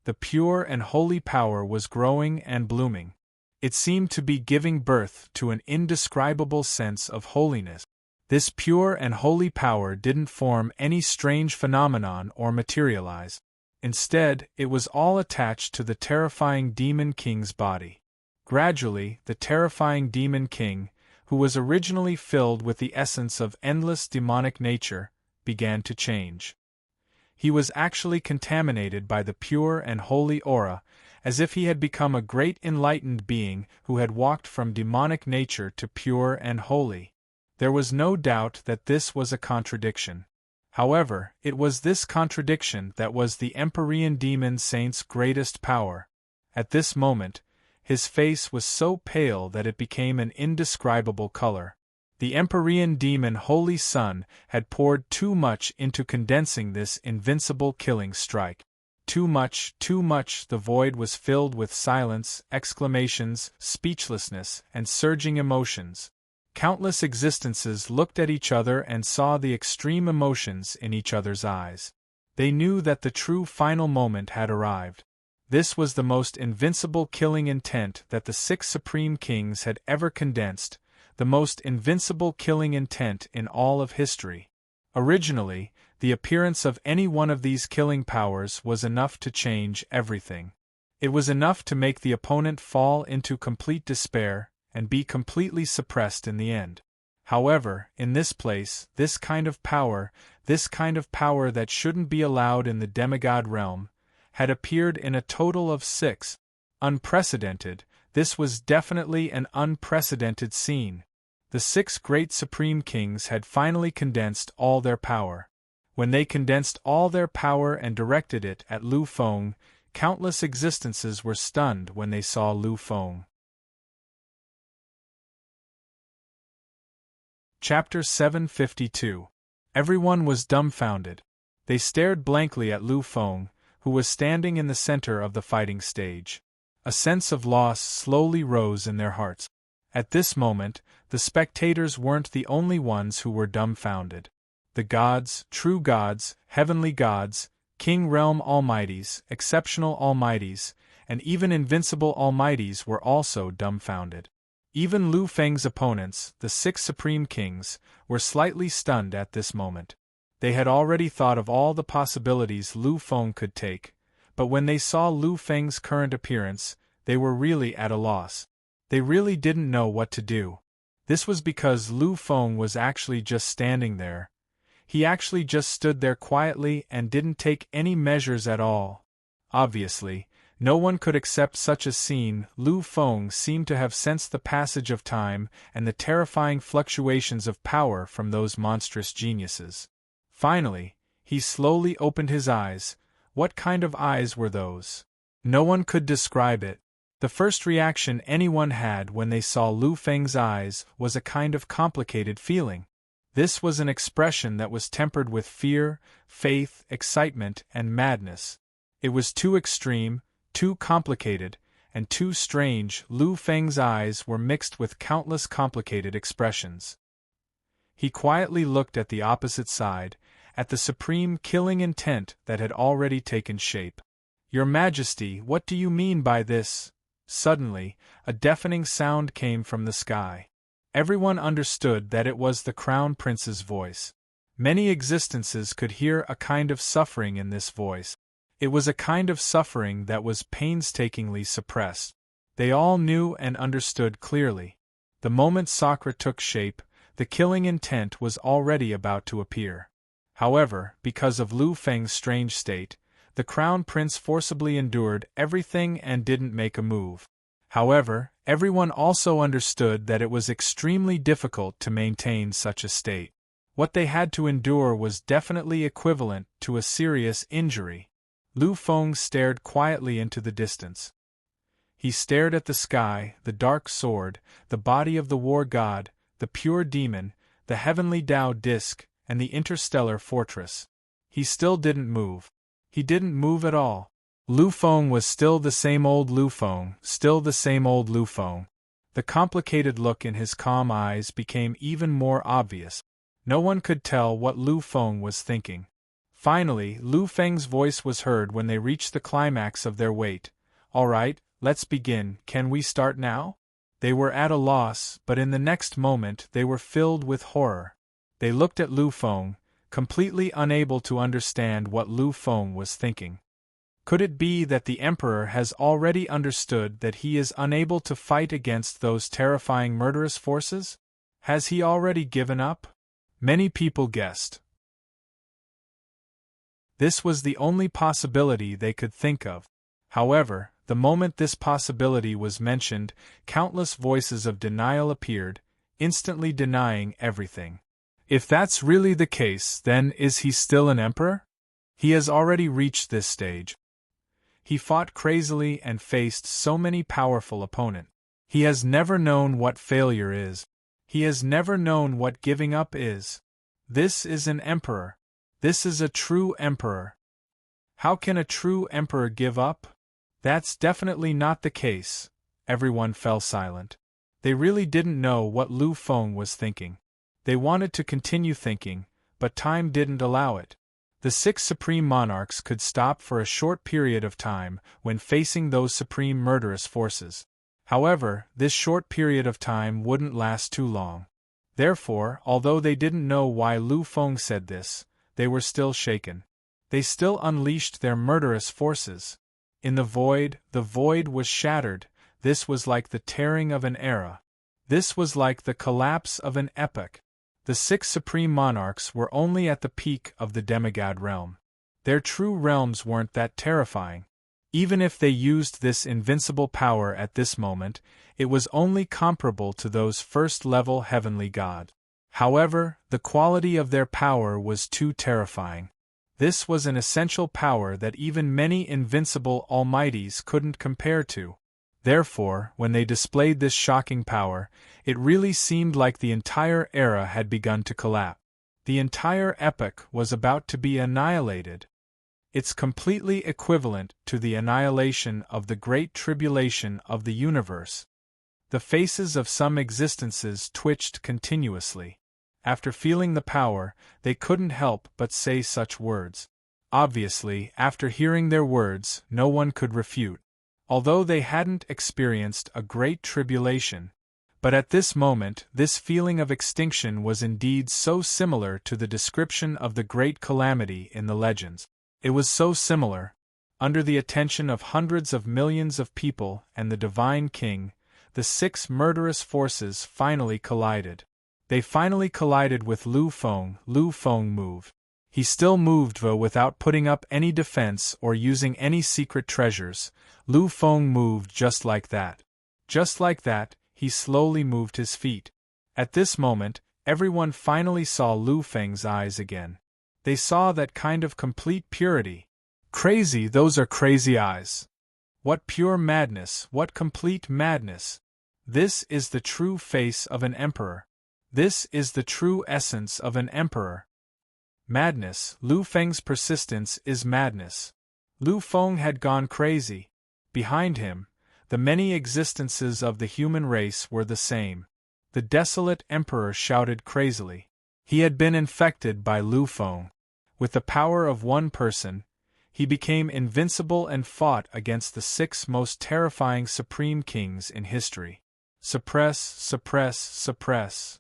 The pure and holy power was growing and blooming. It seemed to be giving birth to an indescribable sense of holiness. This pure and holy power didn't form any strange phenomenon or materialize. Instead, it was all attached to the terrifying demon king's body. Gradually, the terrifying demon king, who was originally filled with the essence of endless demonic nature, began to change. He was actually contaminated by the pure and holy aura, as if he had become a great enlightened being who had walked from demonic nature to pure and holy. There was no doubt that this was a contradiction. However, it was this contradiction that was the Empyrean demon saint's greatest power. At this moment, his face was so pale that it became an indescribable color. The Empyrean demon Holy Sun had poured too much into condensing this invincible killing strike. Too much, the void was filled with silence, exclamations, speechlessness, and surging emotions. Countless existences looked at each other and saw the extreme emotions in each other's eyes. They knew that the true final moment had arrived. This was the most invincible killing intent that the 6 supreme kings had ever condensed, the most invincible killing intent in all of history. Originally, the appearance of any one of these killing powers was enough to change everything. It was enough to make the opponent fall into complete despair and be completely suppressed in the end. However, in this place, this kind of power that shouldn't be allowed in the demigod realm, had appeared in a total of 6. Unprecedented, this was definitely an unprecedented scene. The 6 great supreme kings had finally condensed all their power. When they condensed all their power and directed it at Lu Feng, countless existences were stunned when they saw Lu Feng. Chapter 752. Everyone was dumbfounded. They stared blankly at Lu Feng, who was standing in the center of the fighting stage. A sense of loss slowly rose in their hearts. At this moment, the spectators weren't the only ones who were dumbfounded. The gods, true gods, heavenly gods, king realm almighties, exceptional almighties, and even invincible almighties were also dumbfounded. Even Lu Feng's opponents, the 6 supreme kings, were slightly stunned at this moment. They had already thought of all the possibilities Lu Feng could take, but when they saw Lu Feng's current appearance, they were really at a loss. They really didn't know what to do. This was because Lu Feng was actually just standing there. He actually just stood there quietly and didn't take any measures at all. Obviously, no one could accept such a scene. Lu Feng seemed to have sensed the passage of time and the terrifying fluctuations of power from those monstrous geniuses. Finally, he slowly opened his eyes. What kind of eyes were those? No one could describe it. The first reaction anyone had when they saw Lu Feng's eyes was a kind of complicated feeling. This was an expression that was tempered with fear, faith, excitement, and madness. It was too extreme, too complicated, and too strange. Lu Feng's eyes were mixed with countless complicated expressions. He quietly looked at the opposite side, at the supreme killing intent that had already taken shape. "Your Majesty, what do you mean by this?" Suddenly, a deafening sound came from the sky. Everyone understood that it was the Crown Prince's voice. Many existences could hear a kind of suffering in this voice. It was a kind of suffering that was painstakingly suppressed. They all knew and understood clearly. The moment Sakra took shape, the killing intent was already about to appear. However, because of Lu Feng's strange state, The Crown Prince forcibly endured everything and didn't make a move. However, everyone also understood that it was extremely difficult to maintain such a state. What they had to endure was definitely equivalent to a serious injury. Lu Feng stared quietly into the distance. He stared at the sky, the dark sword, the body of the war god, the pure demon, the heavenly Tao disk, and the interstellar fortress. He still didn't move. He didn't move at all. Lu Feng was still the same old Lu Feng, still the same old Lu Feng. The complicated look in his calm eyes became even more obvious. No one could tell what Lu Feng was thinking. Finally, Lu Feng's voice was heard when they reached the climax of their wait. "All right, let's begin. Can we start now?" They were at a loss, but in the next moment they were filled with horror. They looked at Lu Feng, completely unable to understand what Lu Feng was thinking. Could it be that the Emperor has already understood that he is unable to fight against those terrifying murderous forces? Has he already given up? Many people guessed. This was the only possibility they could think of. However, the moment this possibility was mentioned, countless voices of denial appeared, instantly denying everything. If that's really the case, then is he still an emperor? He has already reached this stage. He fought crazily and faced so many powerful opponents. He has never known what failure is. He has never known what giving up is. This is an emperor. This is a true emperor. How can a true emperor give up? That's definitely not the case. Everyone fell silent. They really didn't know what Lu Feng was thinking. They wanted to continue thinking, but time didn't allow it. The 6 supreme monarchs could stop for a short period of time when facing those supreme murderous forces. However, this short period of time wouldn't last too long. Therefore, although they didn't know why Lu Feng said this, they were still shaken. They still unleashed their murderous forces. In the void was shattered. This was like the tearing of an era. This was like the collapse of an epoch. The 6 supreme monarchs were only at the peak of the demigod realm. Their true realms weren't that terrifying. Even if they used this invincible power at this moment, it was only comparable to those first-level heavenly gods. However, the quality of their power was too terrifying. This was an essential power that even many invincible almighties couldn't compare to. Therefore, when they displayed this shocking power, it really seemed like the entire era had begun to collapse. The entire epoch was about to be annihilated. It's completely equivalent to the annihilation of the Great Tribulation of the universe. The faces of some existences twitched continuously. After feeling the power, they couldn't help but say such words. Obviously, after hearing their words, no one could refute. Although they hadn't experienced a great tribulation. But at this moment, this feeling of extinction was indeed so similar to the description of the great calamity in the legends. It was so similar. Under the attention of hundreds of millions of people and the Divine King, the 6 murderous forces finally collided. They finally collided with Lu Feng. Lu Feng moved. He still moved though without putting up any defense or using any secret treasures. Lu Feng moved just like that. Just like that, he slowly moved his feet. At this moment, everyone finally saw Lu Feng's eyes again. They saw that kind of complete purity. Crazy, those are crazy eyes. What pure madness, what complete madness. This is the true face of an emperor. This is the true essence of an emperor. Madness. Lu Feng's persistence is madness. Lu Feng had gone crazy. Behind him, the many existences of the human race were the same. The desolate emperor shouted crazily. He had been infected by Lu Feng. With the power of one person, he became invincible and fought against the 6 most terrifying supreme kings in history. Suppress, suppress, suppress.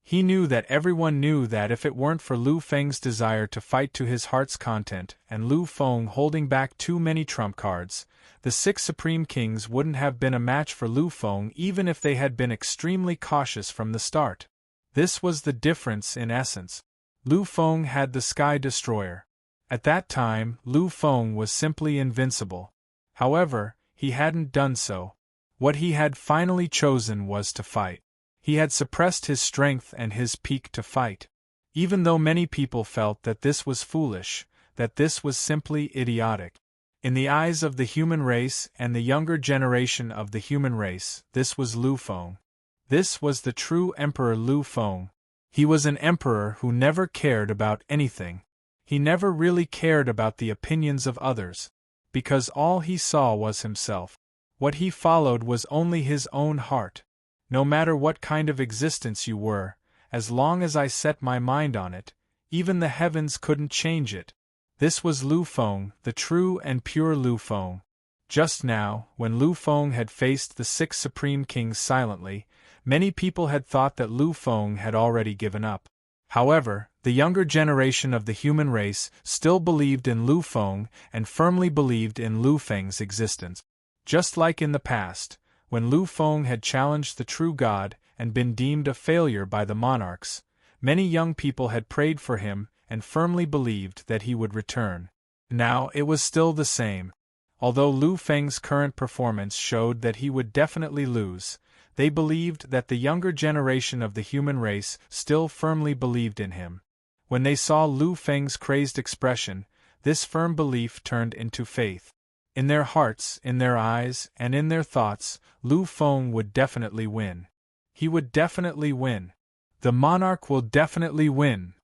He knew that everyone knew that if it weren't for Lu Feng's desire to fight to his heart's content and Lu Feng holding back too many trump cards, the 6 supreme kings wouldn't have been a match for Lu Feng even if they had been extremely cautious from the start. This was the difference in essence. Lu Feng had the Sky Destroyer. At that time, Lu Feng was simply invincible. However, he hadn't done so. What he had finally chosen was to fight. He had suppressed his strength and his peak to fight. Even though many people felt that this was foolish, that this was simply idiotic. In the eyes of the human race and the younger generation of the human race, this was Lu Feng. This was the true Emperor Lu Feng. He was an emperor who never cared about anything. He never really cared about the opinions of others, because all he saw was himself. What he followed was only his own heart. No matter what kind of existence you were, as long as I set my mind on it, even the heavens couldn't change it. This was Lu Feng, the true and pure Lu Feng. Just now, when Lu Feng had faced the 6 supreme kings silently, many people had thought that Lu Feng had already given up. However, the younger generation of the human race still believed in Lu Feng and firmly believed in Lu Feng's existence. Just like in the past, when Lu Feng had challenged the true God and been deemed a failure by the monarchs, many young people had prayed for him and firmly believed that he would return. Now it was still the same. Although Lu Feng's current performance showed that he would definitely lose, they believed that the younger generation of the human race still firmly believed in him. When they saw Lu Feng's crazed expression, this firm belief turned into faith. In their hearts, in their eyes, and in their thoughts, Lu Feng would definitely win. He would definitely win. The monarch will definitely win.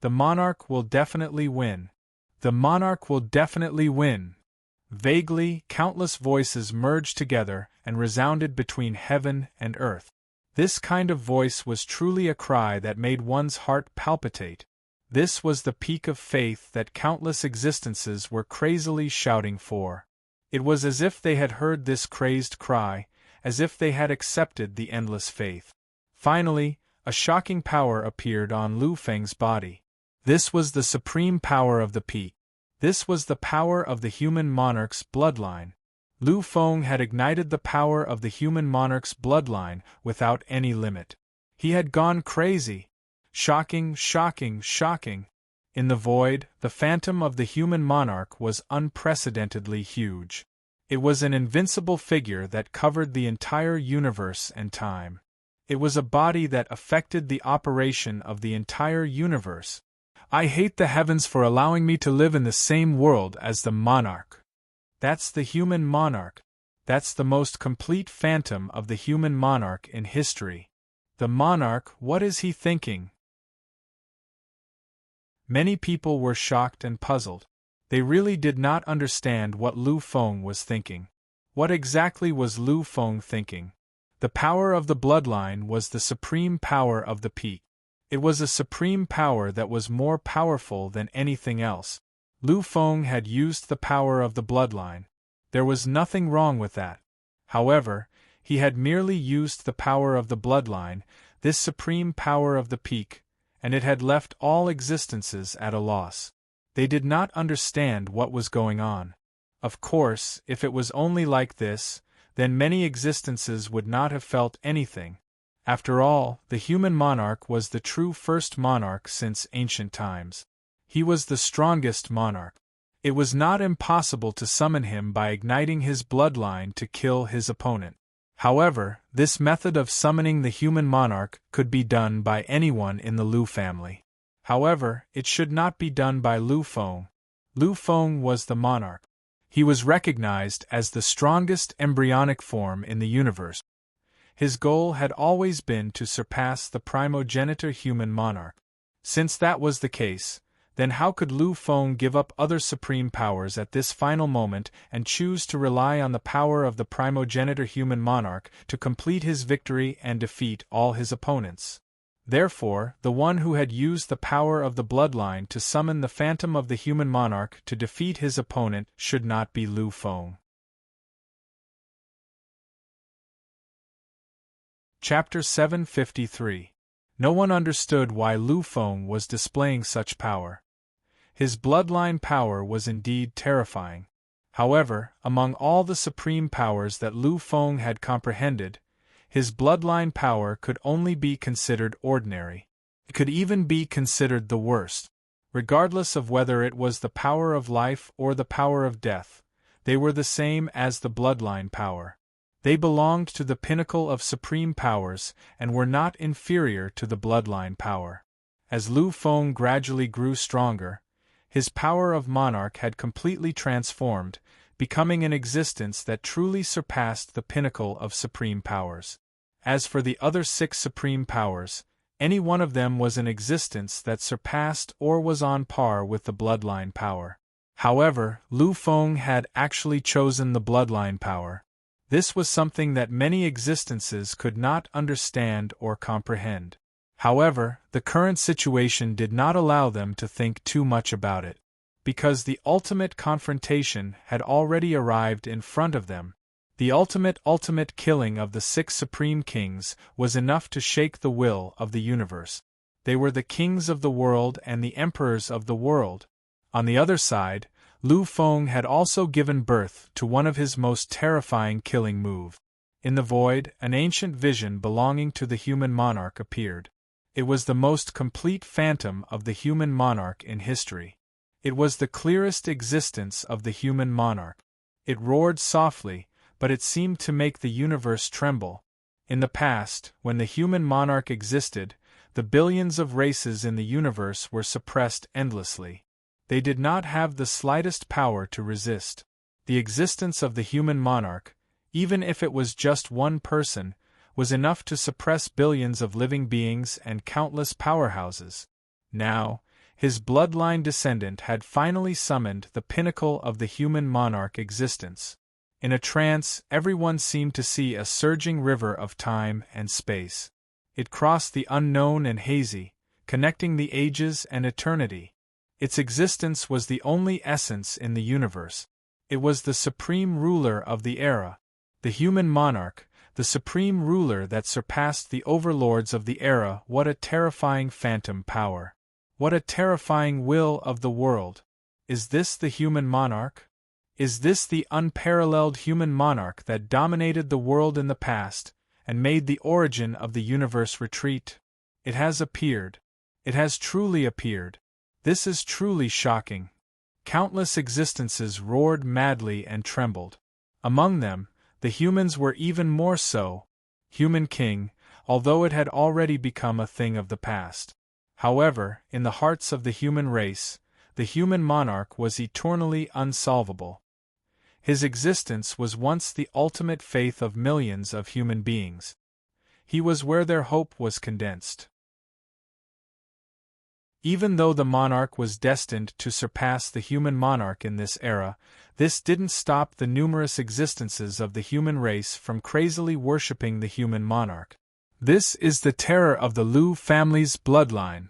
The monarch will definitely win. The monarch will definitely win. Vaguely, countless voices merged together and resounded between heaven and earth. This kind of voice was truly a cry that made one's heart palpitate. This was the peak of faith that countless existences were crazily shouting for. It was as if they had heard this crazed cry, as if they had accepted the endless faith. Finally, a shocking power appeared on Lu Feng's body. This was the supreme power of the peak. This was the power of the human monarch's bloodline. Lu Feng had ignited the power of the human monarch's bloodline without any limit. He had gone crazy. Shocking, shocking, shocking. In the void, the phantom of the human monarch was unprecedentedly huge. It was an invincible figure that covered the entire universe and time. It was a body that affected the operation of the entire universe. I hate the heavens for allowing me to live in the same world as the monarch. That's the human monarch. That's the most complete phantom of the human monarch in history. The monarch, what is he thinking? Many people were shocked and puzzled. They really did not understand what Lu Feng was thinking. What exactly was Lu Feng thinking? The power of the bloodline was the supreme power of the peak. It was a supreme power that was more powerful than anything else. Lu Feng had used the power of the bloodline. There was nothing wrong with that. However, he had merely used the power of the bloodline, this supreme power of the peak, and it had left all existences at a loss. They did not understand what was going on. Of course, if it was only like this, then many existences would not have felt anything. After all, the human monarch was the true first monarch since ancient times. He was the strongest monarch. It was not impossible to summon him by igniting his bloodline to kill his opponent. However, this method of summoning the human monarch could be done by anyone in the Lu family. However, it should not be done by Lu Feng. Lu Feng was the monarch. He was recognized as the strongest embryonic form in the universe. His goal had always been to surpass the primogenitor human monarch. Since that was the case, then how could Lu Feng give up other supreme powers at this final moment and choose to rely on the power of the primogenitor human monarch to complete his victory and defeat all his opponents? Therefore, the one who had used the power of the bloodline to summon the phantom of the human monarch to defeat his opponent should not be Lu Feng. Chapter 753. No one understood why Lu Feng was displaying such power. His bloodline power was indeed terrifying. However, among all the supreme powers that Lu Feng had comprehended, his bloodline power could only be considered ordinary. It could even be considered the worst. Regardless of whether it was the power of life or the power of death, they were the same as the bloodline power. They belonged to the pinnacle of supreme powers and were not inferior to the bloodline power. As Lu Feng gradually grew stronger, his power of monarch had completely transformed, becoming an existence that truly surpassed the pinnacle of supreme powers. As for the other 6 supreme powers, any one of them was an existence that surpassed or was on par with the bloodline power. However, Lu Feng had actually chosen the bloodline power. This was something that many existences could not understand or comprehend. However, the current situation did not allow them to think too much about it. Because the ultimate confrontation had already arrived in front of them. The ultimate killing of the 6 supreme kings was enough to shake the will of the universe. They were the kings of the world and the emperors of the world. On the other side, Lu Feng had also given birth to one of his most terrifying killing moves. In the void, an ancient vision belonging to the human monarch appeared. It was the most complete phantom of the human monarch in history. It was the clearest existence of the human monarch. It roared softly, but it seemed to make the universe tremble. In the past, when the human monarch existed, the billions of races in the universe were suppressed endlessly. They did not have the slightest power to resist. The existence of the human monarch, even if it was just one person, was enough to suppress billions of living beings and countless powerhouses. Now, his bloodline descendant had finally summoned the pinnacle of the human monarch existence. In a trance, everyone seemed to see a surging river of time and space. It crossed the unknown and hazy, connecting the ages and eternity. Its existence was the only essence in the universe. It was the supreme ruler of the era, the human monarch, the supreme ruler that surpassed the overlords of the era. What a terrifying phantom power! What a terrifying will of the world! Is this the human monarch? Is this the unparalleled human monarch that dominated the world in the past, and made the origin of the universe retreat? It has appeared. It has truly appeared. This is truly shocking. Countless existences roared madly and trembled. Among them, the humans were even more so. Human king, although it had already become a thing of the past. However, in the hearts of the human race, the human monarch was eternally unsolvable. His existence was once the ultimate faith of millions of human beings. He was where their hope was condensed. Even though the monarch was destined to surpass the human monarch in this era, this didn't stop the numerous existences of the human race from crazily worshipping the human monarch. This is the terror of the Lu family's bloodline.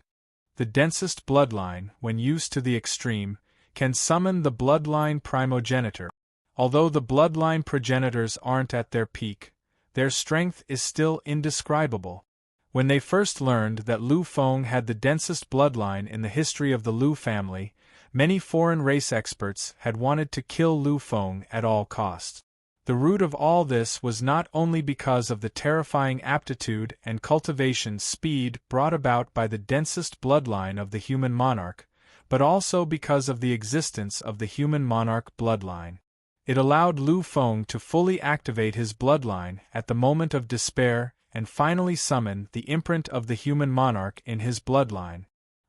The densest bloodline, when used to the extreme, can summon the bloodline primogenitor. Although the bloodline progenitors aren't at their peak, their strength is still indescribable. When they first learned that Lu Feng had the densest bloodline in the history of the Lu family, many foreign race experts had wanted to kill Lu Feng at all costs. The root of all this was not only because of the terrifying aptitude and cultivation speed brought about by the densest bloodline of the human monarch, but also because of the existence of the human monarch bloodline. It allowed Lu Feng to fully activate his bloodline at the moment of despair and finally summon the imprint of the human monarch in his bloodline.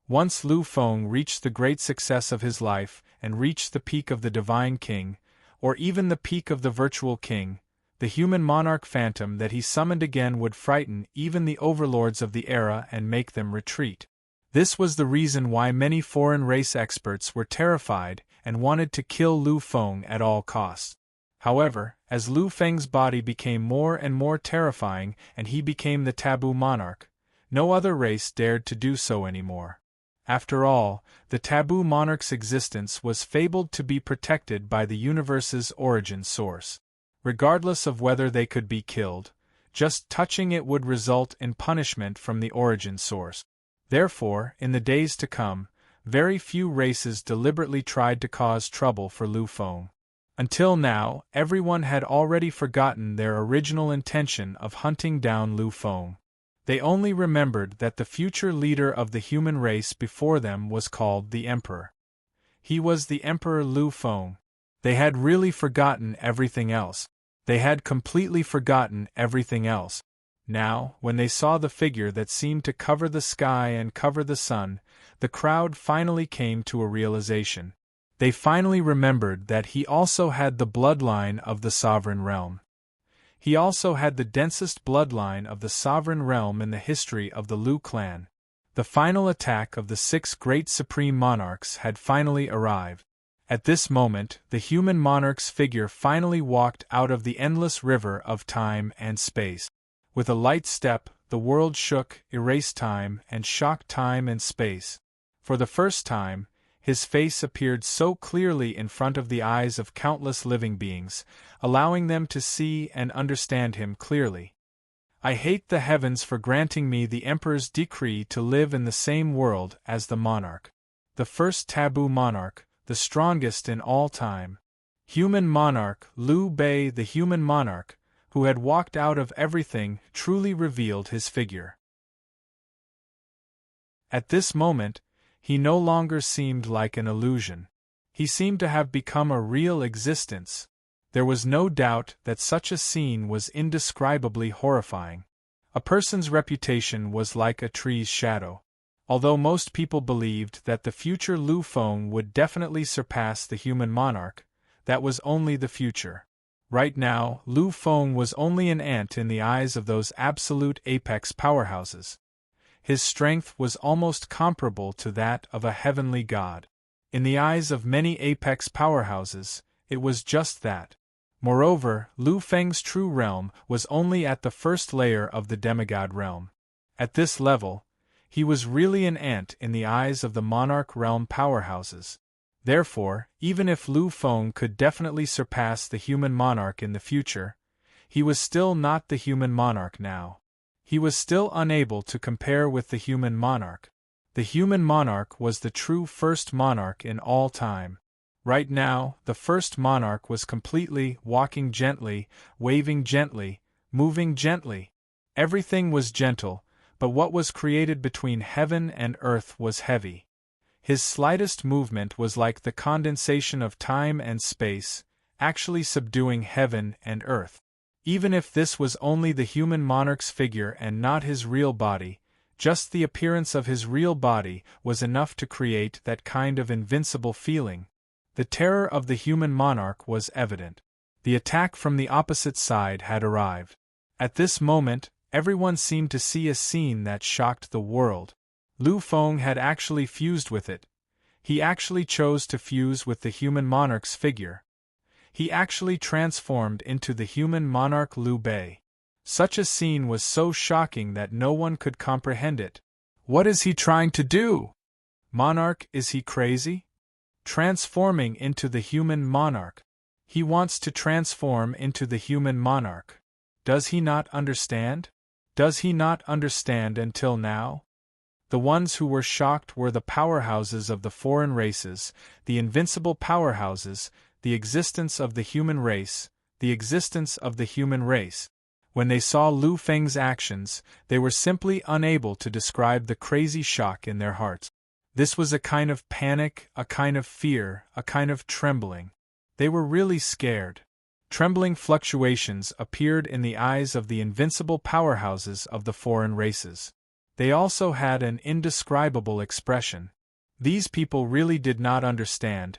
Once Lu Feng reached the great success of his life and reached the peak of the divine king, or even the peak of the virtual king, the human monarch phantom that he summoned again would frighten even the overlords of the era and make them retreat. This was the reason why many foreign race experts were terrified and wanted to kill Lu Feng at all costs. However, as Lu Feng's body became more and more terrifying and he became the taboo monarch, no other race dared to do so anymore. After all, the taboo monarch's existence was fabled to be protected by the universe's origin source. Regardless of whether they could be killed, just touching it would result in punishment from the origin source. Therefore, in the days to come, very few races deliberately tried to cause trouble for Lu Feng. Until now, everyone had already forgotten their original intention of hunting down Lu Feng. They only remembered that the future leader of the human race before them was called the Emperor. He was the Emperor Lu Feng. They had really forgotten everything else. They had completely forgotten everything else. Now, when they saw the figure that seemed to cover the sky and cover the sun, the crowd finally came to a realization. They finally remembered that he also had the bloodline of the sovereign realm. He also had the densest bloodline of the sovereign realm in the history of the Lu clan. The final attack of the 6 great supreme monarchs had finally arrived. At this moment, the human monarch's figure finally walked out of the endless river of time and space. With a light step, the world shook, erased time, and shocked time and space. For the first time, his face appeared so clearly in front of the eyes of countless living beings, allowing them to see and understand him clearly. I hate the heavens for granting me the Emperor's decree to live in the same world as the monarch. The first taboo monarch, the strongest in all time. Human monarch, Liu Bei, the human monarch, who had walked out of everything, truly revealed his figure. At this moment, he no longer seemed like an illusion. He seemed to have become a real existence. There was no doubt that such a scene was indescribably horrifying. A person's reputation was like a tree's shadow. Although most people believed that the future Lu Feng would definitely surpass the human monarch, that was only the future. Right now, Lu Feng was only an ant in the eyes of those absolute apex powerhouses. His strength was almost comparable to that of a heavenly god. In the eyes of many apex powerhouses, it was just that. Moreover, Lu Feng's true realm was only at the first layer of the demigod realm. At this level, he was really an ant in the eyes of the monarch realm powerhouses. Therefore, even if Lu Feng could definitely surpass the human monarch in the future, he was still not the human monarch now. He was still unable to compare with the human monarch. The human monarch was the true first monarch in all time. Right now, the first monarch was completely walking gently, waving gently, moving gently. Everything was gentle, but what was created between heaven and earth was heavy. His slightest movement was like the condensation of time and space, actually subduing heaven and earth. Even if this was only the human monarch's figure and not his real body, just the appearance of his real body was enough to create that kind of invincible feeling. The terror of the human monarch was evident. The attack from the opposite side had arrived. At this moment, everyone seemed to see a scene that shocked the world. Lu Feng had actually fused with it. He actually chose to fuse with the human monarch's figure. He actually transformed into the human monarch Liu Bei. Such a scene was so shocking that no one could comprehend it. What is he trying to do? Monarch, is he crazy? Transforming into the human monarch. He wants to transform into the human monarch. Does he not understand? Does he not understand until now? The ones who were shocked were the powerhouses of the foreign races, the invincible powerhouses, the existence of the human race, the existence of the human race. When they saw Lu Feng's actions, they were simply unable to describe the crazy shock in their hearts. This was a kind of panic, a kind of fear, a kind of trembling. They were really scared. Trembling fluctuations appeared in the eyes of the invincible powerhouses of the foreign races. They also had an indescribable expression. These people really did not understand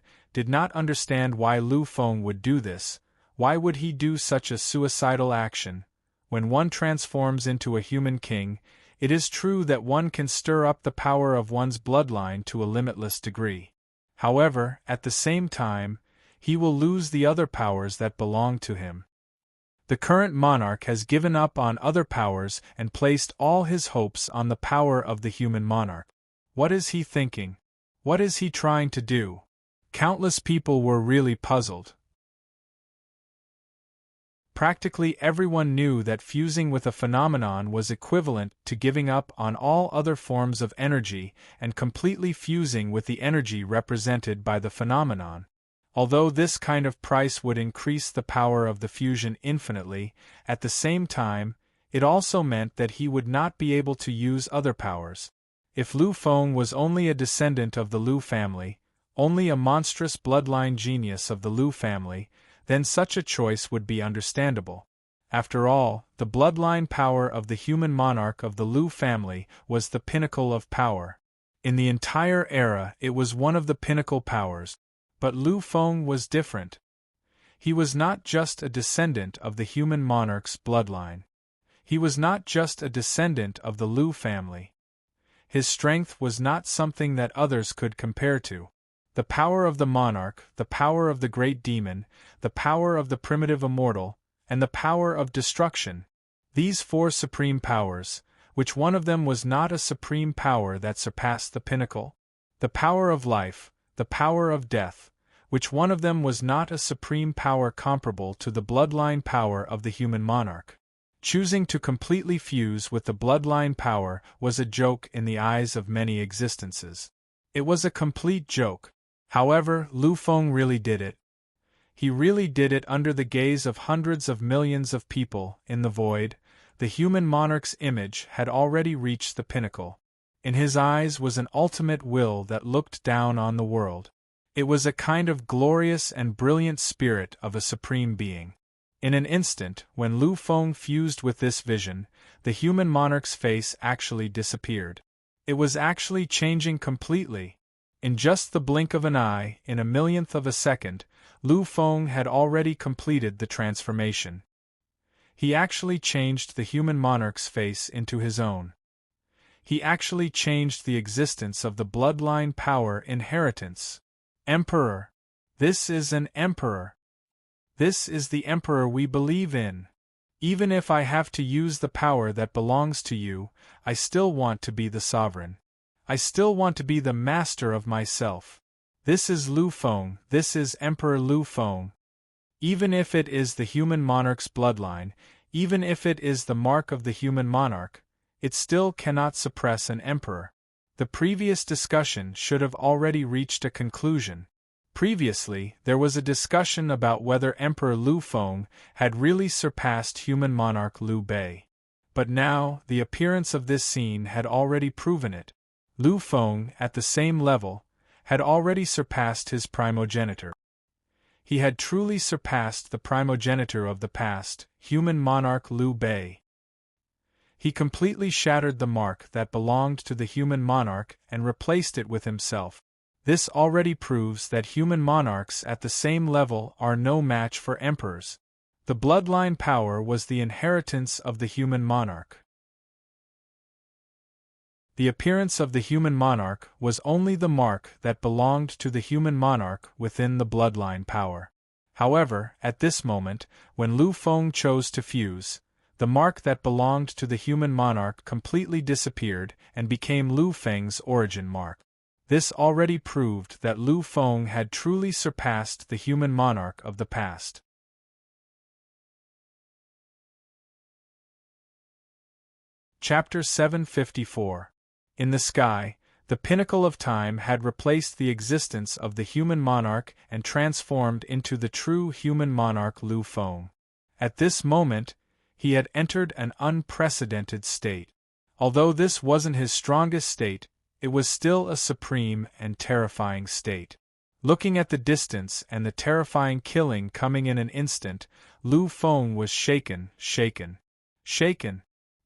why Lu Feng would do this. Why would he do such a suicidal action? When one transforms into a human king, it is true that one can stir up the power of one's bloodline to a limitless degree. However, at the same time, he will lose the other powers that belong to him. The current monarch has given up on other powers and placed all his hopes on the power of the human monarch. What is he thinking? What is he trying to do? Countless people were really puzzled. Practically everyone knew that fusing with a phenomenon was equivalent to giving up on all other forms of energy and completely fusing with the energy represented by the phenomenon. Although this kind of price would increase the power of the fusion infinitely, at the same time, It also meant that he would not be able to use other powers. If Lu Feng was only a descendant of the Lu family, only a monstrous bloodline genius of the Lu family, then such a choice would be understandable. After all, the bloodline power of the human monarch of the Lu family was the pinnacle of power. In the entire era, it was one of the pinnacle powers. But Lu Feng was different. He was not just a descendant of the human monarch's bloodline. He was not just a descendant of the Lu family. His strength was not something that others could compare to. The power of the monarch, the power of the great demon, the power of the primitive immortal, and the power of destruction. These four supreme powers, which one of them was not a supreme power that surpassed the pinnacle? The power of life, the power of death, which one of them was not a supreme power comparable to the bloodline power of the human monarch? Choosing to completely fuse with the bloodline power was a joke in the eyes of many existences. It was a complete joke. However, Lu Feng really did it. He really did it under the gaze of hundreds of millions of people. In the void, the human monarch's image had already reached the pinnacle. In his eyes was an ultimate will that looked down on the world. It was a kind of glorious and brilliant spirit of a supreme being. In an instant, when Lu Feng fused with this vision, the human monarch's face actually disappeared. It was actually changing completely. In just the blink of an eye, in a millionth of a second, Lu Feng had already completed the transformation. He actually changed the human monarch's face into his own. He actually changed the existence of the bloodline power inheritance. Emperor. This is an emperor. This is the emperor we believe in. Even if I have to use the power that belongs to you, I still want to be the sovereign. I still want to be the master of myself. This is Lu Feng, this is Emperor Lu Feng. Even if it is the human monarch's bloodline, even if it is the mark of the human monarch, it still cannot suppress an emperor. The previous discussion should have already reached a conclusion. Previously, there was a discussion about whether Emperor Lu Feng had really surpassed human monarch Liu Bei. But now, the appearance of this scene had already proven it. Lu Feng, at the same level, had already surpassed his primogenitor. He had truly surpassed the primogenitor of the past, human monarch Liu Bei. He completely shattered the mark that belonged to the human monarch and replaced it with himself. This already proves that human monarchs at the same level are no match for emperors. The bloodline power was the inheritance of the human monarch. The appearance of the human monarch was only the mark that belonged to the human monarch within the bloodline power. However, at this moment, when Lu Feng chose to fuse, the mark that belonged to the human monarch completely disappeared and became Lu Feng's origin mark. This already proved that Lu Feng had truly surpassed the human monarch of the past. Chapter 754. In the sky, the pinnacle of time had replaced the existence of the human monarch and transformed into the true human monarch Lu Feng. At this moment, he had entered an unprecedented state. Although this wasn't his strongest state, it was still a supreme and terrifying state. Looking at the distance and the terrifying killing coming in an instant, Lu Feng was shaken.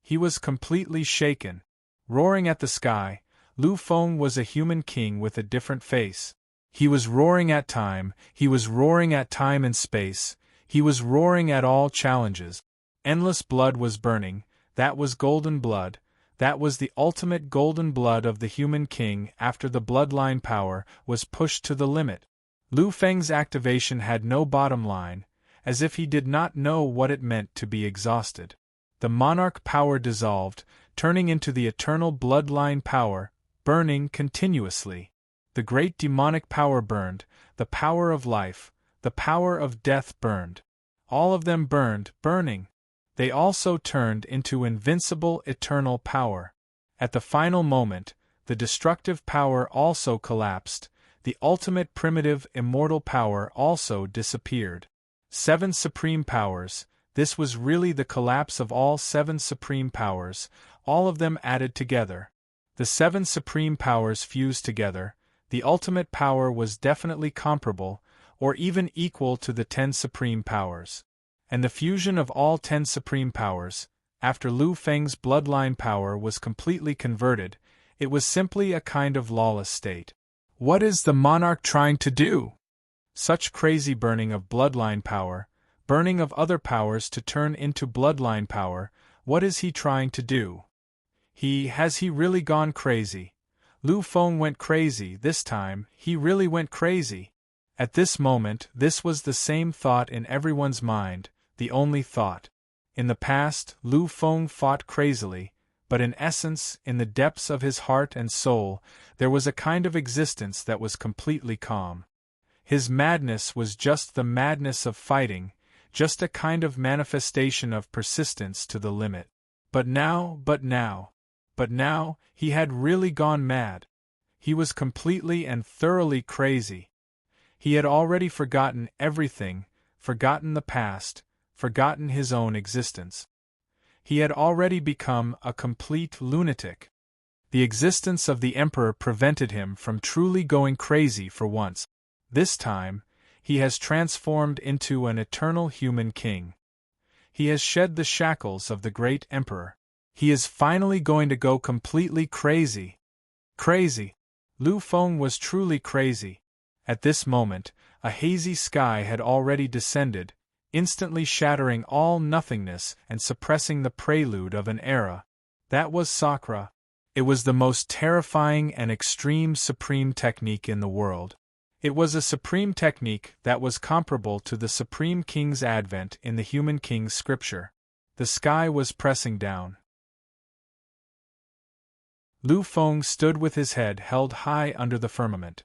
He was completely shaken. Roaring at the sky, Lu Feng was a human king with a different face. He was roaring at time, he was roaring at time and space, he was roaring at all challenges. Endless blood was burning, that was golden blood. That was the ultimate golden blood of the human king after the bloodline power was pushed to the limit. Lu Feng's activation had no bottom line, as if he did not know what it meant to be exhausted. The monarch power dissolved, turning into the eternal bloodline power, burning continuously. The great demonic power burned, the power of life, the power of death burned. All of them burned, burning. They also turned into invincible eternal power. At the final moment, the destructive power also collapsed, the ultimate primitive immortal power also disappeared. 7 supreme powers, this was really the collapse of all 7 supreme powers, all of them added together. The 7 supreme powers fused together, the ultimate power was definitely comparable, or even equal to the 10 supreme powers. And the fusion of all 10 supreme powers, after Lu Feng's bloodline power was completely converted, it was simply a kind of lawless state. What is the monarch trying to do? Such crazy burning of bloodline power, burning of other powers to turn into bloodline power, what is he trying to do? Has he really gone crazy? Lu Feng went crazy this time, he really went crazy. At this moment, this was the same thought in everyone's mind, the only thought. In the past, Lu Feng fought crazily, but in essence, in the depths of his heart and soul, there was a kind of existence that was completely calm. His madness was just the madness of fighting, just a kind of manifestation of persistence to the limit. But now, he had really gone mad. He was completely and thoroughly crazy. He had already forgotten everything, forgotten the past, forgotten his own existence. He had already become a complete lunatic. The existence of the Emperor prevented him from truly going crazy for once. This time, he has transformed into an eternal human king. He has shed the shackles of the great Emperor. He is finally going to go completely crazy. Crazy. Lu Feng was truly crazy. At this moment, a hazy sky had already descended, instantly shattering all nothingness and suppressing the prelude of an era. That was Sakra. It was the most terrifying and extreme supreme technique in the world. It was a supreme technique that was comparable to the Supreme King's advent in the Human King's scripture. The sky was pressing down. Lu Feng stood with his head held high under the firmament.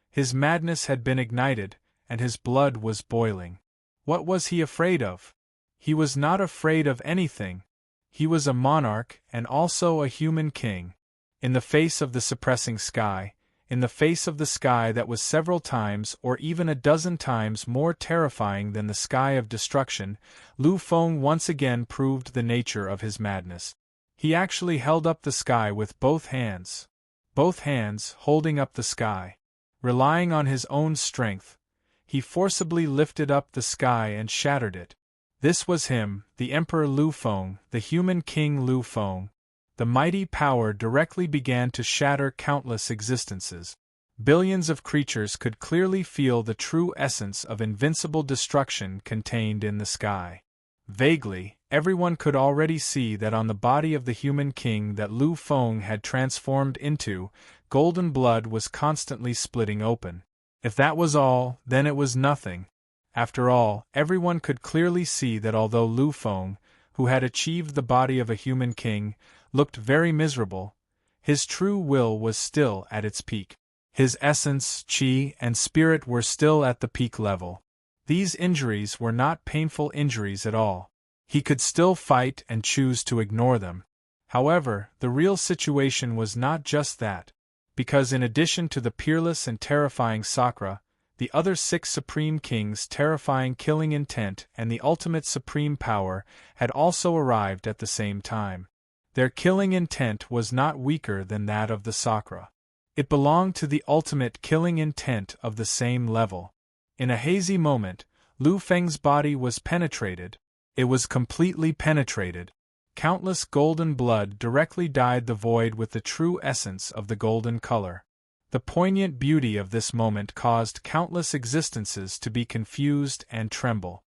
His madness had been ignited, and his blood was boiling. What was he afraid of? He was not afraid of anything. He was a monarch and also a human king. In the face of the suppressing sky, in the face of the sky that was several times or even a dozen times more terrifying than the sky of destruction, Lu Feng once again proved the nature of his madness. He actually held up the sky with both hands holding up the sky. Relying on his own strength, he forcibly lifted up the sky and shattered it. This was him, the Emperor Lu Feng, the human king Lu Feng. The mighty power directly began to shatter countless existences. Billions of creatures could clearly feel the true essence of invincible destruction contained in the sky. Vaguely, everyone could already see that on the body of the human king that Lu Feng had transformed into, golden blood was constantly splitting open. If that was all, then it was nothing. After all, everyone could clearly see that although Lu Feng, who had achieved the body of a human king, looked very miserable, his true will was still at its peak. His essence, qi, and spirit were still at the peak level. These injuries were not painful injuries at all. He could still fight and choose to ignore them. However, the real situation was not just that, because in addition to the peerless and terrifying Sakra, the other 6 supreme kings' terrifying killing intent and the ultimate supreme power had also arrived at the same time. Their killing intent was not weaker than that of the Sakra. It belonged to the ultimate killing intent of the same level. In a hazy moment, Lu Feng's body was penetrated. It was completely penetrated. Countless golden blood directly dyed the void with the true essence of the golden color. The poignant beauty of this moment caused countless existences to be confused and tremble.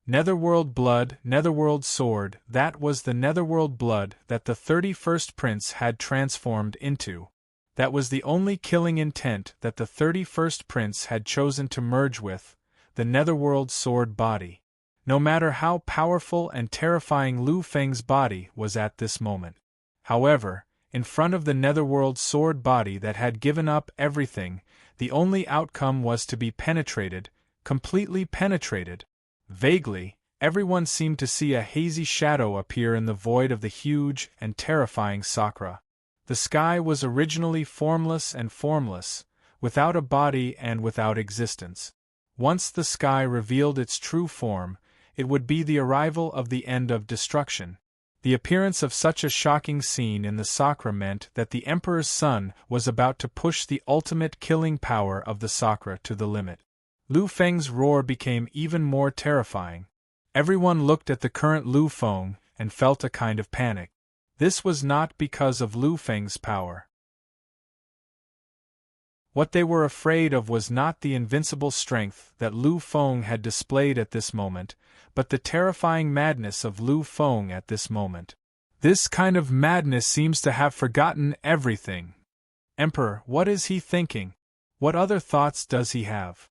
Netherworld blood, netherworld sword, that was the netherworld blood that the 31st prince had transformed into. That was the only killing intent that the 31st prince had chosen to merge with, the netherworld sword body. No matter how powerful and terrifying Lu Feng's body was at this moment. However, in front of the netherworld sword body that had given up everything, the only outcome was to be penetrated, completely penetrated. Vaguely, everyone seemed to see a hazy shadow appear in the void of the huge and terrifying Sakra. The sky was originally formless and formless, without a body and without existence. Once the sky revealed its true form, it would be the arrival of the end of destruction. The appearance of such a shocking scene in the Sakra meant that the Emperor's son was about to push the ultimate killing power of the Sakra to the limit. Lu Feng's roar became even more terrifying. Everyone looked at the current Lu Feng and felt a kind of panic. This was not because of Lu Feng's power. What they were afraid of was not the invincible strength that Lu Feng had displayed at this moment, but the terrifying madness of Lu Feng at this moment. This kind of madness seems to have forgotten everything. Emperor, what is he thinking? What other thoughts does he have?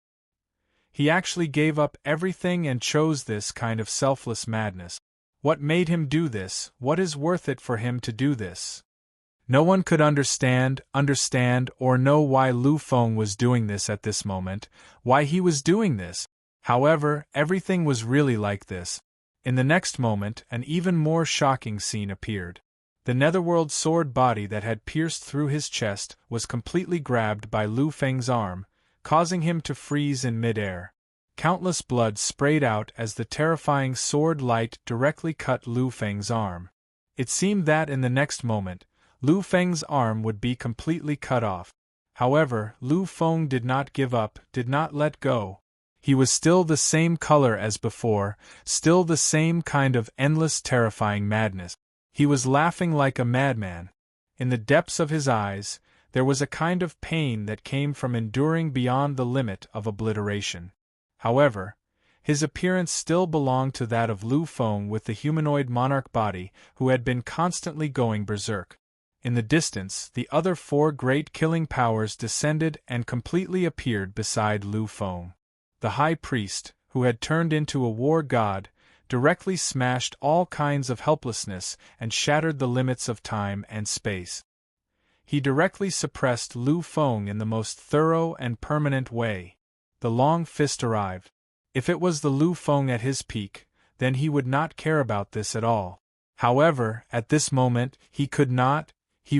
He actually gave up everything and chose this kind of selfless madness. What made him do this? What is worth it for him to do this? No one could understand or know why Lu Feng was doing this at this moment, why he was doing this. However, everything was really like this. In the next moment, an even more shocking scene appeared. The netherworld sword body that had pierced through his chest was completely grabbed by Lu Feng's arm, causing him to freeze in mid-air. Countless blood sprayed out as the terrifying sword light directly cut Lu Feng's arm. It seemed that in the next moment, Lu Feng's arm would be completely cut off. However, Lu Feng did not give up, did not let go. He was still the same color as before, still the same kind of endless terrifying madness. He was laughing like a madman. In the depths of his eyes, there was a kind of pain that came from enduring beyond the limit of obliteration. However, his appearance still belonged to that of Lu Feng with the humanoid monarch body who had been constantly going berserk. In the distance, the other four great killing powers descended and completely appeared beside Lu Feng. The high priest, who had turned into a war god, directly smashed all kinds of helplessness and shattered the limits of time and space. He directly suppressed Lu Feng in the most thorough and permanent way. The long fist arrived. If it was the Lu Feng at his peak, then he would not care about this at all. However, at this moment, he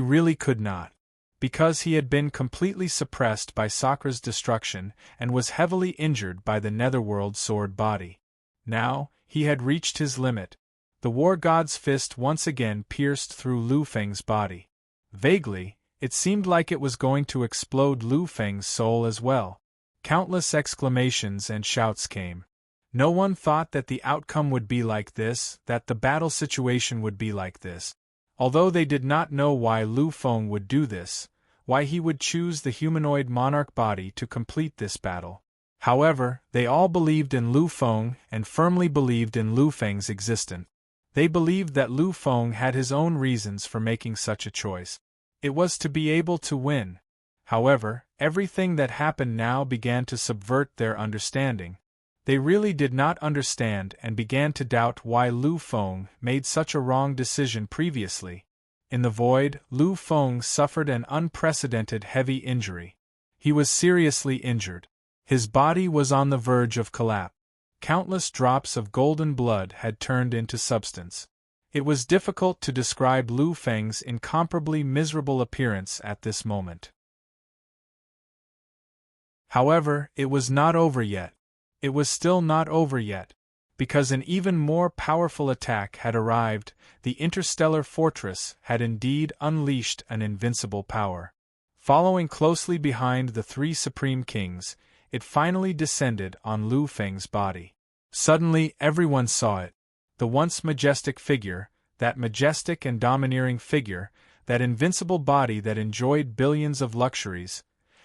really could not. Because he had been completely suppressed by Sakra's destruction and was heavily injured by the netherworld sword body. Now, he had reached his limit. The war god's fist once again pierced through Lu Feng's body. Vaguely, it seemed like it was going to explode Lu Feng's soul as well. Countless exclamations and shouts came. No one thought that the outcome would be like this, that the battle situation would be like this. Although they did not know why Lu Feng would do this, why he would choose the humanoid monarch body to complete this battle. However, they all believed in Lu Feng and firmly believed in Lu Feng's existence. They believed that Lu Feng had his own reasons for making such a choice. It was to be able to win. However, everything that happened now began to subvert their understanding. They really did not understand and began to doubt why Lu Feng made such a wrong decision previously. In the void, Lu Feng suffered an unprecedented heavy injury. He was seriously injured. His body was on the verge of collapse. Countless drops of golden blood had turned into substance. It was difficult to describe Lu Feng's incomparably miserable appearance at this moment. However, it was not over yet. It was still not over yet. Because an even more powerful attack had arrived, the interstellar fortress had indeed unleashed an invincible power. Following closely behind the three supreme kings, it finally descended on Lu Feng's body. Suddenly everyone saw it. The once majestic figure, that majestic and domineering figure, that invincible body that enjoyed billions of luxuries,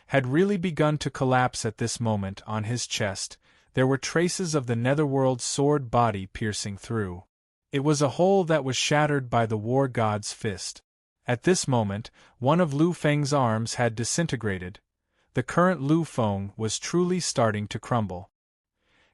had really begun to collapse at this moment on his chest. There were traces of the netherworld sword body piercing through. It was a hole that was shattered by the war god's fist. At this moment, one of Lu Feng's arms had disintegrated. The current Lu Feng was truly starting to crumble.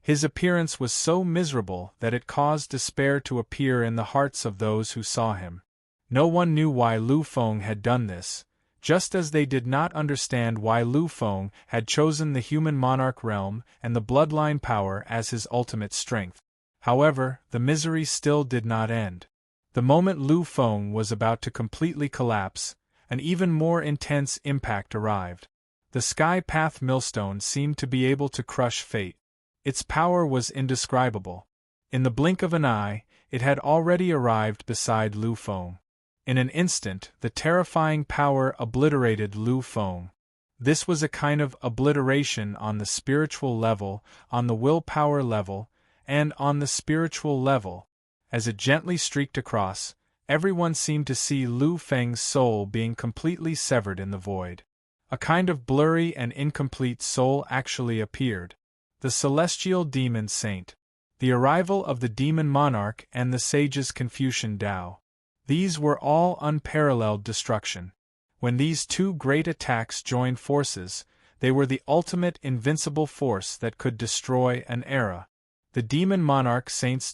His appearance was so miserable that it caused despair to appear in the hearts of those who saw him. No one knew why Lu Feng had done this, just as they did not understand why Lu Feng had chosen the human monarch realm and the bloodline power as his ultimate strength. However, the misery still did not end. The moment Lu Feng was about to completely collapse, an even more intense impact arrived. The Sky Path Millstone seemed to be able to crush fate. Its power was indescribable. In the blink of an eye, it had already arrived beside Lu Feng. In an instant, the terrifying power obliterated Lu Feng. This was a kind of obliteration on the spiritual level, on the willpower level, and on the spiritual level. As it gently streaked across, everyone seemed to see Lu Feng's soul being completely severed in the void. A kind of blurry and incomplete soul actually appeared. The celestial demon saint. The arrival of the demon monarch and the sage's Confucian Tao. These were all unparalleled destruction. When these two great attacks joined forces, they were the ultimate invincible force that could destroy an era. The demon monarch saint's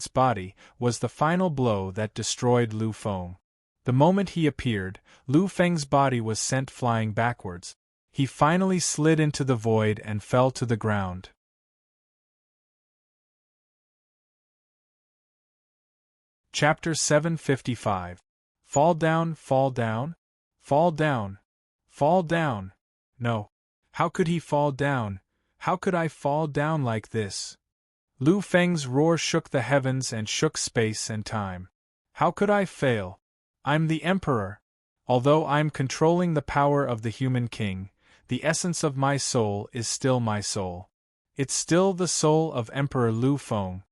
body was the final blow that destroyed Lu Feng. The moment he appeared, Lu Feng's body was sent flying backwards. He finally slid into the void and fell to the ground. Chapter 755. Fall down, fall down? Fall down. Fall down. No. How could he fall down? How could I fall down like this? Lu Feng's roar shook the heavens and shook space and time. How could I fail? I'm the emperor. Although I'm controlling the power of the human king, the essence of my soul is still my soul. It's still the soul of Emperor Lu Feng.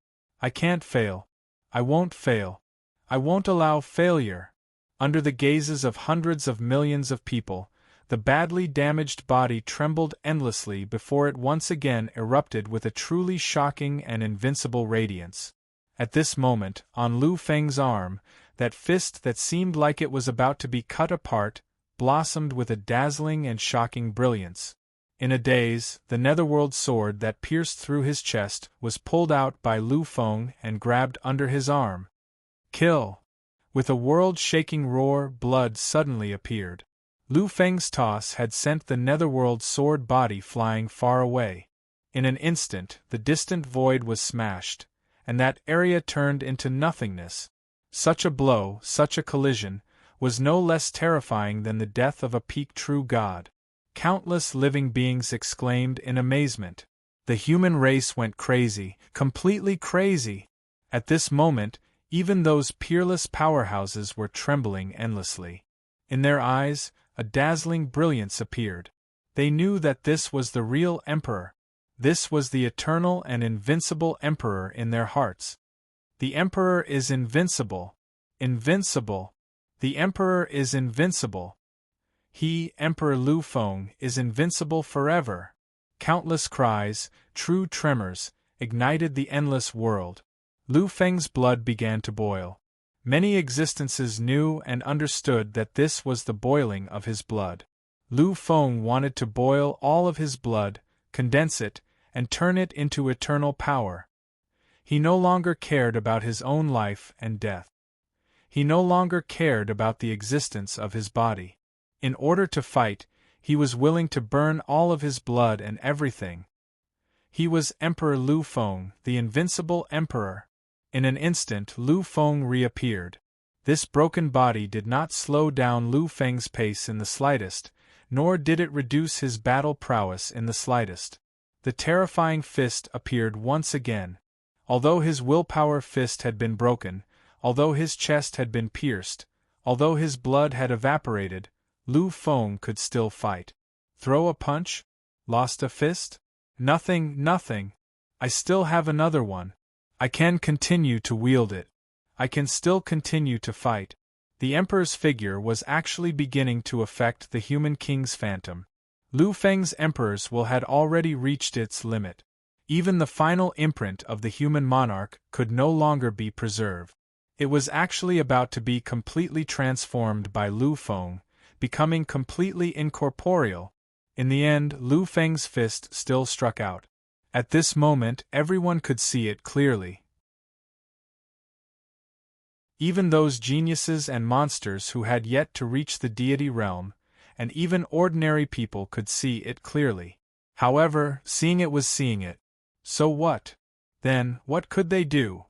I can't fail. I won't fail. I won't allow failure. Under the gazes of hundreds of millions of people, the badly damaged body trembled endlessly before it once again erupted with a truly shocking and invincible radiance. At this moment, on Lu Feng's arm, that fist that seemed like it was about to be cut apart, blossomed with a dazzling and shocking brilliance. In a daze, the netherworld sword that pierced through his chest was pulled out by Lu Feng and grabbed under his arm. Kill! With a world-shaking roar, blood suddenly appeared. Lu Feng's toss had sent the netherworld sword body flying far away. In an instant, the distant void was smashed, and that area turned into nothingness. Such a blow, such a collision, was no less terrifying than the death of a peak true god. Countless living beings exclaimed in amazement. The human race went crazy, completely crazy. At this moment, even those peerless powerhouses were trembling endlessly. In their eyes, a dazzling brilliance appeared. They knew that this was the real emperor. This was the eternal and invincible emperor in their hearts. The emperor is invincible. Invincible. The emperor is invincible. He, Emperor Lu Feng, is invincible forever. Countless cries, true tremors, ignited the endless world. Lu Feng's blood began to boil. Many existences knew and understood that this was the boiling of his blood. Lu Feng wanted to boil all of his blood, condense it, and turn it into eternal power. He no longer cared about his own life and death. He no longer cared about the existence of his body. In order to fight, he was willing to burn all of his blood and everything. He was Emperor Lu Feng, the invincible emperor. In an instant Lu Feng reappeared. This broken body did not slow down Lu Feng's pace in the slightest, nor did it reduce his battle prowess in the slightest. The terrifying fist appeared once again. Although his willpower fist had been broken, although his chest had been pierced, although his blood had evaporated, Lu Feng could still fight. Throw a punch? Lost a fist? Nothing, nothing. I still have another one. I can continue to wield it. I can still continue to fight. The emperor's figure was actually beginning to affect the human king's phantom. Lu Feng's emperor's will had already reached its limit. Even the final imprint of the human monarch could no longer be preserved. It was actually about to be completely transformed by Lu Feng, becoming completely incorporeal. In the end, Lu Feng's fist still struck out. At this moment, everyone could see it clearly. Even those geniuses and monsters who had yet to reach the deity realm, and even ordinary people could see it clearly. However, seeing it was seeing it. So what? Then, what could they do?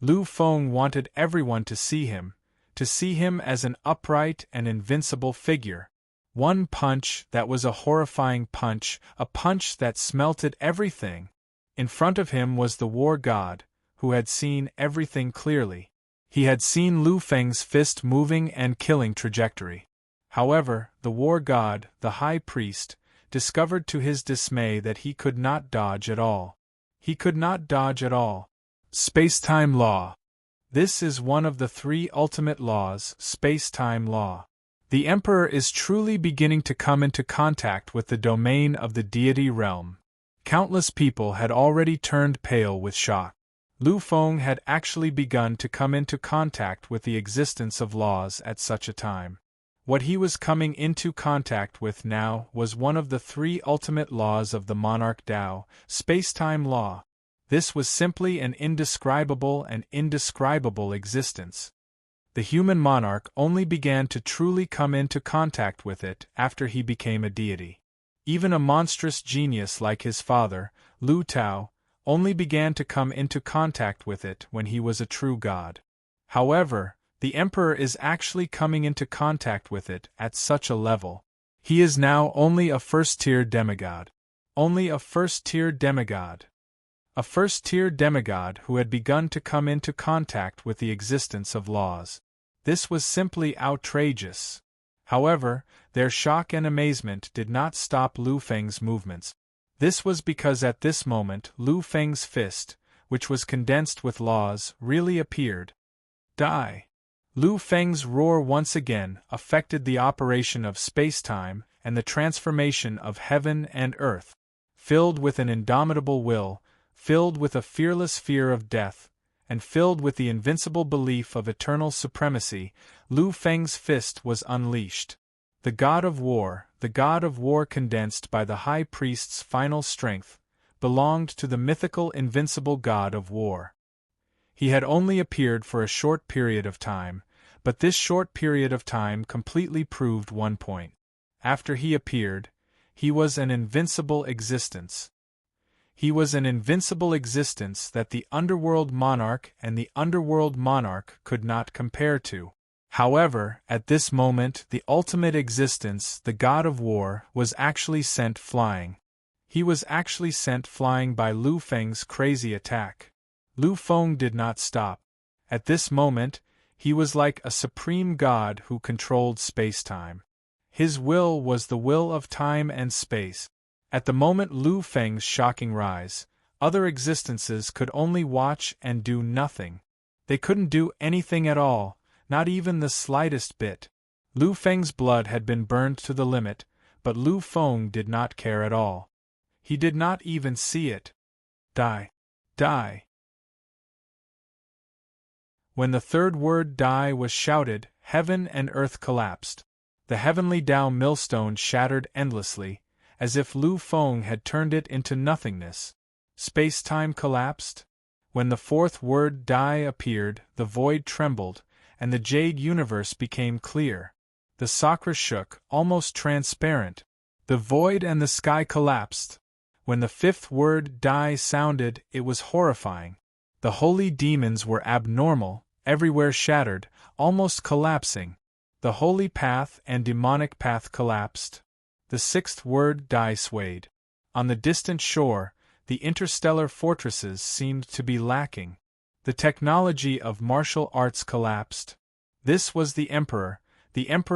Lu Feng wanted everyone to see him as an upright and invincible figure. One punch that was a horrifying punch, a punch that smelted everything. In front of him was the war god, who had seen everything clearly. He had seen Lu Feng's fist moving and killing trajectory. However, the war god, the high priest, discovered to his dismay that he could not dodge at all. He could not dodge at all. Space-time law. This is one of the three ultimate laws, space-time law. The Emperor is truly beginning to come into contact with the domain of the deity realm. Countless people had already turned pale with shock. Lu Feng had actually begun to come into contact with the existence of laws at such a time. What he was coming into contact with now was one of the three ultimate laws of the monarch Dao, space-time law. This was simply an indescribable and indescribable existence. The human monarch only began to truly come into contact with it after he became a deity. Even a monstrous genius like his father, Lu Tao, only began to come into contact with it when he was a true god. However, the Emperor is actually coming into contact with it at such a level. He is now only a first-tier demigod. Only a first-tier demigod. A first-tier demigod who had begun to come into contact with the existence of laws. This was simply outrageous. However, their shock and amazement did not stop Lu Feng's movements. This was because at this moment Lu Feng's fist, which was condensed with laws, really appeared. Die. Lu Feng's roar once again affected the operation of space-time and the transformation of heaven and earth. Filled with an indomitable will, filled with a fearless fear of death, and filled with the invincible belief of eternal supremacy, Lu Feng's fist was unleashed. The god of war condensed by the high priest's final strength, belonged to the mythical invincible god of war. He had only appeared for a short period of time, but this short period of time completely proved one point. After he appeared, he was an invincible existence. He was an invincible existence that the underworld monarch and the underworld monarch could not compare to. However, at this moment the ultimate existence, the god of war, was actually sent flying. He was actually sent flying by Lu Feng's crazy attack. Lu Feng did not stop. At this moment, he was like a supreme god who controlled space-time. His will was the will of time and space. At the moment Lu Feng's shocking rise, other existences could only watch and do nothing. They couldn't do anything at all, not even the slightest bit. Lu Feng's blood had been burned to the limit, but Lu Feng did not care at all. He did not even see it. Die. Die. When the third word die was shouted, heaven and earth collapsed. The heavenly Tao millstone shattered endlessly, as if Lu Feng had turned it into nothingness. Space-time collapsed. When the fourth word die appeared, the void trembled, and the jade universe became clear. The sakra shook, almost transparent. The void and the sky collapsed. When the fifth word die sounded, it was horrifying. The holy demons were abnormal, everywhere shattered, almost collapsing. The holy path and demonic path collapsed. The sixth word die swayed. On the distant shore, the interstellar fortresses seemed to be lacking. The technology of martial arts collapsed. This was the Emperor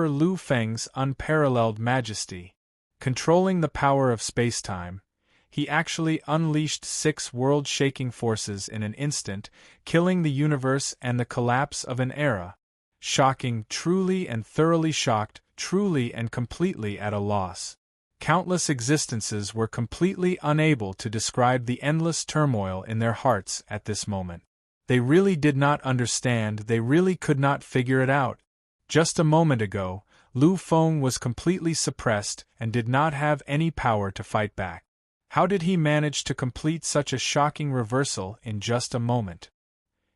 Lu Feng's unparalleled majesty. Controlling the power of space-time, he actually unleashed 6 world-shaking forces in an instant, killing the universe and the collapse of an era. Shocking, truly and thoroughly shocked, truly and completely at a loss. Countless existences were completely unable to describe the endless turmoil in their hearts at this moment. They really did not understand, they really could not figure it out. Just a moment ago, Lu Feng was completely suppressed and did not have any power to fight back. How did he manage to complete such a shocking reversal in just a moment?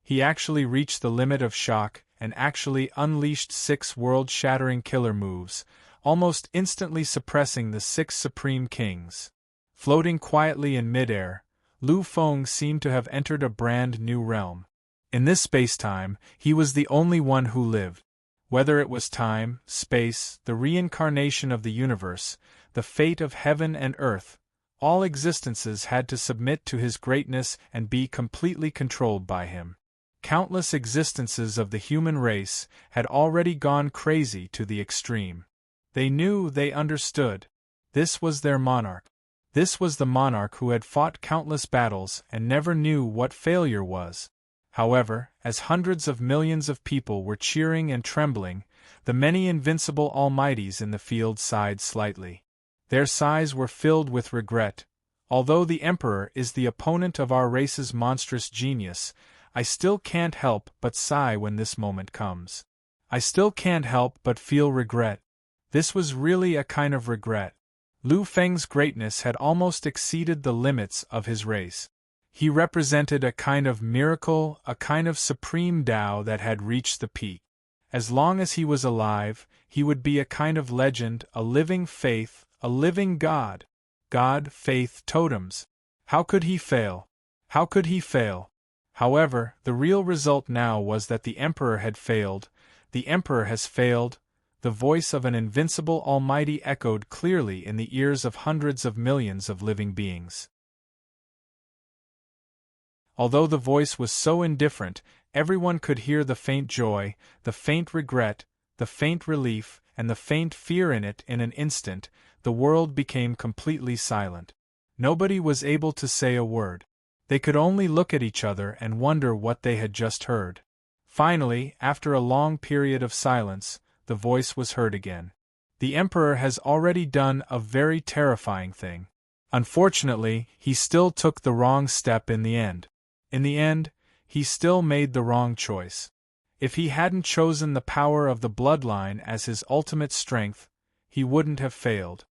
He actually reached the limit of shock and actually unleashed 6 world-shattering killer moves, almost instantly suppressing the 6 supreme kings. Floating quietly in midair, Lu Feng seemed to have entered a brand new realm. In this space-time, he was the only one who lived. Whether it was time, space, the reincarnation of the universe, the fate of heaven and earth, all existences had to submit to his greatness and be completely controlled by him. Countless existences of the human race had already gone crazy to the extreme. They knew, they understood. This was their monarch. This was the monarch who had fought countless battles and never knew what failure was. However, as hundreds of millions of people were cheering and trembling, the many invincible almighties in the field sighed slightly. Their sighs were filled with regret. Although the Emperor is the opponent of our race's monstrous genius, I still can't help but sigh when this moment comes. I still can't help but feel regret. This was really a kind of regret. Lu Feng's greatness had almost exceeded the limits of his race. He represented a kind of miracle, a kind of supreme Tao that had reached the peak. As long as he was alive, he would be a kind of legend, a living faith, a living God. God, faith, totems. How could he fail? How could he fail? However, the real result now was that the Emperor had failed. The Emperor has failed. The voice of an invincible Almighty echoed clearly in the ears of hundreds of millions of living beings. Although the voice was so indifferent, everyone could hear the faint joy, the faint regret, the faint relief, and the faint fear in it. In an instant, the world became completely silent. Nobody was able to say a word. They could only look at each other and wonder what they had just heard. Finally, after a long period of silence, the voice was heard again. The Emperor has already done a very terrifying thing. Unfortunately, he still took the wrong step in the end. In the end, he still made the wrong choice. If he hadn't chosen the power of the bloodline as his ultimate strength, he wouldn't have failed.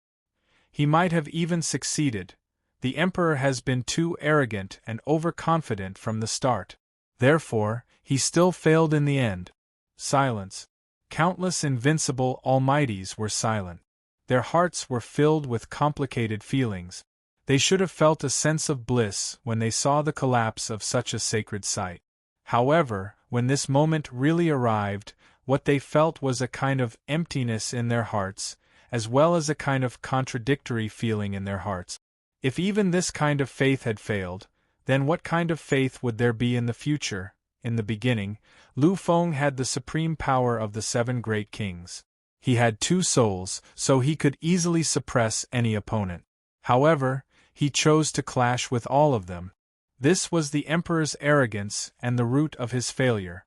He might have even succeeded. The Emperor has been too arrogant and overconfident from the start. Therefore, he still failed in the end. Silence. Countless invincible almighties were silent. Their hearts were filled with complicated feelings. They should have felt a sense of bliss when they saw the collapse of such a sacred site. However, when this moment really arrived, what they felt was a kind of emptiness in their hearts, as well as a kind of contradictory feeling in their hearts. If even this kind of faith had failed, then what kind of faith would there be in the future? In the beginning, Lu Feng had the supreme power of the 7 great kings. He had 2 souls, so he could easily suppress any opponent. However, he chose to clash with all of them. This was the Emperor's arrogance and the root of his failure.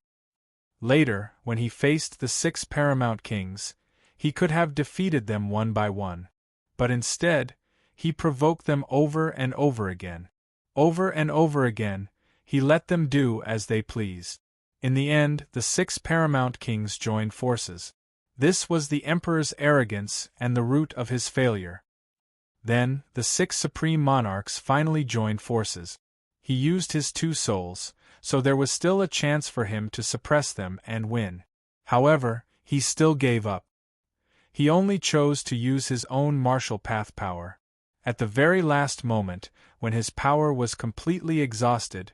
Later, when he faced the 6 paramount kings, he could have defeated them one by one. But instead, he provoked them over and over again. Over and over again, he let them do as they pleased. In the end, the 6 paramount kings joined forces. This was the Emperor's arrogance and the root of his failure. Then, the 6 supreme monarchs finally joined forces. He used his 2 souls, so there was still a chance for him to suppress them and win. However, he still gave up. He only chose to use his own martial path power. At the very last moment, when his power was completely exhausted,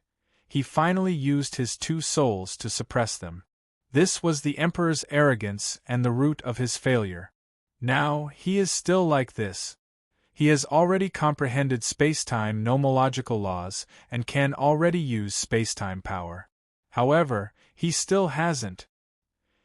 he finally used his 2 souls to suppress them. This was the Emperor's arrogance and the root of his failure. Now, he is still like this. He has already comprehended space-time nomological laws and can already use space-time power. However, he still hasn't.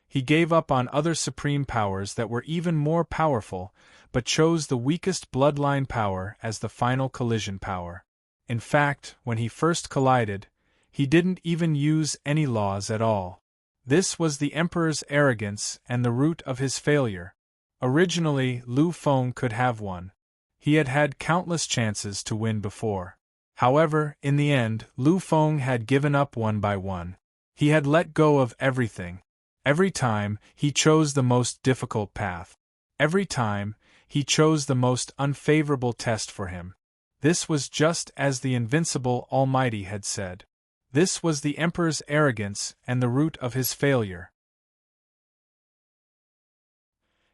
He gave up on other supreme powers that were even more powerful, but chose the weakest bloodline power as the final collision power. In fact, when he first collided, he didn't even use any laws at all. This was the Emperor's arrogance and the root of his failure. Originally, Lu Feng could have won. He had had countless chances to win before. However, in the end, Lu Feng had given up one by one. He had let go of everything. Every time, he chose the most difficult path. Every time, he chose the most unfavorable test for him. This was just as the invincible Almighty had said. This was the Emperor's arrogance and the root of his failure.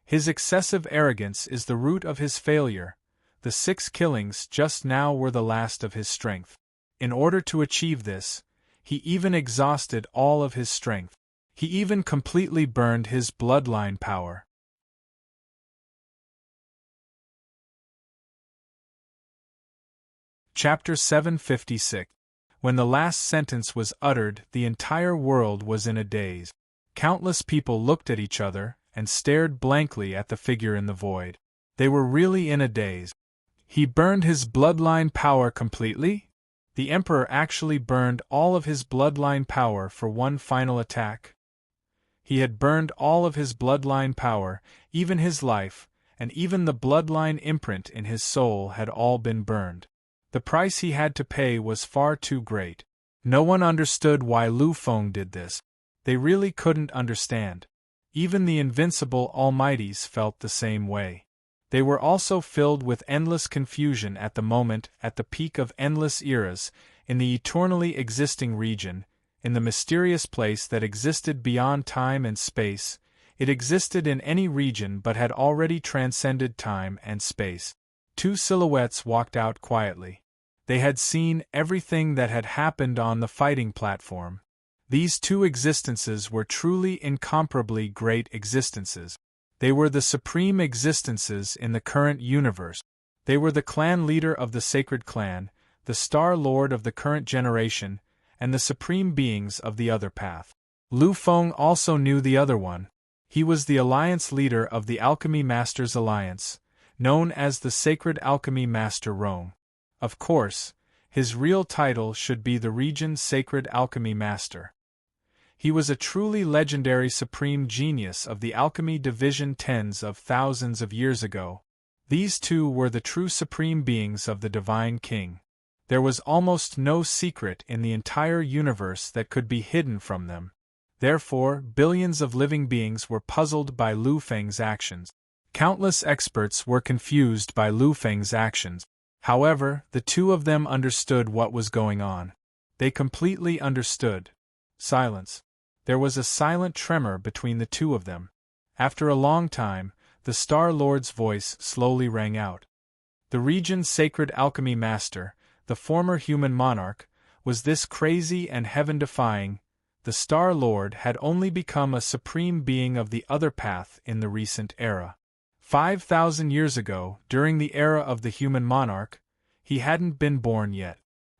His excessive arrogance is the root of his failure. The 6 killings just now were the last of his strength. In order to achieve this, he even exhausted all of his strength. He even completely burned his bloodline power. Chapter 756. When the last sentence was uttered, the entire world was in a daze. Countless people looked at each other and stared blankly at the figure in the void. They were really in a daze. He burned his bloodline power completely? The Emperor actually burned all of his bloodline power for one final attack? He had burned all of his bloodline power, even his life, and even the bloodline imprint in his soul had all been burned. The price he had to pay was far too great. No one understood why Lu Feng did this. They really couldn't understand. Even the invincible Almighties felt the same way. They were also filled with endless confusion at the moment, at the peak of endless eras, in the eternally existing region, in the mysterious place that existed beyond time and space. It existed in any region but had already transcended time and space. Two silhouettes walked out quietly. They had seen everything that had happened on the fighting platform. These two existences were truly incomparably great existences. They were the supreme existences in the current universe. They were the clan leader of the sacred clan, the star lord of the current generation, and the supreme beings of the other path. Lu Feng also knew the other one. He was the alliance leader of the Alchemy Masters Alliance, known as the Sacred Alchemy Master Rome. Of course, his real title should be the region's Sacred Alchemy Master. He was a truly legendary supreme genius of the alchemy division tens of thousands of years ago. These two were the true supreme beings of the Divine King. There was almost no secret in the entire universe that could be hidden from them. Therefore, billions of living beings were puzzled by Lu Feng's actions. Countless experts were confused by Lu Feng's actions. However, the two of them understood what was going on. They completely understood. Silence. There was a silent tremor between the two of them. After a long time, the Star Lord's voice slowly rang out. The region's sacred alchemy master, the former human monarch, was this crazy and heaven-defying. The Star Lord had only become a supreme being of the other path in the recent era. 5,000 years ago, during the era of the human monarch, he hadn't been born yet.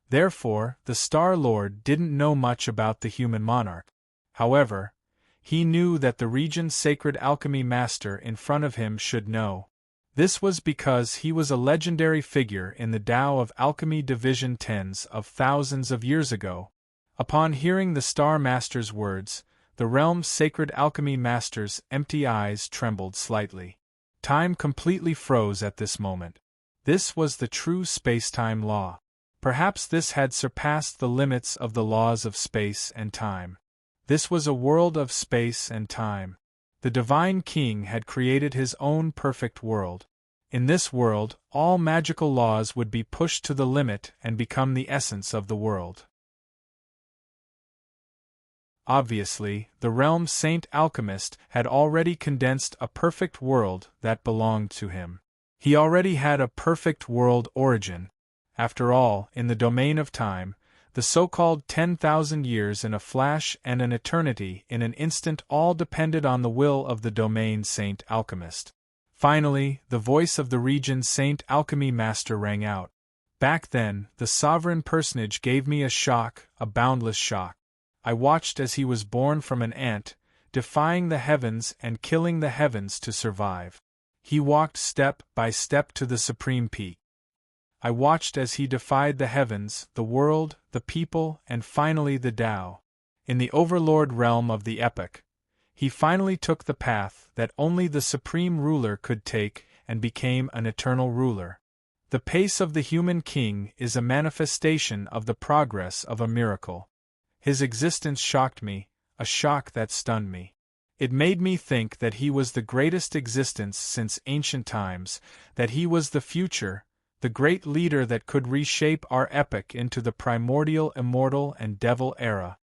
Therefore, the Star Lord didn't know much about the human monarch. However, he knew that the region's sacred alchemy master in front of him should know. This was because he was a legendary figure in the Tao of Alchemy Division tens of thousands of years ago. Upon hearing the Star Master's words, the realm's sacred alchemy master's empty eyes trembled slightly. Time completely froze at this moment. This was the true space-time law. Perhaps this had surpassed the limits of the laws of space and time. This was a world of space and time. The Divine King had created his own perfect world. In this world, all magical laws would be pushed to the limit and become the essence of the world. Obviously, the realm's saint alchemist had already condensed a perfect world that belonged to him. He already had a perfect world origin. After all, in the domain of time, the so-called 10,000 years in a flash and an eternity in an instant all depended on the will of the domain saint alchemist. Finally, the voice of the region's saint alchemy master rang out. Back then, the sovereign personage gave me a shock, a boundless shock. I watched as he was born from an ant, defying the heavens and killing the heavens to survive. He walked step by step to the supreme peak. I watched as he defied the heavens, the world, the people, and finally the Tao. In the Overlord realm of the epoch, he finally took the path that only the supreme ruler could take and became an eternal ruler. The pace of the human king is a manifestation of the progress of a miracle. His existence shocked me, a shock that stunned me. It made me think that he was the greatest existence since ancient times, that he was the future, the great leader that could reshape our epoch into the primordial immortal and devil era.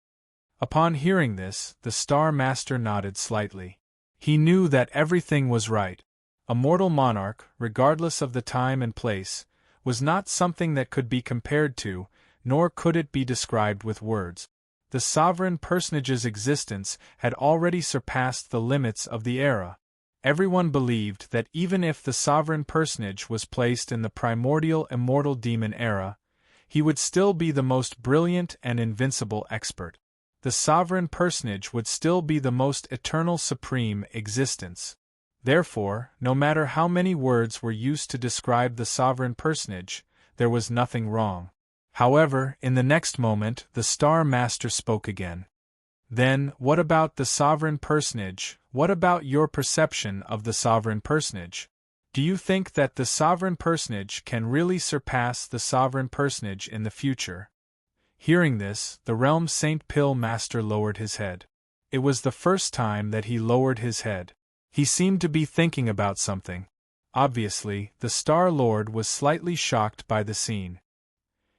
Upon hearing this, the Star Master nodded slightly. He knew that everything was right. A mortal monarch, regardless of the time and place, was not something that could be compared to, nor could it be described with words. The sovereign personage's existence had already surpassed the limits of the era. Everyone believed that even if the sovereign personage was placed in the primordial immortal demon era, he would still be the most brilliant and invincible expert. The sovereign personage would still be the most eternal supreme existence. Therefore, no matter how many words were used to describe the sovereign personage, there was nothing wrong. However, in the next moment, the Star Master spoke again. Then, what about the sovereign personage? What about your perception of the sovereign personage? Do you think that the sovereign personage can really surpass the sovereign personage in the future? Hearing this, the Realm Saint Pill Master lowered his head. It was the first time that he lowered his head. He seemed to be thinking about something. Obviously, the Star Lord was slightly shocked by the scene.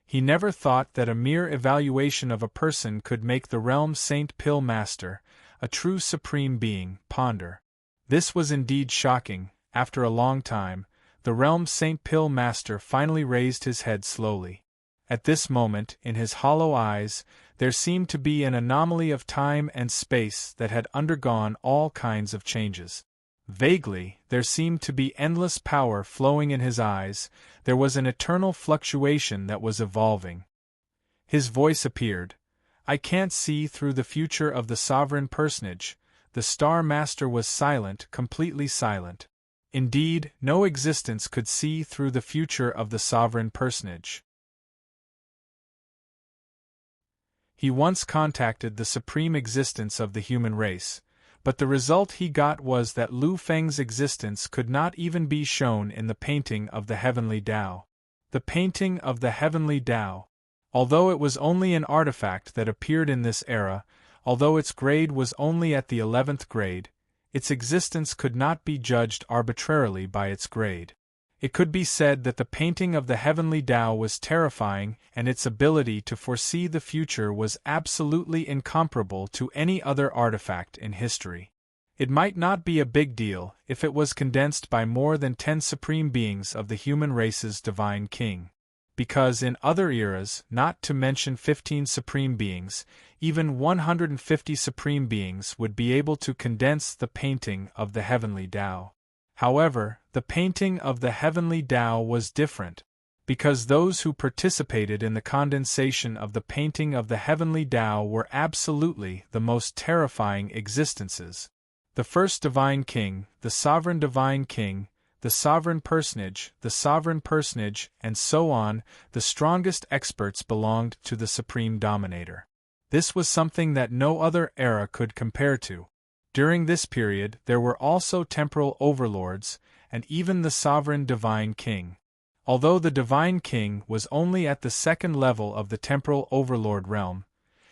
He never thought that a mere evaluation of a person could make the Realm Saint Pill Master, a true supreme being, ponder. This was indeed shocking. After a long time, the Realm Saint Pill Master finally raised his head slowly. At this moment, in his hollow eyes, there seemed to be an anomaly of time and space that had undergone all kinds of changes. Vaguely, there seemed to be endless power flowing in his eyes, there was an eternal fluctuation that was evolving. His voice appeared. I can't see through the future of the sovereign personage. The Star Master was silent, completely silent. Indeed, no existence could see through the future of the sovereign personage. He once contacted the supreme existence of the human race, but the result he got was that Lu Feng's existence could not even be shown in the painting of the Heavenly Tao. The painting of the Heavenly Tao. Although it was only an artifact that appeared in this era, although its grade was only at the 11th grade, its existence could not be judged arbitrarily by its grade. It could be said that the painting of the Heavenly Tao was terrifying, and its ability to foresee the future was absolutely incomparable to any other artifact in history. It might not be a big deal if it was condensed by more than 10 supreme beings of the human race's divine king. Because in other eras, not to mention 15 supreme beings, even 150 supreme beings would be able to condense the painting of the Heavenly Tao. However, the painting of the Heavenly Tao was different, because those who participated in the condensation of the painting of the Heavenly Tao were absolutely the most terrifying existences. The first Divine King, the Sovereign Divine King, the Sovereign Personage, and so on, the strongest experts belonged to the Supreme Dominator. This was something that no other era could compare to. During this period, there were also temporal overlords, and even the Sovereign Divine King. Although the Divine King was only at the second level of the temporal overlord realm,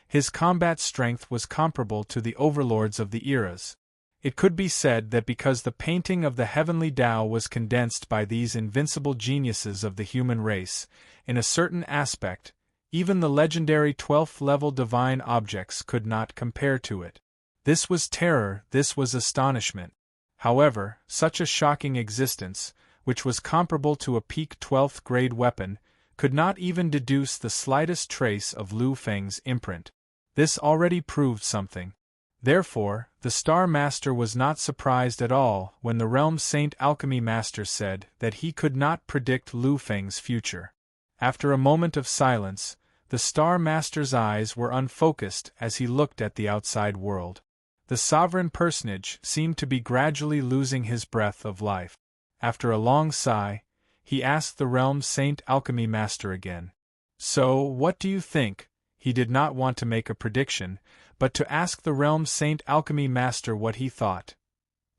his combat strength was comparable to the overlords of the eras. It could be said that because the painting of the Heavenly Tao was condensed by these invincible geniuses of the human race, in a certain aspect, even the legendary 12th-level divine objects could not compare to it. This was terror, this was astonishment. However, such a shocking existence, which was comparable to a peak 12th grade weapon, could not even deduce the slightest trace of Lu Feng's imprint. This already proved something. Therefore, the Star Master was not surprised at all when the Realm Saint Alchemy Master said that he could not predict Lu Feng's future. After a moment of silence, the Star Master's eyes were unfocused as he looked at the outside world. The sovereign personage seemed to be gradually losing his breath of life. After a long sigh, he asked the Realm Saint Alchemy Master again. So, what do you think? He did not want to make a prediction, but to ask the Realm Saint Alchemy Master what he thought.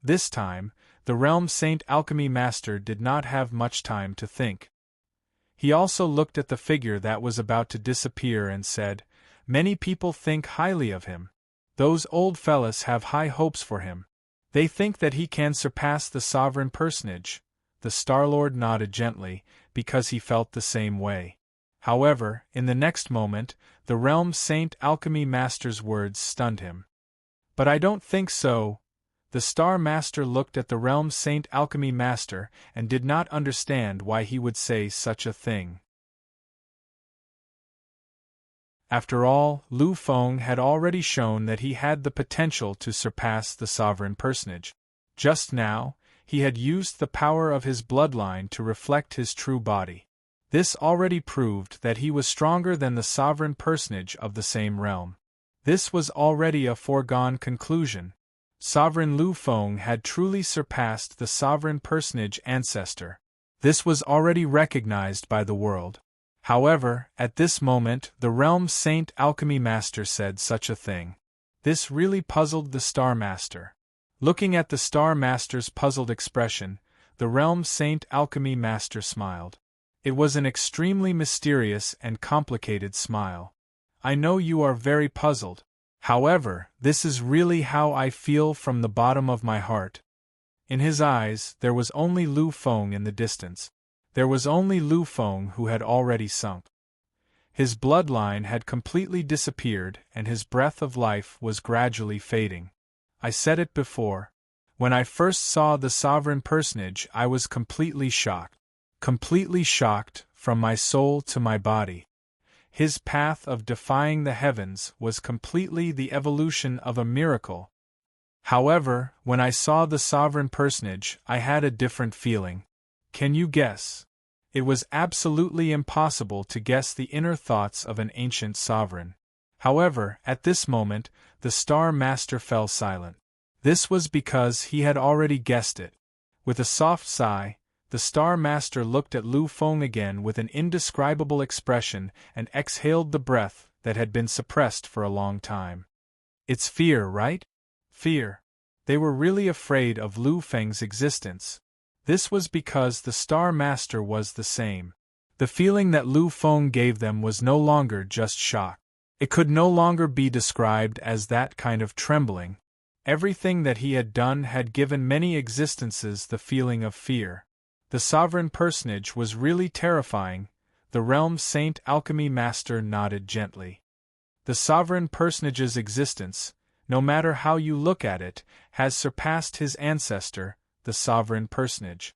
This time, the Realm Saint Alchemy Master did not have much time to think. He also looked at the figure that was about to disappear and said, "Many people think highly of him. Those old fellas have high hopes for him. They think that he can surpass the sovereign personage." The Star-Lord nodded gently, because he felt the same way. However, in the next moment, the Realm Saint Alchemy Master's words stunned him. "But I don't think so." The Star Master looked at the Realm Saint Alchemy Master and did not understand why he would say such a thing. After all, Lu Feng had already shown that he had the potential to surpass the sovereign personage. Just now, he had used the power of his bloodline to reflect his true body. This already proved that he was stronger than the sovereign personage of the same realm. This was already a foregone conclusion. Sovereign Lu Feng had truly surpassed the sovereign personage ancestor. This was already recognized by the world. However, at this moment, the realm's Saint Alchemy Master said such a thing. This really puzzled the Star Master. Looking at the Star Master's puzzled expression, the realm's Saint Alchemy Master smiled. It was an extremely mysterious and complicated smile. I know you are very puzzled. However, this is really how I feel from the bottom of my heart. In his eyes, there was only Lu Feng in the distance. There was only Lu Feng who had already sunk. His bloodline had completely disappeared and his breath of life was gradually fading. I said it before. When I first saw the sovereign personage, I was completely shocked. Completely shocked, from my soul to my body. His path of defying the heavens was completely the evolution of a miracle. However, when I saw the sovereign personage, I had a different feeling. Can you guess? It was absolutely impossible to guess the inner thoughts of an ancient sovereign. However, at this moment, the Star Master fell silent. This was because he had already guessed it. With a soft sigh, the Star Master looked at Lu Feng again with an indescribable expression and exhaled the breath that had been suppressed for a long time. It's fear, right? Fear. They were really afraid of Lu Feng's existence. This was because the Star Master was the same. The feeling that Lu Feng gave them was no longer just shock. It could no longer be described as that kind of trembling. Everything that he had done had given many existences the feeling of fear. The sovereign personage was really terrifying. The realm's Saint Alchemy Master nodded gently. The sovereign personage's existence, no matter how you look at it, has surpassed his ancestor, the sovereign personage.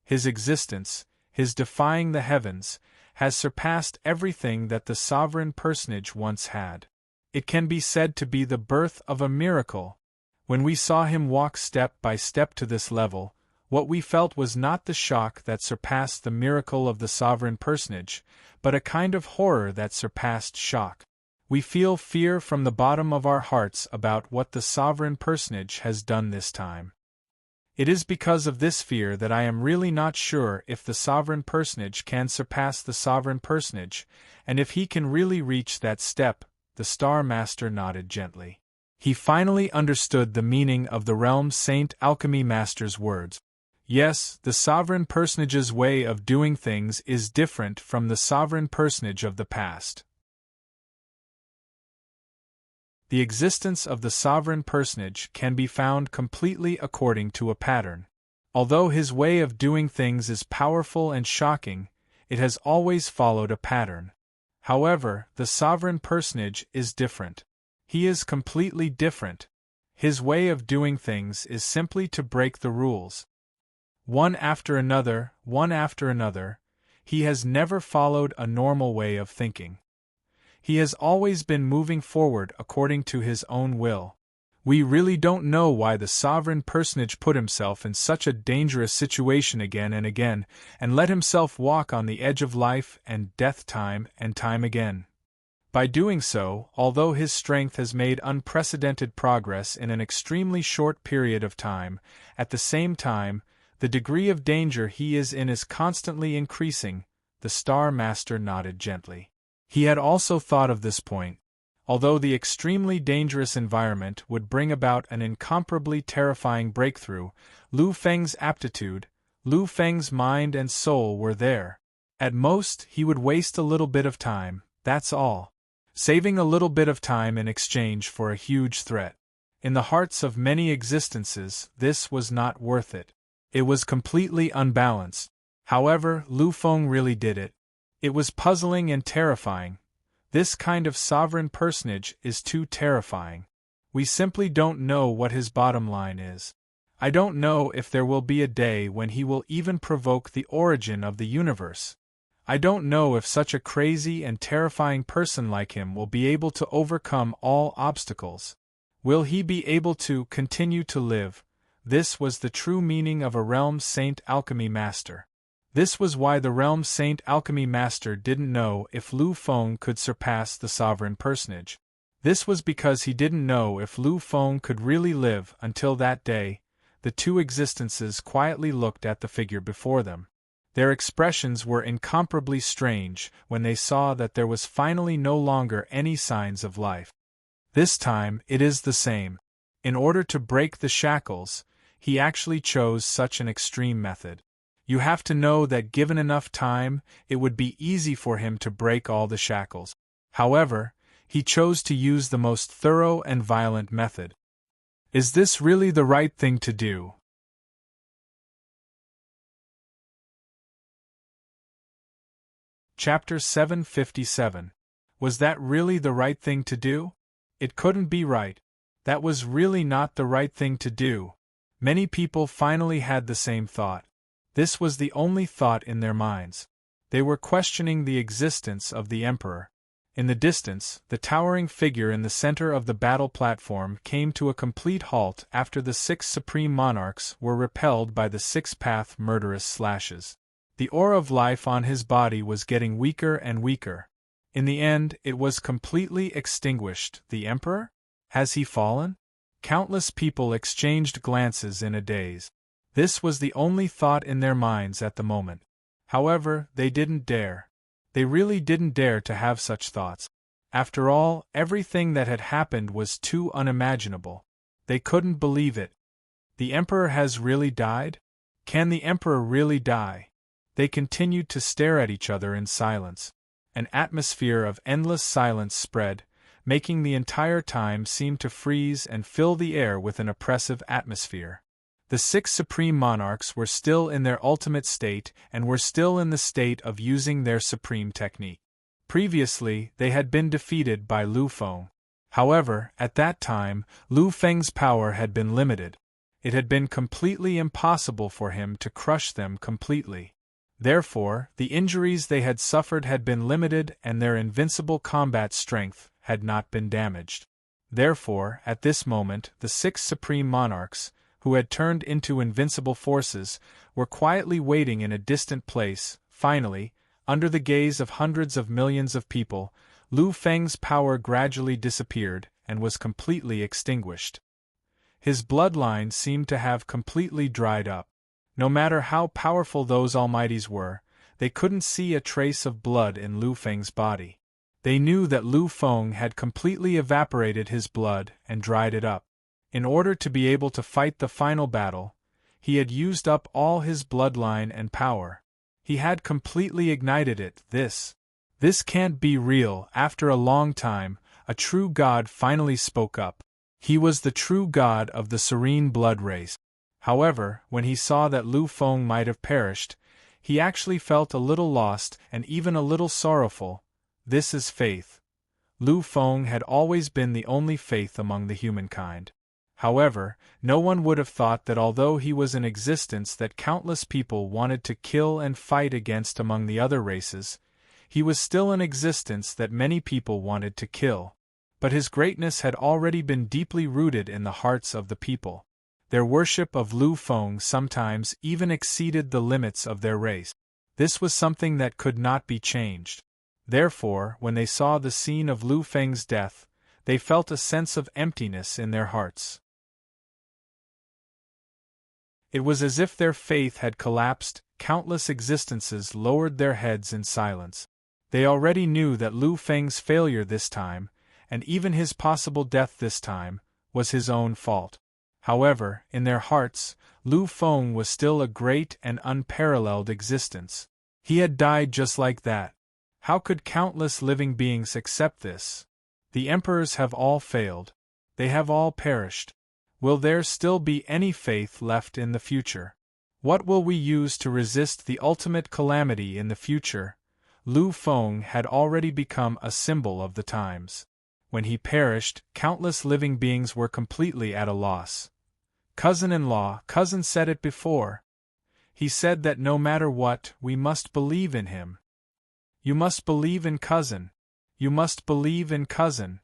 His existence, his defying the heavens, has surpassed everything that the sovereign personage once had. It can be said to be the birth of a miracle. When we saw him walk step by step to this level, what we felt was not the shock that surpassed the miracle of the sovereign personage, but a kind of horror that surpassed shock. We feel fear from the bottom of our hearts about what the sovereign personage has done this time. It is because of this fear that I am really not sure if the sovereign personage can surpass the sovereign personage, and if he can really reach that step. The Star Master nodded gently. He finally understood the meaning of the realm's Saint Alchemy Master's words. Yes, the sovereign personage's way of doing things is different from the sovereign personage of the past. The existence of the sovereign personage can be found completely according to a pattern. Although his way of doing things is powerful and shocking, it has always followed a pattern. However, the sovereign personage is different. He is completely different. His way of doing things is simply to break the rules. One after another, he has never followed a normal way of thinking. He has always been moving forward according to his own will. We really don't know why the sovereign personage put himself in such a dangerous situation again and again, and let himself walk on the edge of life and death time and time again. By doing so, although his strength has made unprecedented progress in an extremely short period of time, at the same time, the degree of danger he is in is constantly increasing. The Star Master nodded gently. He had also thought of this point. Although the extremely dangerous environment would bring about an incomparably terrifying breakthrough, Lu Feng's aptitude, Lu Feng's mind and soul were there. At most, he would waste a little bit of time, that's all. Saving a little bit of time in exchange for a huge threat. In the hearts of many existences, this was not worth it. It was completely unbalanced. However, Lu Feng really did it. It was puzzling and terrifying. This kind of sovereign personage is too terrifying. We simply don't know what his bottom line is. I don't know if there will be a day when he will even provoke the origin of the universe. I don't know if such a crazy and terrifying person like him will be able to overcome all obstacles. Will he be able to continue to live? This was the true meaning of a realm's Saint Alchemy Master. This was why the realm's Saint Alchemy Master didn't know if Lu Feng could surpass the sovereign personage. This was because he didn't know if Lu Feng could really live until that day. The two existences quietly looked at the figure before them. Their expressions were incomparably strange when they saw that there was finally no longer any signs of life. This time it is the same. In order to break the shackles, he actually chose such an extreme method. You have to know that given enough time, it would be easy for him to break all the shackles. However, he chose to use the most thorough and violent method. Is this really the right thing to do? Chapter 757. Was that really the right thing to do? It couldn't be right. That was really not the right thing to do. Many people finally had the same thought. This was the only thought in their minds. They were questioning the existence of the Emperor. In the distance, the towering figure in the center of the battle platform came to a complete halt after the 6 supreme monarchs were repelled by the 6-path murderous slashes. The aura of life on his body was getting weaker and weaker. In the end, it was completely extinguished. The Emperor? Has he fallen? Countless people exchanged glances in a daze. This was the only thought in their minds at the moment. However, they didn't dare. They really didn't dare to have such thoughts. After all, everything that had happened was too unimaginable. They couldn't believe it. The Emperor has really died? Can the Emperor really die? They continued to stare at each other in silence. An atmosphere of endless silence spread, making the entire time seem to freeze and fill the air with an oppressive atmosphere. The 6 supreme monarchs were still in their ultimate state and were still in the state of using their supreme technique. Previously, they had been defeated by Lu Feng. However, at that time, Lu Feng's power had been limited. It had been completely impossible for him to crush them completely. Therefore, the injuries they had suffered had been limited and their invincible combat strength had not been damaged. Therefore, at this moment, the 6 supreme monarchs, who had turned into invincible forces, were quietly waiting in a distant place. Finally, under the gaze of hundreds of millions of people, Lu Feng's power gradually disappeared and was completely extinguished. His bloodline seemed to have completely dried up. No matter how powerful those almighties were, they couldn't see a trace of blood in Lu Feng's body. They knew that Lu Feng had completely evaporated his blood and dried it up. In order to be able to fight the final battle, he had used up all his bloodline and power. He had completely ignited it. This can't be real. After a long time, a true god finally spoke up. He was the true god of the serene blood race. However, when he saw that Lu Feng might have perished, he actually felt a little lost and even a little sorrowful. This is faith. Lu Feng had always been the only faith among the humankind. However, no one would have thought that although he was in existence that countless people wanted to kill and fight against among the other races, he was still in existence that many people wanted to kill. But his greatness had already been deeply rooted in the hearts of the people. Their worship of Lu Feng sometimes even exceeded the limits of their race. This was something that could not be changed. Therefore, when they saw the scene of Lu Feng's death, they felt a sense of emptiness in their hearts. It was as if their faith had collapsed. Countless existences lowered their heads in silence. They already knew that Lu Feng's failure this time, and even his possible death this time, was his own fault. However, in their hearts, Lu Feng was still a great and unparalleled existence. He had died just like that. How could countless living beings accept this? The emperors have all failed. They have all perished. Will there still be any faith left in the future? What will we use to resist the ultimate calamity in the future? Lu Feng had already become a symbol of the times. When he perished, countless living beings were completely at a loss. Cousin-in-law, cousin said it before. He said that no matter what, we must believe in him. You must believe in cousin. You must believe in cousin.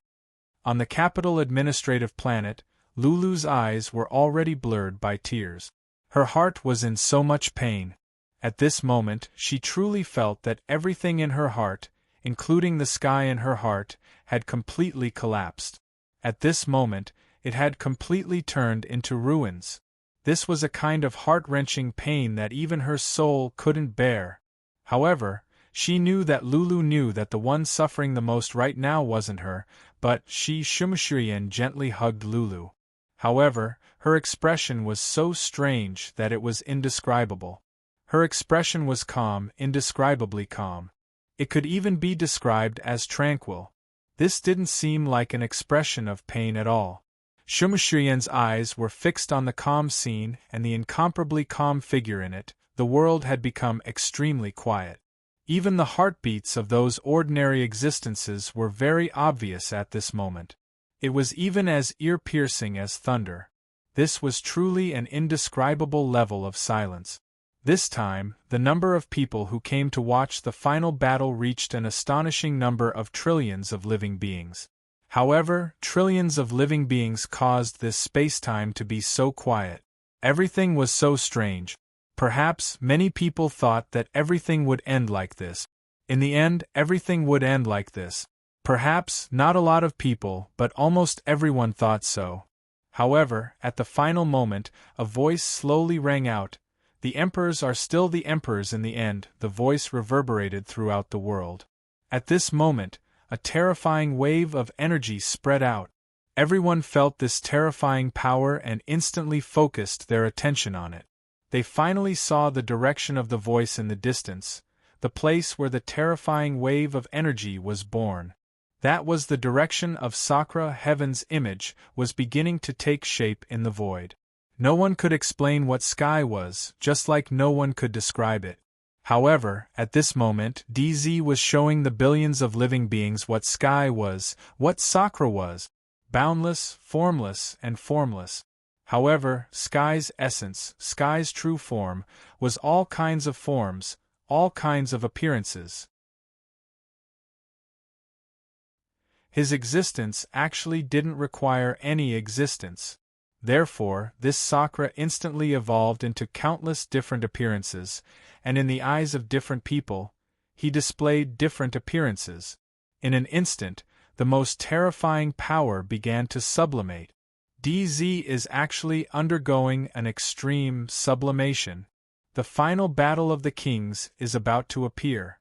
On the capital administrative planet, Lulu's eyes were already blurred by tears. Her heart was in so much pain. At this moment, she truly felt that everything in her heart, including the sky in her heart, had completely collapsed. At this moment, it had completely turned into ruins. This was a kind of heart-wrenching pain that even her soul couldn't bear. However, she knew that Lulu knew that the one suffering the most right now wasn't her, but Shumashurian gently hugged Lulu. However, her expression was so strange that it was indescribable. Her expression was calm, indescribably calm. It could even be described as tranquil. This didn't seem like an expression of pain at all. Shumashurian's eyes were fixed on the calm scene and the incomparably calm figure in it. The world had become extremely quiet. Even the heartbeats of those ordinary existences were very obvious at this moment. It was even as ear-piercing as thunder. This was truly an indescribable level of silence. This time, the number of people who came to watch the final battle reached an astonishing number of trillions of living beings. However, trillions of living beings caused this space-time to be so quiet. Everything was so strange. Perhaps many people thought that everything would end like this. In the end, everything would end like this. Perhaps not a lot of people, but almost everyone thought so. However, at the final moment, a voice slowly rang out. The emperors are still the emperors in the end, the voice reverberated throughout the world. At this moment, a terrifying wave of energy spread out. Everyone felt this terrifying power and instantly focused their attention on it. They finally saw the direction of the voice in the distance, the place where the terrifying wave of energy was born. That was the direction of Sakura. Heaven's image was beginning to take shape in the void. No one could explain what sky was, just like no one could describe it. However, at this moment, DZ was showing the billions of living beings what sky was, what Sakura was. Boundless, formless, and formless. However, sky's essence, sky's true form, was all kinds of forms, all kinds of appearances. His existence actually didn't require any existence. Therefore, this Sakura instantly evolved into countless different appearances, and in the eyes of different people, he displayed different appearances. In an instant, the most terrifying power began to sublimate. DZ is actually undergoing an extreme sublimation. The final battle of the kings is about to appear.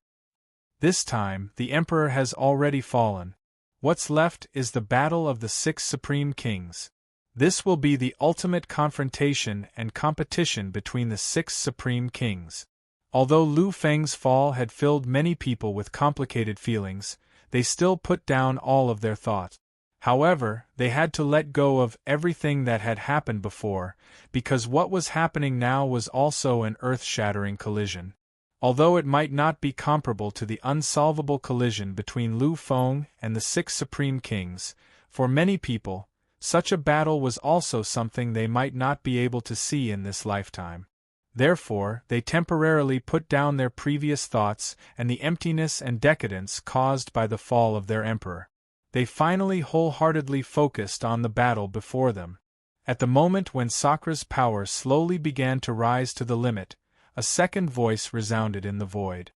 This time, the emperor has already fallen. What's left is the battle of the 6 supreme kings. This will be the ultimate confrontation and competition between the 6 supreme kings. Although Lu Feng's fall had filled many people with complicated feelings, they still put down all of their thoughts. However, they had to let go of everything that had happened before, because what was happening now was also an earth-shattering collision. Although it might not be comparable to the unsolvable collision between Lu Feng and the 6 supreme kings, for many people, such a battle was also something they might not be able to see in this lifetime. Therefore, they temporarily put down their previous thoughts and the emptiness and decadence caused by the fall of their emperor. They finally wholeheartedly focused on the battle before them. At the moment when Sakura's power slowly began to rise to the limit, a second voice resounded in the void.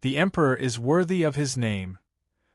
The emperor is worthy of his name.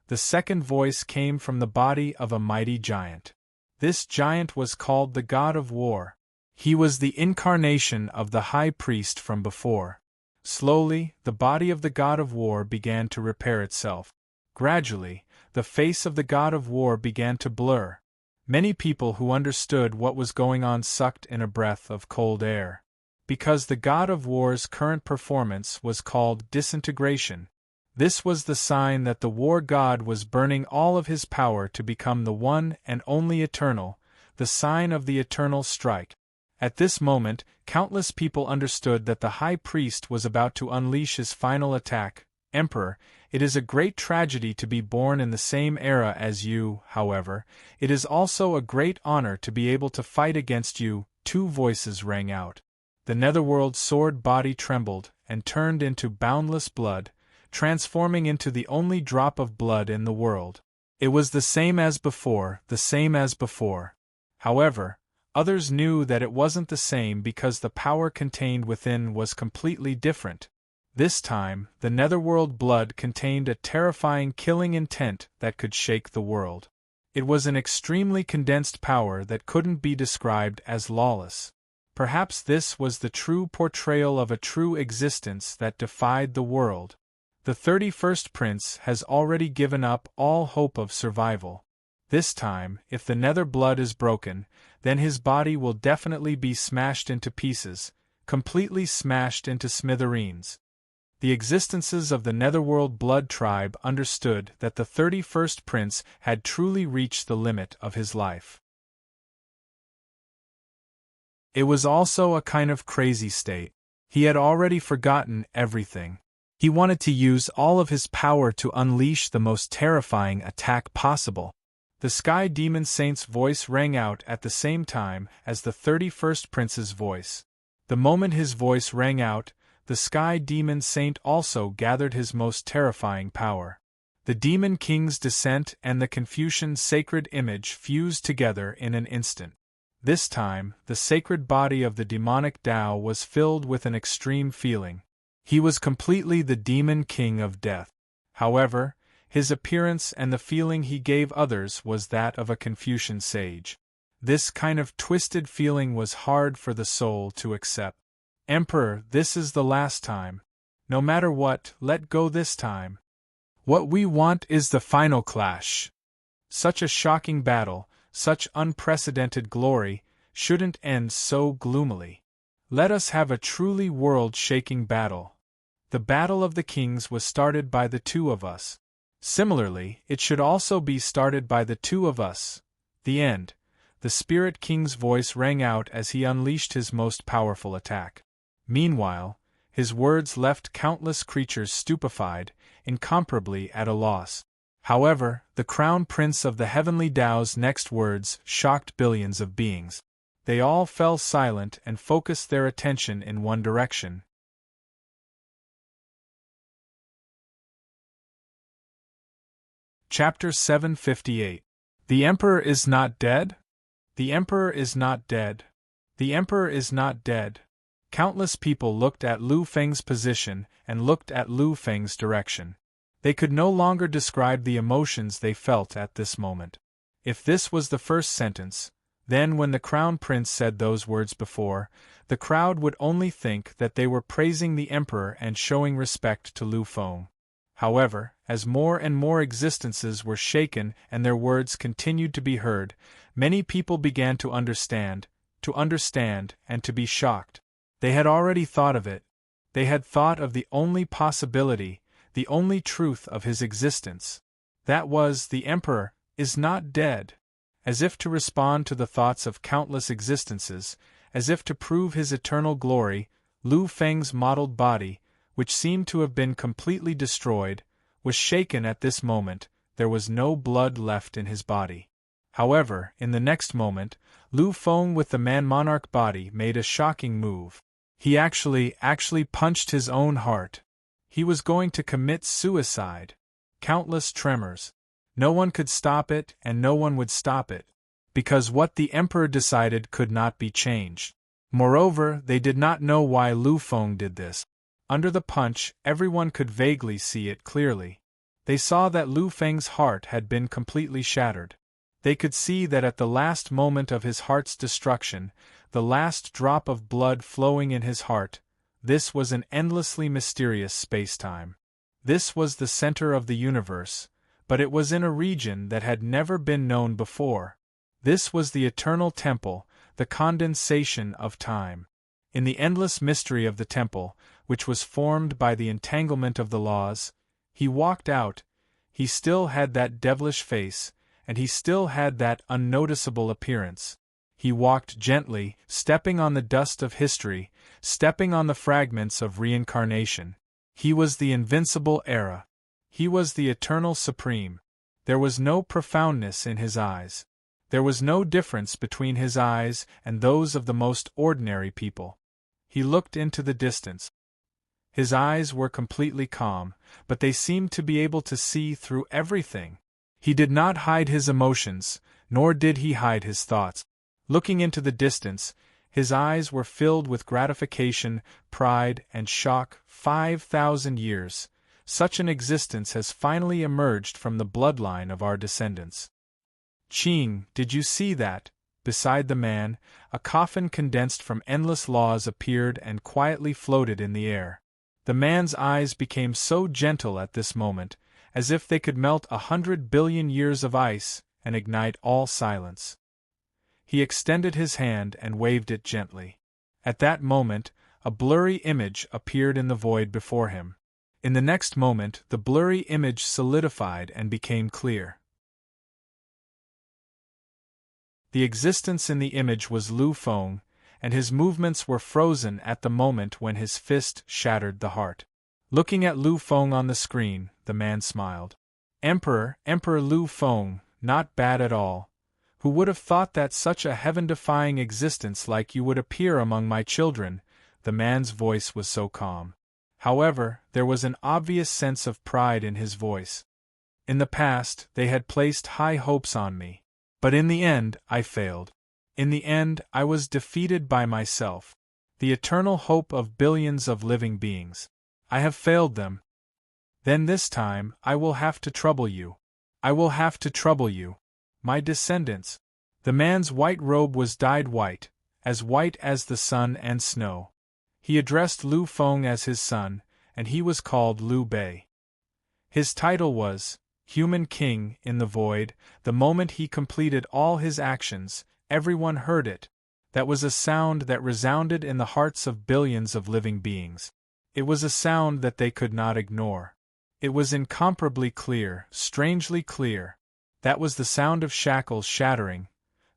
The second voice came from the body of a mighty giant. This giant was called the God of War. He was the incarnation of the High Priest from before. Slowly, the body of the God of War began to repair itself. Gradually, the face of the God of War began to blur. Many people who understood what was going on sucked in a breath of cold air. Because the God of War's current performance was called disintegration. This was the sign that the war god was burning all of his power to become the one and only eternal, the sign of the eternal strike. At this moment, countless people understood that the High Priest was about to unleash his final attack. Emperor, it is a great tragedy to be born in the same era as you, however, it is also a great honor to be able to fight against you. 2 voices rang out. The netherworld sword body trembled and turned into boundless blood, transforming into the only drop of blood in the world. It was the same as before, the same as before. However, Others knew that it wasn't the same because the power contained within was completely different. This time, the netherworld blood contained a terrifying killing intent that could shake the world. It was an extremely condensed power that couldn't be described as lawless. Perhaps this was the true portrayal of a true existence that defied the world. The 31st Prince has already given up all hope of survival. This time, if the nether blood is broken, then his body will definitely be smashed into pieces, completely smashed into smithereens. The existences of the netherworld blood tribe understood that the 31st Prince had truly reached the limit of his life. It was also a kind of crazy state. He had already forgotten everything. He wanted to use all of his power to unleash the most terrifying attack possible. The Sky Demon Saint's voice rang out at the same time as the 31st Prince's voice. The moment his voice rang out, the Sky Demon Saint also gathered his most terrifying power. The Demon King's descent and the Confucian sacred image fused together in an instant. This time, the sacred body of the demonic Tao was filled with an extreme feeling. He was completely the Demon King of Death. However, his appearance and the feeling he gave others was that of a Confucian sage. This kind of twisted feeling was hard for the soul to accept. Emperor, this is the last time. No matter what, let go this time. What we want is the final clash. Such a shocking battle, such unprecedented glory, shouldn't end so gloomily. Let us have a truly world-shaking battle. The battle of the kings was started by the two of us. Similarly, it should also be started by the two of us. The end. The Spirit King's voice rang out as he unleashed his most powerful attack. Meanwhile, his words left countless creatures stupefied, incomparably at a loss. However, the Crown Prince of the Heavenly Tao's next words shocked billions of beings. They all fell silent and focused their attention in one direction. Chapter 758. The Emperor is not dead? The Emperor is not dead. The Emperor is not dead. Countless people looked at Lu Feng's position and looked at Lu Feng's direction. They could no longer describe the emotions they felt at this moment. If this was the first sentence, then when the Crown Prince said those words before, the crowd would only think that they were praising the Emperor and showing respect to Lu Feng. However, as more and more existences were shaken and their words continued to be heard, many people began to understand, and to be shocked. They had already thought of it. They had thought of the only possibility, the only truth of his existence. That was, the Emperor is not dead. As if to respond to the thoughts of countless existences, as if to prove his eternal glory, Lu Feng's mottled body, which seemed to have been completely destroyed, was shaken at this moment. There was no blood left in his body. However, in the next moment, Lu Feng with the man-monarch body made a shocking move. He actually punched his own heart. He was going to commit suicide. Countless tremors. No one could stop it and no one would stop it. Because what the Emperor decided could not be changed. Moreover, they did not know why Lu Feng did this. Under the punch, everyone could vaguely see it clearly. They saw that Lu Feng's heart had been completely shattered. They could see that at the last moment of his heart's destruction, the last drop of blood flowing in his heart, this was an endlessly mysterious space-time. This was the center of the universe, but it was in a region that had never been known before. This was the eternal temple, the condensation of time. In the endless mystery of the temple, which was formed by the entanglement of the laws, he walked out. He still had that devilish face, and he still had that unnoticeable appearance. He walked gently, stepping on the dust of history, stepping on the fragments of reincarnation. He was the invincible era. He was the eternal supreme. There was no profoundness in his eyes. There was no difference between his eyes and those of the most ordinary people. He looked into the distance. His eyes were completely calm, but they seemed to be able to see through everything. He did not hide his emotions, nor did he hide his thoughts. Looking into the distance, his eyes were filled with gratification, pride, and shock. 5,000 years. Such an existence has finally emerged from the bloodline of our descendants. Ching, did you see that? Beside the man, a coffin condensed from endless laws appeared and quietly floated in the air. The man's eyes became so gentle at this moment, as if they could melt 100 billion years of ice and ignite all silence. He extended his hand and waved it gently. At that moment, a blurry image appeared in the void before him. In the next moment, the blurry image solidified and became clear. The existence in the image was Lu Feng, and his movements were frozen at the moment when his fist shattered the heart. Looking at Lu Feng on the screen, the man smiled. Emperor Lu Feng, not bad at all. Who would have thought that such a heaven-defying existence like you would appear among my children? The man's voice was so calm. However, there was an obvious sense of pride in his voice. In the past, they had placed high hopes on me. But in the end, I failed. In the end, I was defeated by myself. The eternal hope of billions of living beings. I have failed them. Then this time, I will have to trouble you. I will have to trouble you. My descendants. The man's white robe was dyed white as the sun and snow. He addressed Lu Feng as his son, and he was called Liu Bei. His title was Human King in the Void. The moment he completed all his actions, everyone heard it. That was a sound that resounded in the hearts of billions of living beings. It was a sound that they could not ignore. It was incomparably clear, strangely clear. That was the sound of shackles shattering.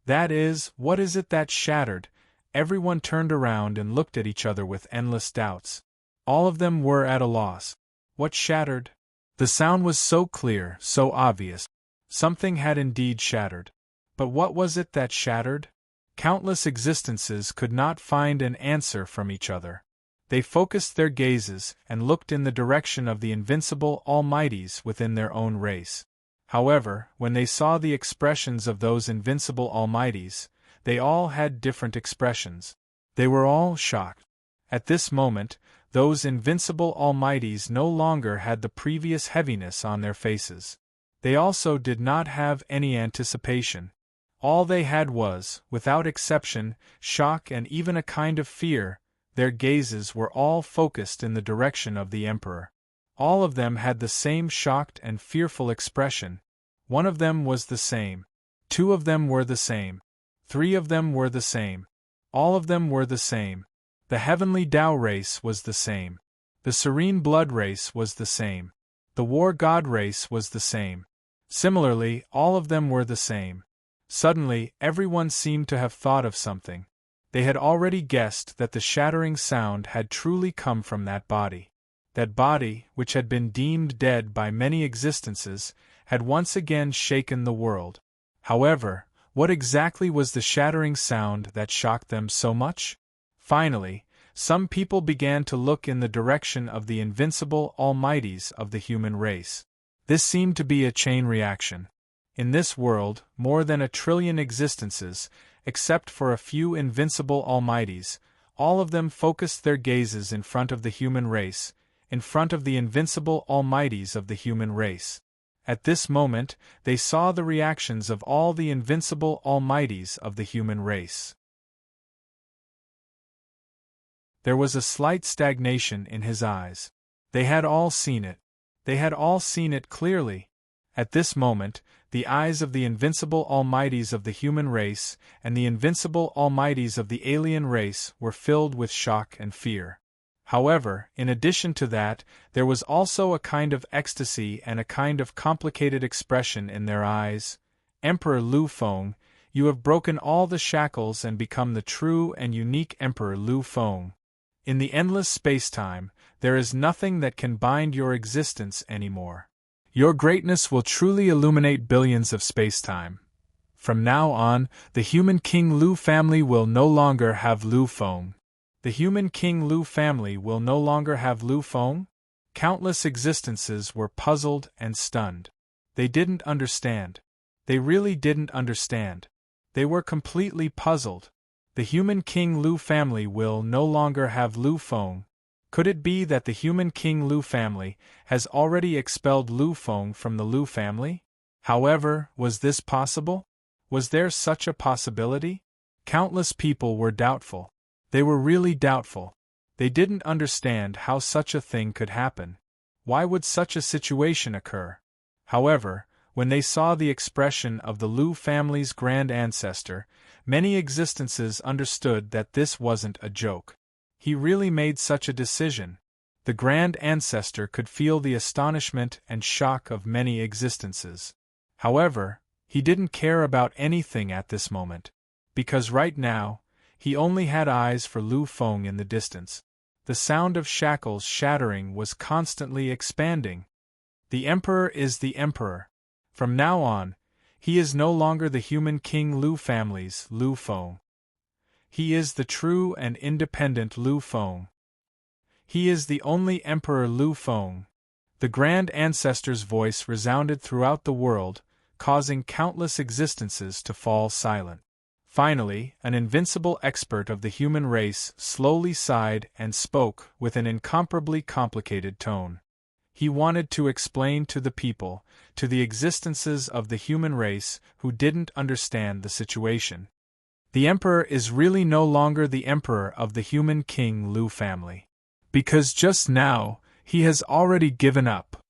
That is, what is it that shattered? Everyone turned around and looked at each other with endless doubts. All of them were at a loss. What shattered? The sound was so clear, so obvious. Something had indeed shattered. But what was it that shattered? Countless existences could not find an answer from each other. They focused their gazes and looked in the direction of the invincible Almighties within their own race. However, when they saw the expressions of those invincible Almighties, they all had different expressions. They were all shocked. At this moment, those invincible Almighties no longer had the previous heaviness on their faces. They also did not have any anticipation. All they had was, without exception, shock and even a kind of fear. Their gazes were all focused in the direction of the Emperor. All of them had the same shocked and fearful expression. One of them was the same. Two of them were the same. Three of them were the same. All of them were the same. The heavenly Tao race was the same. The serene blood race was the same. The war god race was the same. Similarly, all of them were the same. Suddenly, everyone seemed to have thought of something. They had already guessed that the shattering sound had truly come from that body. That body, which had been deemed dead by many existences, had once again shaken the world. However, what exactly was the shattering sound that shocked them so much? Finally, some people began to look in the direction of the invincible Almighties of the human race. This seemed to be a chain reaction. In this world, more than 1 trillion existences, except for a few invincible Almighties, all of them focused their gazes in front of the human race, in front of the invincible Almighties of the human race. At this moment, they saw the reactions of all the invincible Almighties of the human race. There was a slight stagnation in his eyes. They had all seen it. They had all seen it clearly. At this moment, the eyes of the invincible Almighties of the human race and the invincible Almighties of the alien race were filled with shock and fear. However, in addition to that, there was also a kind of ecstasy and a kind of complicated expression in their eyes. Emperor Lu Feng, you have broken all the shackles and become the true and unique Emperor Lu Feng. In the endless space-time, there is nothing that can bind your existence anymore. Your greatness will truly illuminate billions of space-time. From now on, the human King Lu family will no longer have Lu Feng. The human King Lu family will no longer have Lu Feng? Countless existences were puzzled and stunned. They didn't understand. They really didn't understand. They were completely puzzled. The human King Lu family will no longer have Lu Feng. Could it be that the human King Lu family has already expelled Lu Feng from the Lu family? However, was this possible? Was there such a possibility? Countless people were doubtful. They were really doubtful. They didn't understand how such a thing could happen. Why would such a situation occur? However, when they saw the expression of the Lu family's grand ancestor, many existences understood that this wasn't a joke. He really made such a decision. The grand ancestor could feel the astonishment and shock of many existences. However, he didn't care about anything at this moment, because right now, he only had eyes for Lu Feng in the distance. The sound of shackles shattering was constantly expanding. The Emperor is the Emperor. From now on, he is no longer the human King Lu family's Lu Feng. He is the true and independent Lu Feng. He is the only Emperor Lu Feng. The grand ancestor's voice resounded throughout the world, causing countless existences to fall silent. Finally, an invincible expert of the human race slowly sighed and spoke with an incomparably complicated tone. He wanted to explain to the people, to the existences of the human race who didn't understand the situation. The Emperor is really no longer the Emperor of the human King Lu family. Because just now, he has already given up.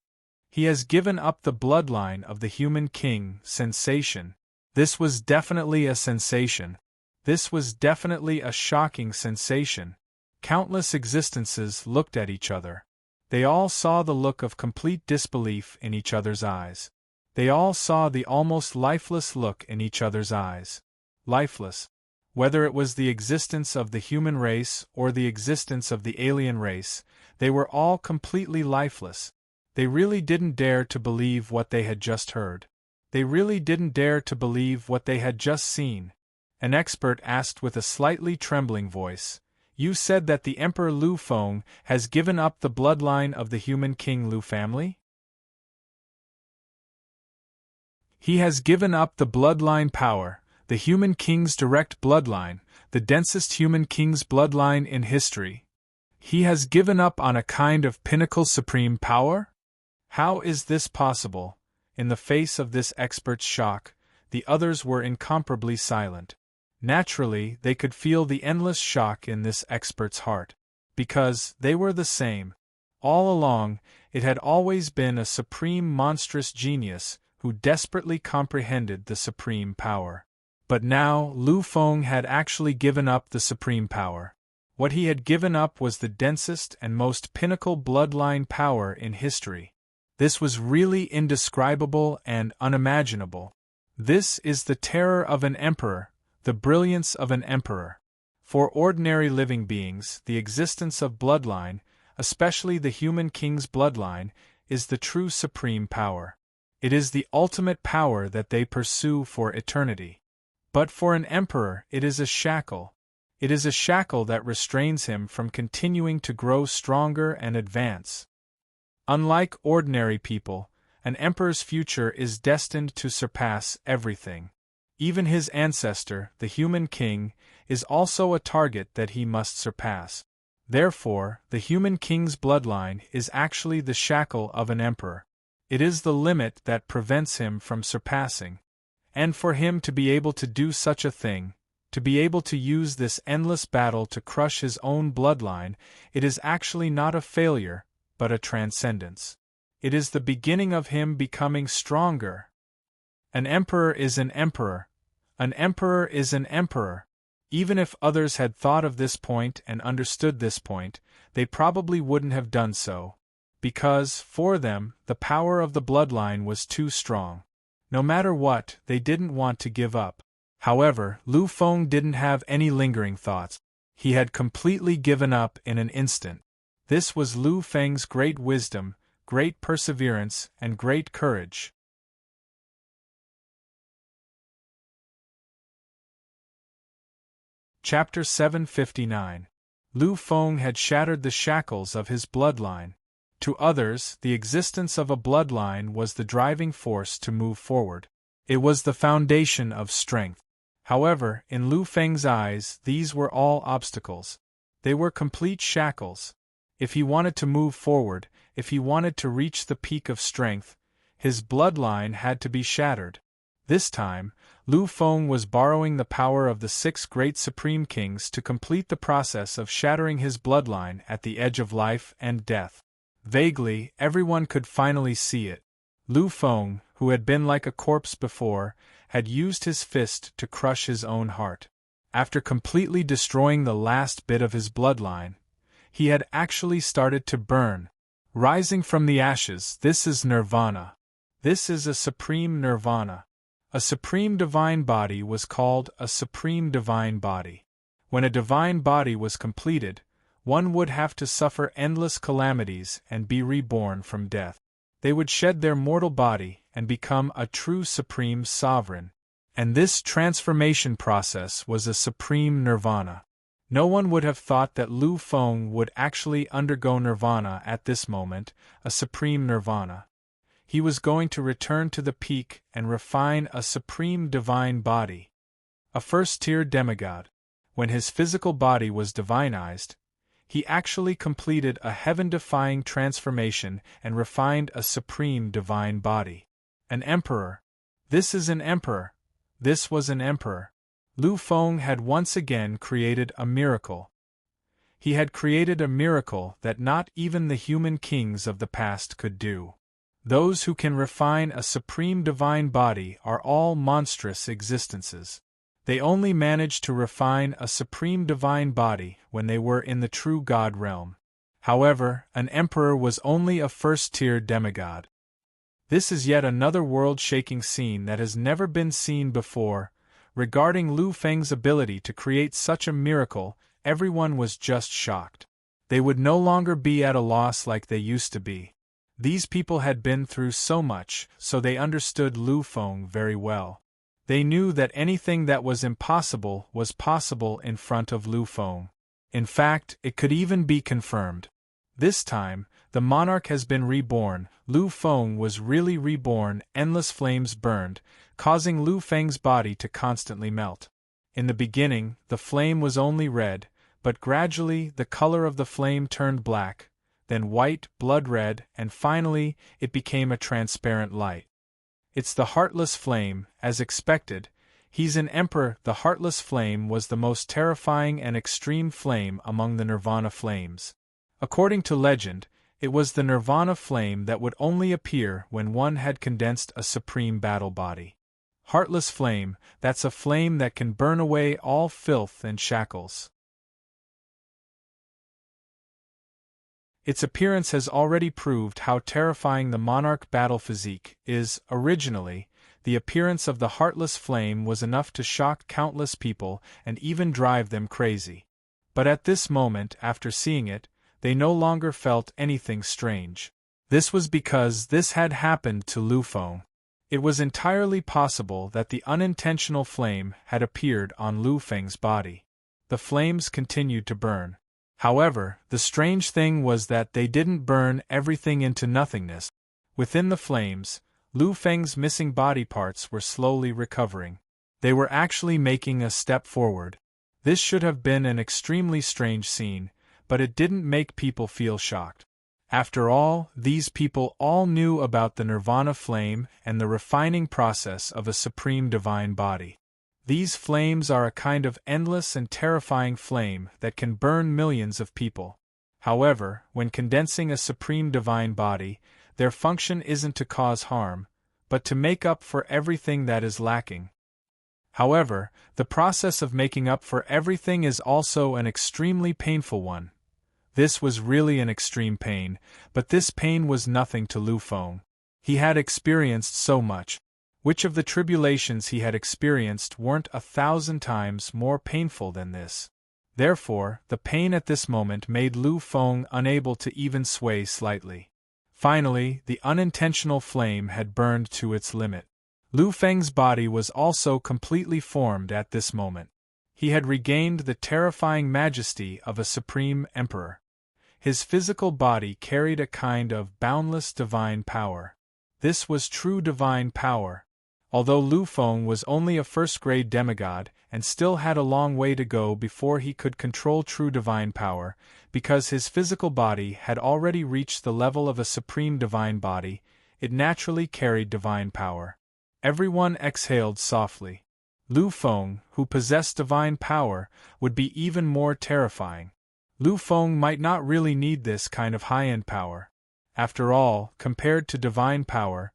He has given up the bloodline of the human king. Sensation. This was definitely a sensation. This was definitely a shocking sensation. Countless existences looked at each other. They all saw the look of complete disbelief in each other's eyes. They all saw the almost lifeless look in each other's eyes. Lifeless. Whether it was the existence of the human race or the existence of the alien race, they were all completely lifeless. They really didn't dare to believe what they had just heard. They really didn't dare to believe what they had just seen. An expert asked with a slightly trembling voice, "You said that the Emperor Lu Feng has given up the bloodline of the human King Lu family?" "He has given up the bloodline power, the human king's direct bloodline, the densest human king's bloodline in history. He has given up on a kind of pinnacle supreme power? How is this possible?" In the face of this expert's shock, the others were incomparably silent. Naturally, they could feel the endless shock in this expert's heart. Because they were the same. All along, it had always been a supreme monstrous genius who desperately comprehended the supreme power. But now, Lu Feng had actually given up the supreme power. What he had given up was the densest and most pinnacle bloodline power in history. This was really indescribable and unimaginable. This is the terror of an emperor, the brilliance of an emperor. For ordinary living beings, the existence of bloodline, especially the human king's bloodline, is the true supreme power. It is the ultimate power that they pursue for eternity. But for an emperor, it is a shackle. It is a shackle that restrains him from continuing to grow stronger and advance. Unlike ordinary people, an emperor's future is destined to surpass everything. Even his ancestor, the human king, is also a target that he must surpass. Therefore, the human king's bloodline is actually the shackle of an emperor. It is the limit that prevents him from surpassing. And for him to be able to do such a thing, to be able to use this endless battle to crush his own bloodline, it is actually not a failure, but a transcendence. It is the beginning of him becoming stronger. An emperor is an emperor. An emperor is an emperor. Even if others had thought of this point and understood this point, they probably wouldn't have done so. Because, for them, the power of the bloodline was too strong. No matter what, they didn't want to give up. However, Lu Feng didn't have any lingering thoughts. He had completely given up in an instant. This was Lu Feng's great wisdom, great perseverance, and great courage. Chapter 759. Lu Feng had shattered the shackles of his bloodline. To others, the existence of a bloodline was the driving force to move forward. It was the foundation of strength. However, in Lu Feng's eyes, these were all obstacles. They were complete shackles. If he wanted to move forward, if he wanted to reach the peak of strength, his bloodline had to be shattered. This time, Lu Feng was borrowing the power of the 6 great supreme kings to complete the process of shattering his bloodline at the edge of life and death. Vaguely, everyone could finally see it. Lu Feng, who had been like a corpse before, had used his fist to crush his own heart. After completely destroying the last bit of his bloodline, he had actually started to burn. Rising from the ashes, this is nirvana. This is a supreme nirvana. A supreme divine body was called a supreme divine body. When a divine body was completed, one would have to suffer endless calamities and be reborn from death. They would shed their mortal body and become a true supreme sovereign. And this transformation process was a supreme nirvana. No one would have thought that Lu Feng would actually undergo nirvana at this moment, a supreme nirvana. He was going to return to the peak and refine a supreme divine body. A first-tier demigod. When his physical body was divinized, he actually completed a heaven-defying transformation and refined a supreme divine body. An emperor. This is an emperor. This was an emperor. Lu Feng had once again created a miracle. He had created a miracle that not even the human kings of the past could do. Those who can refine a supreme divine body are all monstrous existences. They only managed to refine a supreme divine body when they were in the true God realm. However, an emperor was only a first-tier demigod. This is yet another world-shaking scene that has never been seen before. Regarding Lu Feng's ability to create such a miracle, everyone was just shocked. They would no longer be at a loss like they used to be. These people had been through so much, so they understood Lu Feng very well. They knew that anything that was impossible was possible in front of Lu Feng. In fact, it could even be confirmed. This time, the monarch has been reborn. Lu Feng was really reborn. Endless flames burned, causing Lu Feng's body to constantly melt. In the beginning, the flame was only red, but gradually the color of the flame turned black, then white, blood red, and finally, it became a transparent light. It's the heartless flame, as expected. He's an emperor. The heartless flame was the most terrifying and extreme flame among the Nirvana flames. According to legend, it was the Nirvana flame that would only appear when one had condensed a supreme battle body. Heartless flame, that's a flame that can burn away all filth and shackles. Its appearance has already proved how terrifying the monarch battle physique is. Originally, the appearance of the heartless flame was enough to shock countless people and even drive them crazy. But at this moment, after seeing it, they no longer felt anything strange. This was because this had happened to Lu Feng. It was entirely possible that the unintentional flame had appeared on Lu Feng's body. The flames continued to burn. However, the strange thing was that they didn't burn everything into nothingness. Within the flames, Lu Feng's missing body parts were slowly recovering. They were actually making a step forward. This should have been an extremely strange scene, but it didn't make people feel shocked. After all, these people all knew about the Nirvana flame and the refining process of a supreme divine body. These flames are a kind of endless and terrifying flame that can burn millions of people. However, when condensing a supreme divine body, their function isn't to cause harm, but to make up for everything that is lacking. However, the process of making up for everything is also an extremely painful one. This was really an extreme pain, but this pain was nothing to Lu Feng. He had experienced so much. Which of the tribulations he had experienced weren't 1,000 times more painful than this? Therefore, the pain at this moment made Lu Feng unable to even sway slightly. Finally, the unintentional flame had burned to its limit. Lu Feng's body was also completely formed at this moment. He had regained the terrifying majesty of a supreme emperor. His physical body carried a kind of boundless divine power. This was true divine power. Although Lu Feng was only a first-grade demigod and still had a long way to go before he could control true divine power, because his physical body had already reached the level of a supreme divine body, it naturally carried divine power. Everyone exhaled softly. Lu Feng, who possessed divine power, would be even more terrifying. Lu Feng might not really need this kind of high-end power. After all, compared to divine power,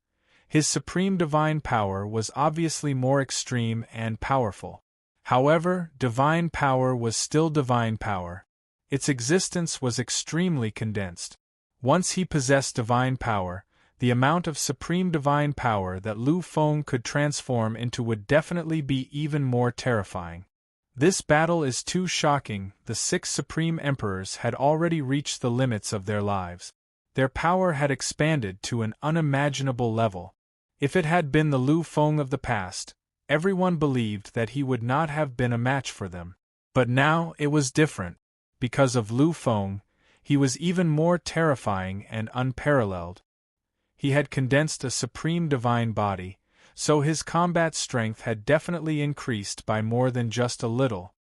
his supreme divine power was obviously more extreme and powerful. However, divine power was still divine power. Its existence was extremely condensed. Once he possessed divine power, the amount of supreme divine power that Lu Feng could transform into would definitely be even more terrifying. This battle is too shocking. The 6 supreme emperors had already reached the limits of their lives. Their power had expanded to an unimaginable level. If it had been the Lu Feng of the past, everyone believed that he would not have been a match for them. But now it was different. Because of Lu Feng, he was even more terrifying and unparalleled. He had condensed a supreme divine body, so his combat strength had definitely increased by more than just a little.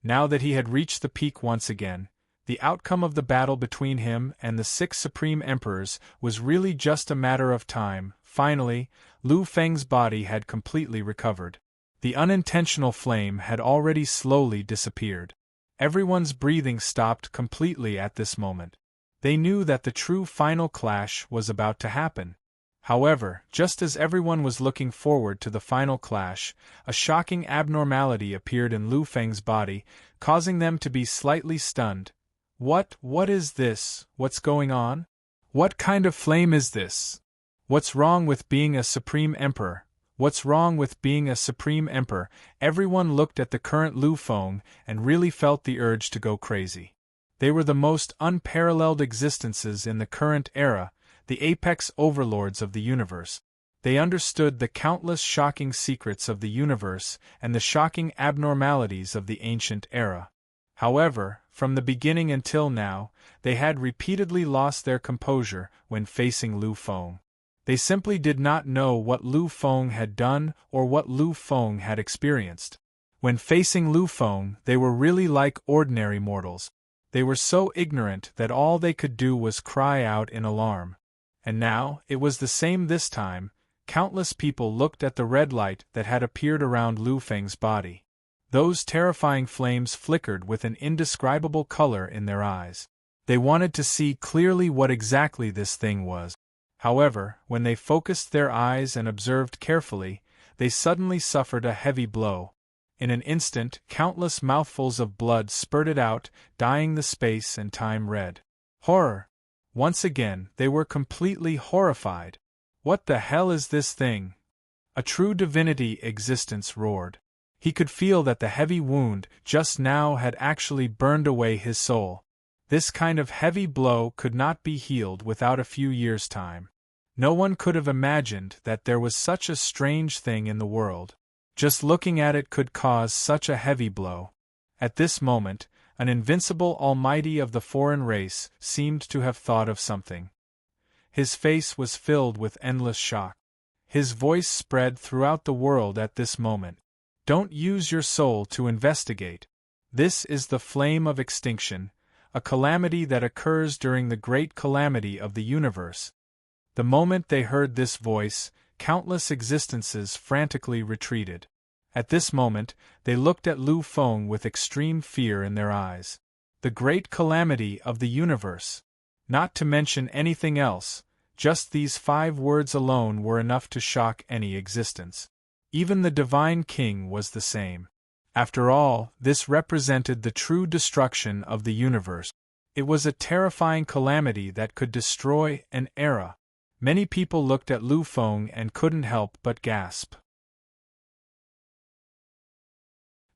Now that he had reached the peak once again, the outcome of the battle between him and the 6 supreme emperors was really just a matter of time. Finally, Lu Feng's body had completely recovered. The unintentional flame had already slowly disappeared. Everyone's breathing stopped completely at this moment. They knew that the true final clash was about to happen. However, just as everyone was looking forward to the final clash, a shocking abnormality appeared in Lu Feng's body, causing them to be slightly stunned. What is this? What's going on? What kind of flame is this? What's wrong with being a supreme emperor? What's wrong with being a supreme emperor? Everyone looked at the current Lu Feng and really felt the urge to go crazy. They were the most unparalleled existences in the current era, the apex overlords of the universe. They understood the countless shocking secrets of the universe and the shocking abnormalities of the ancient era. However, from the beginning until now, they had repeatedly lost their composure when facing Lu Feng. They simply did not know what Lu Feng had done or what Lu Feng had experienced. When facing Lu Feng, they were really like ordinary mortals. They were so ignorant that all they could do was cry out in alarm. And now, it was the same this time. Countless people looked at the red light that had appeared around Lu Feng's body. Those terrifying flames flickered with an indescribable color in their eyes. They wanted to see clearly what exactly this thing was. However, when they focused their eyes and observed carefully, they suddenly suffered a heavy blow. In an instant, countless mouthfuls of blood spurted out, dyeing the space and time red. Horror! Once again, they were completely horrified. What the hell is this thing? A true divinity existence roared. He could feel that the heavy wound just now had actually burned away his soul. This kind of heavy blow could not be healed without a few years' time. No one could have imagined that there was such a strange thing in the world. Just looking at it could cause such a heavy blow. At this moment, an invincible almighty of the foreign race seemed to have thought of something. His face was filled with endless shock. His voice spread throughout the world at this moment. Don't use your soul to investigate. This is the flame of extinction, a calamity that occurs during the great calamity of the universe. The moment they heard this voice, countless existences frantically retreated. At this moment, they looked at Lu Feng with extreme fear in their eyes. The great calamity of the universe. Not to mention anything else, just these 5 words alone were enough to shock any existence. Even the Divine King was the same. After all, this represented the true destruction of the universe. It was a terrifying calamity that could destroy an era. Many people looked at Lu Feng and couldn't help but gasp.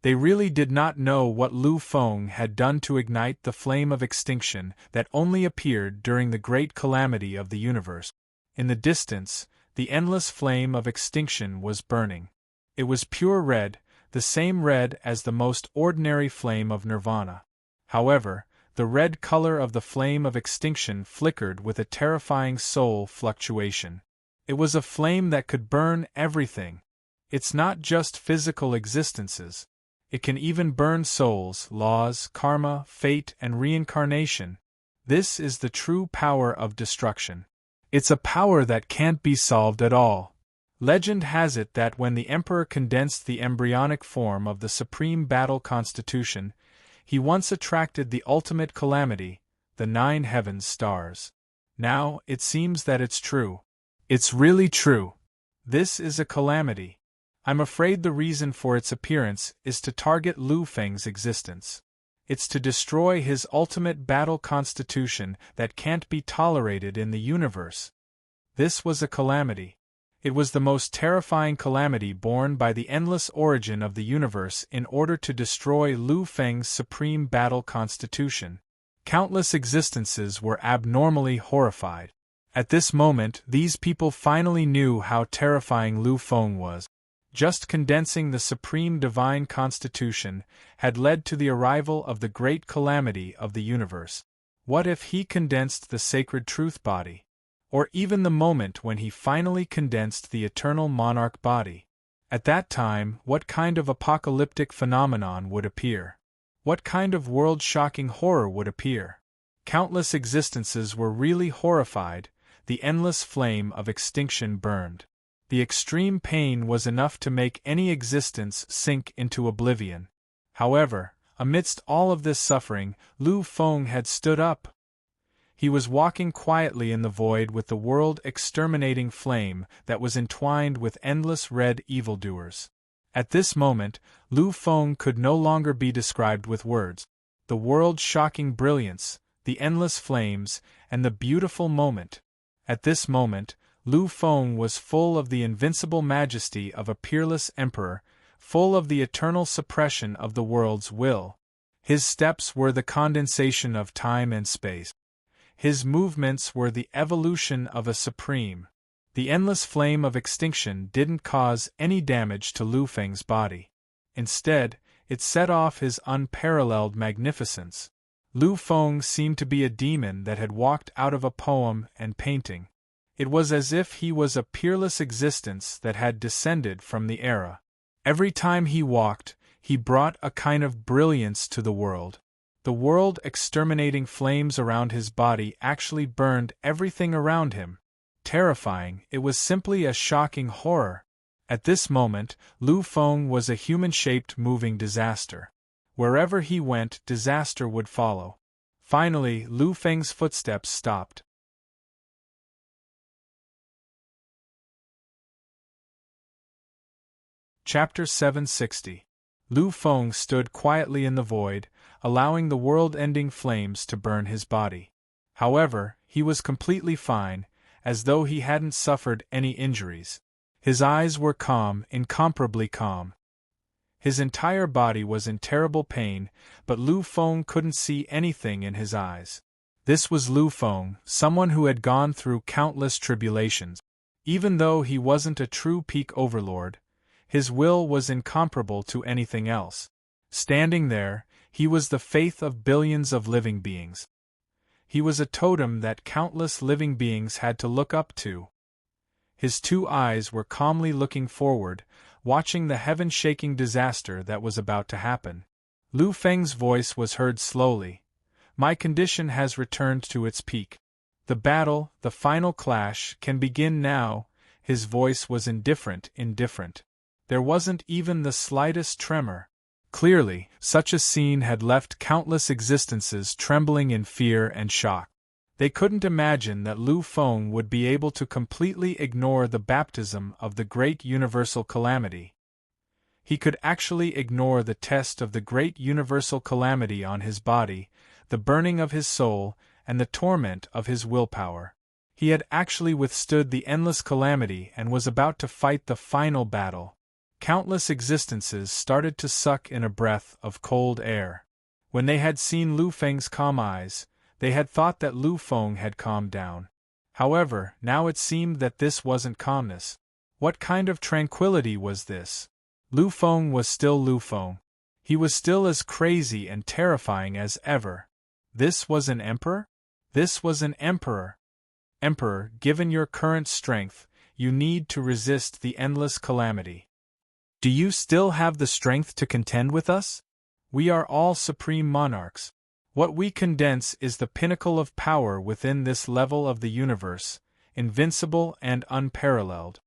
They really did not know what Lu Feng had done to ignite the flame of extinction that only appeared during the great calamity of the universe. In the distance, the endless flame of extinction was burning. It was pure red, the same red as the most ordinary flame of nirvana. However, the red color of the flame of extinction flickered with a terrifying soul fluctuation. It was a flame that could burn everything. It's not just physical existences. It can even burn souls, laws, karma, fate, and reincarnation. This is the true power of destruction. It's a power that can't be solved at all. Legend has it that when the Emperor condensed the embryonic form of the supreme battle constitution, he once attracted the ultimate calamity, the 9 heavens stars. Now, it seems that it's true. It's really true. This is a calamity. I'm afraid the reason for its appearance is to target Lu Feng's existence. It's to destroy his ultimate battle constitution that can't be tolerated in the universe. This was a calamity. It was the most terrifying calamity born by the endless origin of the universe in order to destroy Lu Feng's supreme battle constitution. Countless existences were abnormally horrified. At this moment, these people finally knew how terrifying Lu Feng was. Just condensing the supreme divine constitution had led to the arrival of the great calamity of the universe. What if he condensed the sacred truth body? Or even the moment when he finally condensed the eternal monarch body? At that time, what kind of apocalyptic phenomenon would appear? What kind of world-shocking horror would appear? Countless existences were really horrified. The endless flame of extinction burned. The extreme pain was enough to make any existence sink into oblivion. However, amidst all of this suffering, Lu Feng had stood up. He was walking quietly in the void with the world-exterminating flame that was entwined with endless red evildoers. At this moment, Lu Feng could no longer be described with words. The world-shocking brilliance, the endless flames, and the beautiful moment. At this moment, Lu Feng was full of the invincible majesty of a peerless emperor, full of the eternal suppression of the world's will. His steps were the condensation of time and space. His movements were the evolution of a supreme. The endless flame of extinction didn't cause any damage to Lu Feng's body. Instead, it set off his unparalleled magnificence. Lu Feng seemed to be a demon that had walked out of a poem and painting. It was as if he was a peerless existence that had descended from the era. Every time he walked, he brought a kind of brilliance to the world. The world-exterminating flames around his body actually burned everything around him. Terrifying, it was simply a shocking horror. At this moment, Lu Feng was a human-shaped moving disaster. Wherever he went, disaster would follow. Finally, Lu Feng's footsteps stopped. Chapter 760. Lu Feng stood quietly in the void, allowing the world-ending flames to burn his body. However, he was completely fine, as though he hadn't suffered any injuries. His eyes were calm, incomparably calm. His entire body was in terrible pain, but Lu Feng couldn't see anything in his eyes. This was Lu Feng, someone who had gone through countless tribulations. Even though he wasn't a true peak overlord, his will was incomparable to anything else. Standing there, he was the faith of billions of living beings. He was a totem that countless living beings had to look up to. His 2 eyes were calmly looking forward, watching the heaven-shaking disaster that was about to happen. Lu Feng's voice was heard slowly. My condition has returned to its peak. The battle, the final clash, can begin now. His voice was indifferent. There wasn't even the slightest tremor. Clearly, such a scene had left countless existences trembling in fear and shock. They couldn't imagine that Lu Feng would be able to completely ignore the baptism of the great universal calamity. He could actually ignore the test of the great universal calamity on his body, the burning of his soul, and the torment of his willpower. He had actually withstood the endless calamity and was about to fight the final battle. Countless existences started to suck in a breath of cold air. When they had seen Lu Feng's calm eyes, they had thought that Lu Feng had calmed down. However, now it seemed that this wasn't calmness. What kind of tranquility was this? Lu Feng was still Lu Feng. He was still as crazy and terrifying as ever. This was an emperor? This was an emperor. Emperor, given your current strength, you need to resist the endless calamity. Do you still have the strength to contend with us? We are all supreme monarchs. What we condense is the pinnacle of power within this level of the universe, invincible and unparalleled.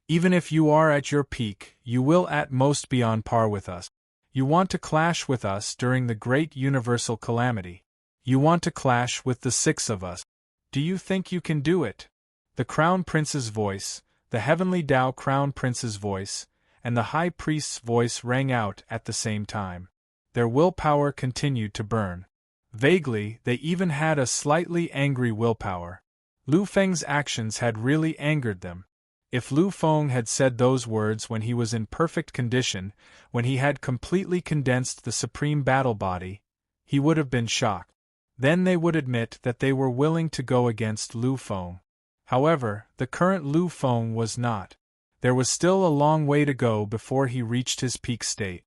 Even if you are at your peak, you will at most be on par with us. You want to clash with us during the great universal calamity. You want to clash with the six of us. Do you think you can do it? The Crown Prince's voice, the heavenly Tao Crown Prince's voice, and the High Priest's voice rang out at the same time. Their willpower continued to burn. Vaguely, they even had a slightly angry willpower. Lu Feng's actions had really angered them. If Lu Feng had said those words when he was in perfect condition, when he had completely condensed the supreme battle body, he would have been shocked. Then they would admit that they were willing to go against Lu Feng. However, the current Lu Feng was not. There was still a long way to go before he reached his peak state.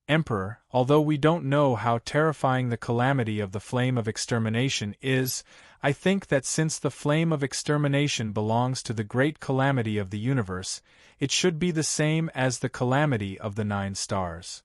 Emperor, although we don't know how terrifying the calamity of the flame of extermination is, I think that since the flame of extermination belongs to the great calamity of the universe, it should be the same as the calamity of the 9 stars.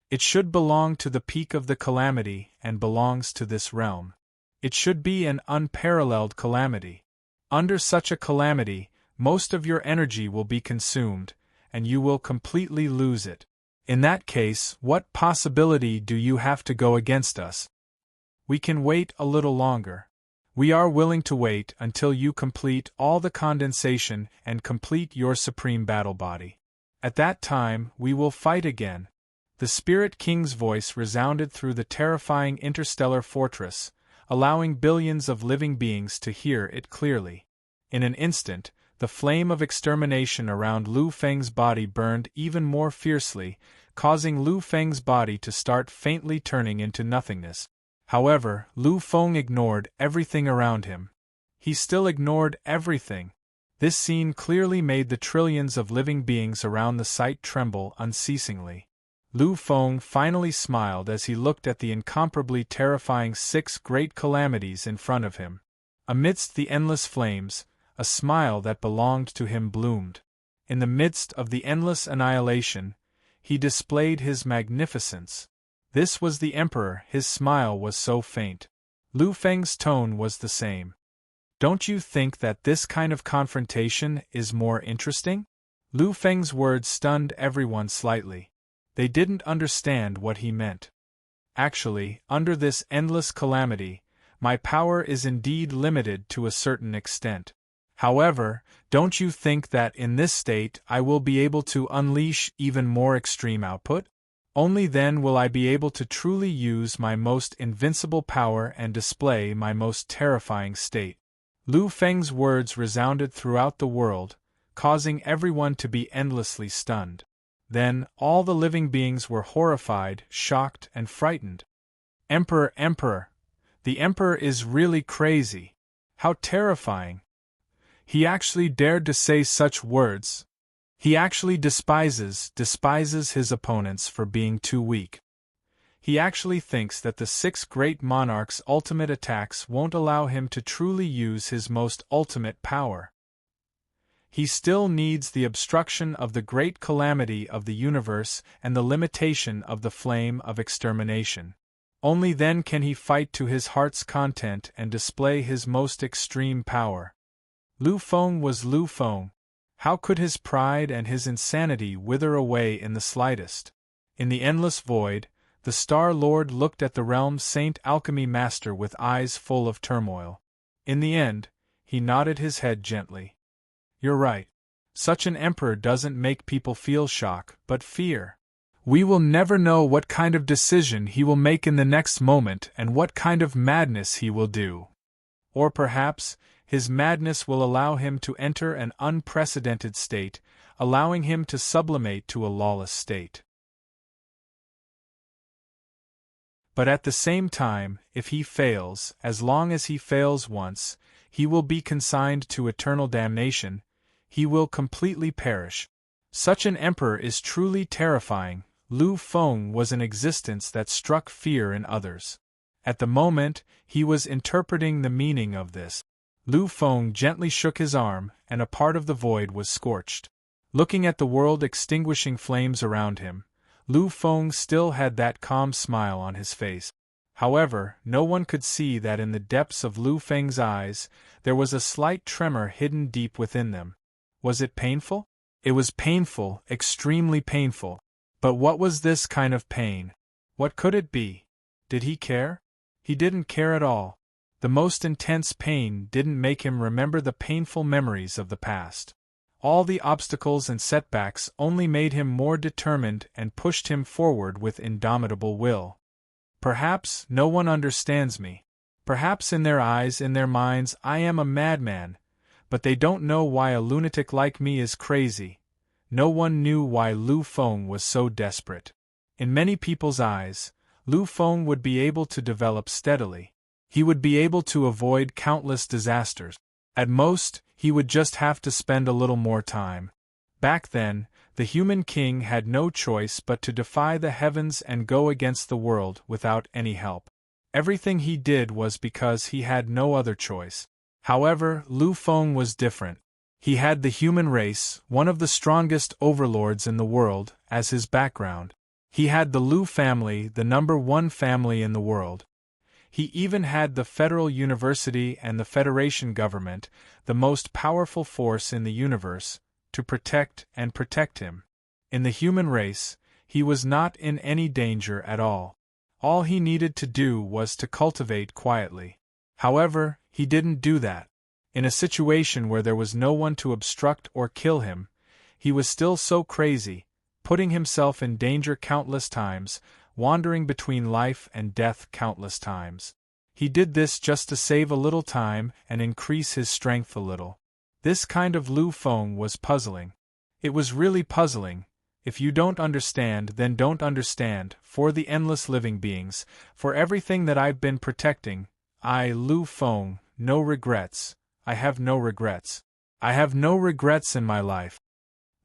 It should belong to the peak of the calamity and belongs to this realm. It should be an unparalleled calamity. Under such a calamity, most of your energy will be consumed, and you will completely lose it. In that case, what possibility do you have to go against us? We can wait a little longer. We are willing to wait until you complete all the condensation and complete your supreme battle body. At that time, we will fight again. The Spirit King's voice resounded through the terrifying interstellar fortress, allowing billions of living beings to hear it clearly. In an instant, the flame of extermination around Lu Feng's body burned even more fiercely, causing Lu Feng's body to start faintly turning into nothingness. However, Lu Feng ignored everything around him. He still ignored everything. This scene clearly made the trillions of living beings around the site tremble unceasingly. Lu Feng finally smiled as he looked at the incomparably terrifying 6 great calamities in front of him. Amidst the endless flames, a smile that belonged to him bloomed. In the midst of the endless annihilation, he displayed his magnificence. This was the Emperor, his smile was so faint. Lu Feng's tone was the same. Don't you think that this kind of confrontation is more interesting? Lu Feng's words stunned everyone slightly. They didn't understand what he meant. Actually, under this endless calamity, my power is indeed limited to a certain extent. However, don't you think that in this state I will be able to unleash even more extreme output? Only then will I be able to truly use my most invincible power and display my most terrifying state. Lu Feng's words resounded throughout the world, causing everyone to be endlessly stunned. Then, all the living beings were horrified, shocked, and frightened. Emperor, the Emperor is really crazy. How terrifying. He actually dared to say such words. He actually despises his opponents for being too weak. He actually thinks that the 6 great monarchs' ultimate attacks won't allow him to truly use his most ultimate power. He still needs the obstruction of the great calamity of the universe and the limitation of the flame of extermination. Only then can he fight to his heart's content and display his most extreme power. Lu Feng was Lu Feng. How could his pride and his insanity wither away in the slightest? In the endless void, the Star Lord looked at the realm's Saint Alchemy Master with eyes full of turmoil. In the end, he nodded his head gently. You're right. Such an emperor doesn't make people feel shock, but fear. We will never know what kind of decision he will make in the next moment and what kind of madness he will do. Or perhaps, his madness will allow him to enter an unprecedented state, allowing him to sublimate to a lawless state. But at the same time, if he fails, as long as he fails once, he will be consigned to eternal damnation. He will completely perish. Such an emperor is truly terrifying. Lu Feng was an existence that struck fear in others. At the moment, he was interpreting the meaning of this. Lu Feng gently shook his arm, and a part of the void was scorched. Looking at the world extinguishing flames around him, Lu Feng still had that calm smile on his face. However, no one could see that in the depths of Lu Feng's eyes, there was a slight tremor hidden deep within them. Was it painful? It was painful, extremely painful. But what was this kind of pain? What could it be? Did he care? He didn't care at all. The most intense pain didn't make him remember the painful memories of the past. All the obstacles and setbacks only made him more determined and pushed him forward with indomitable will. Perhaps no one understands me. Perhaps in their eyes, in their minds, I am a madman, but they don't know why a lunatic like me is crazy. No one knew why Lu Feng was so desperate. In many people's eyes, Lu Feng would be able to develop steadily. He would be able to avoid countless disasters. At most, he would just have to spend a little more time. Back then, the human king had no choice but to defy the heavens and go against the world without any help. Everything he did was because he had no other choice. However, Lu Feng was different. He had the human race, one of the strongest overlords in the world, as his background. He had the Lu family, the #1 family in the world. He even had the Federal University and the Federation government, the most powerful force in the universe, to protect him. In the human race, he was not in any danger at all. All he needed to do was to cultivate quietly. However, he didn't do that. In a situation where there was no one to obstruct or kill him, he was still so crazy, putting himself in danger countless times, wandering between life and death countless times. He did this just to save a little time and increase his strength a little. This kind of Lu Feng was puzzling. It was really puzzling. If you don't understand, then don't understand. For the endless living beings, for everything that I've been protecting, I, Lu Feng, no regrets. I have no regrets. I have no regrets in my life.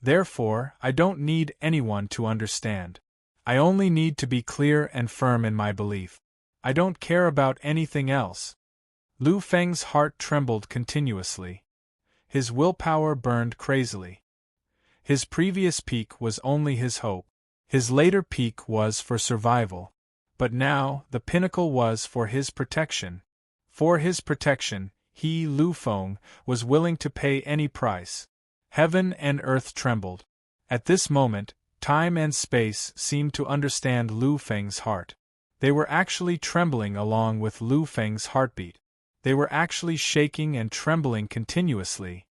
Therefore, I don't need anyone to understand. I only need to be clear and firm in my belief. I don't care about anything else. Lu Feng's heart trembled continuously. His willpower burned crazily. His previous peak was only his hope. His later peak was for survival. But now, the pinnacle was for his protection. For his protection, he, Lu Feng, was willing to pay any price. Heaven and earth trembled. At this moment, time and space seemed to understand Lu Feng's heart. They were actually trembling along with Lu Feng's heartbeat. They were actually shaking and trembling continuously.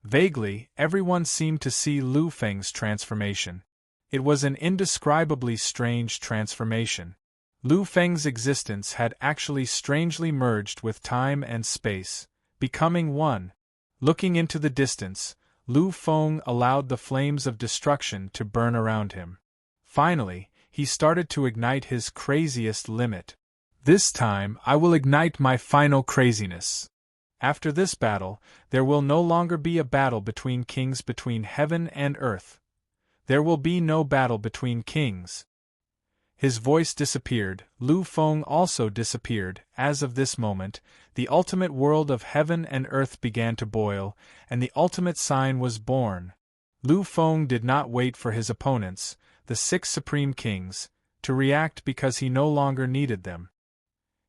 Vaguely, everyone seemed to see Lu Feng's transformation. It was an indescribably strange transformation. Lu Feng's existence had actually strangely merged with time and space, becoming one. Looking into the distance, Lu Feng allowed the flames of destruction to burn around him. Finally, he started to ignite his craziest limit. This time, I will ignite my final craziness. After this battle, there will no longer be a battle between kings, between heaven and earth. There will be no battle between kings. His voice disappeared. Lu Feng also disappeared. As of this moment, the ultimate world of heaven and earth began to boil, and the ultimate sign was born. Lu Feng did not wait for his opponents, the 6 supreme kings, to react because he no longer needed them.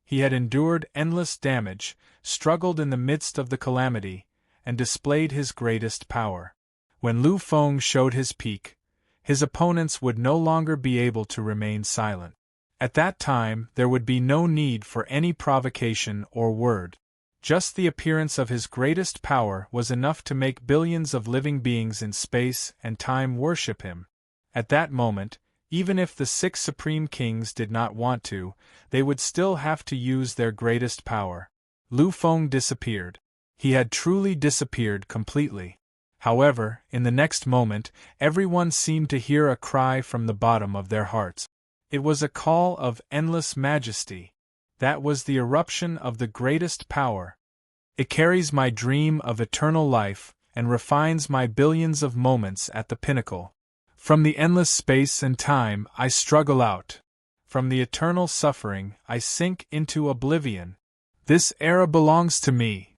He had endured endless damage, struggled in the midst of the calamity, and displayed his greatest power. When Lu Feng showed his peak, his opponents would no longer be able to remain silent. At that time, there would be no need for any provocation or word. Just the appearance of his greatest power was enough to make billions of living beings in space and time worship him. At that moment, even if the 6 supreme kings did not want to, they would still have to use their greatest power. Lu Feng disappeared. He had truly disappeared completely. However, in the next moment, everyone seemed to hear a cry from the bottom of their hearts. It was a call of endless majesty. That was the eruption of the greatest power. It carries my dream of eternal life and refines my billions of moments at the pinnacle. From the endless space and time I struggle out. From the eternal suffering, I sink into oblivion. This era belongs to me.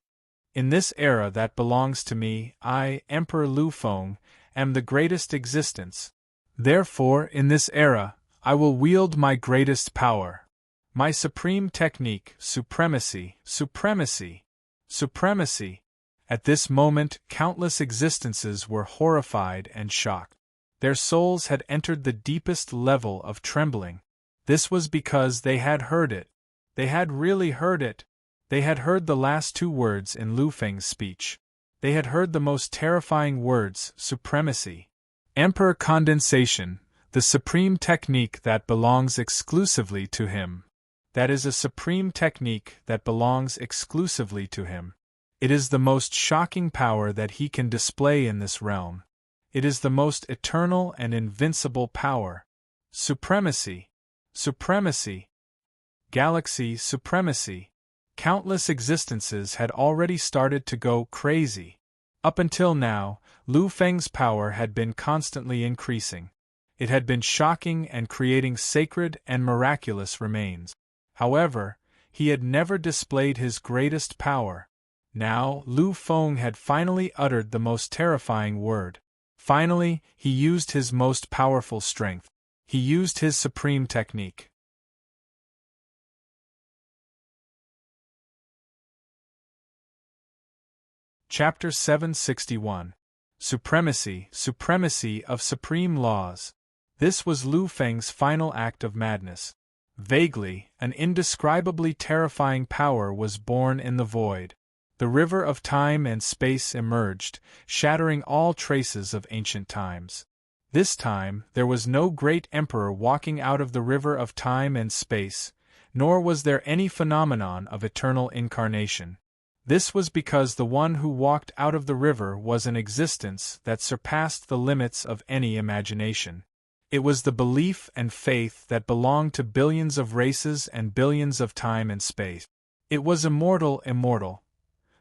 In this era that belongs to me, I, Emperor Lu Feng, am the greatest existence. Therefore, in this era, I will wield my greatest power. My supreme technique, supremacy, supremacy, supremacy. At this moment, countless existences were horrified and shocked. Their souls had entered the deepest level of trembling. This was because they had heard it. They had really heard it. They had heard the last two words in Lu Feng's speech. They had heard the most terrifying words, supremacy. Emperor condensation, the supreme technique that belongs exclusively to him. That is a supreme technique that belongs exclusively to him. It is the most shocking power that he can display in this realm. It is the most eternal and invincible power. Supremacy. Supremacy. Galaxy supremacy. Countless existences had already started to go crazy. Up until now, Lu Feng's power had been constantly increasing. It had been shocking and creating sacred and miraculous remains. However, he had never displayed his greatest power. Now, Lu Feng had finally uttered the most terrifying word. Finally, he used his most powerful strength. He used his supreme technique. Chapter 761. Supremacy, Supremacy of Supreme Laws. This was Lu Feng's final act of madness. Vaguely, an indescribably terrifying power was born in the void. The river of time and space emerged, shattering all traces of ancient times. This time, there was no great emperor walking out of the river of time and space, nor was there any phenomenon of eternal incarnation. This was because the one who walked out of the river was an existence that surpassed the limits of any imagination. It was the belief and faith that belonged to billions of races and billions of time and space. It was immortal.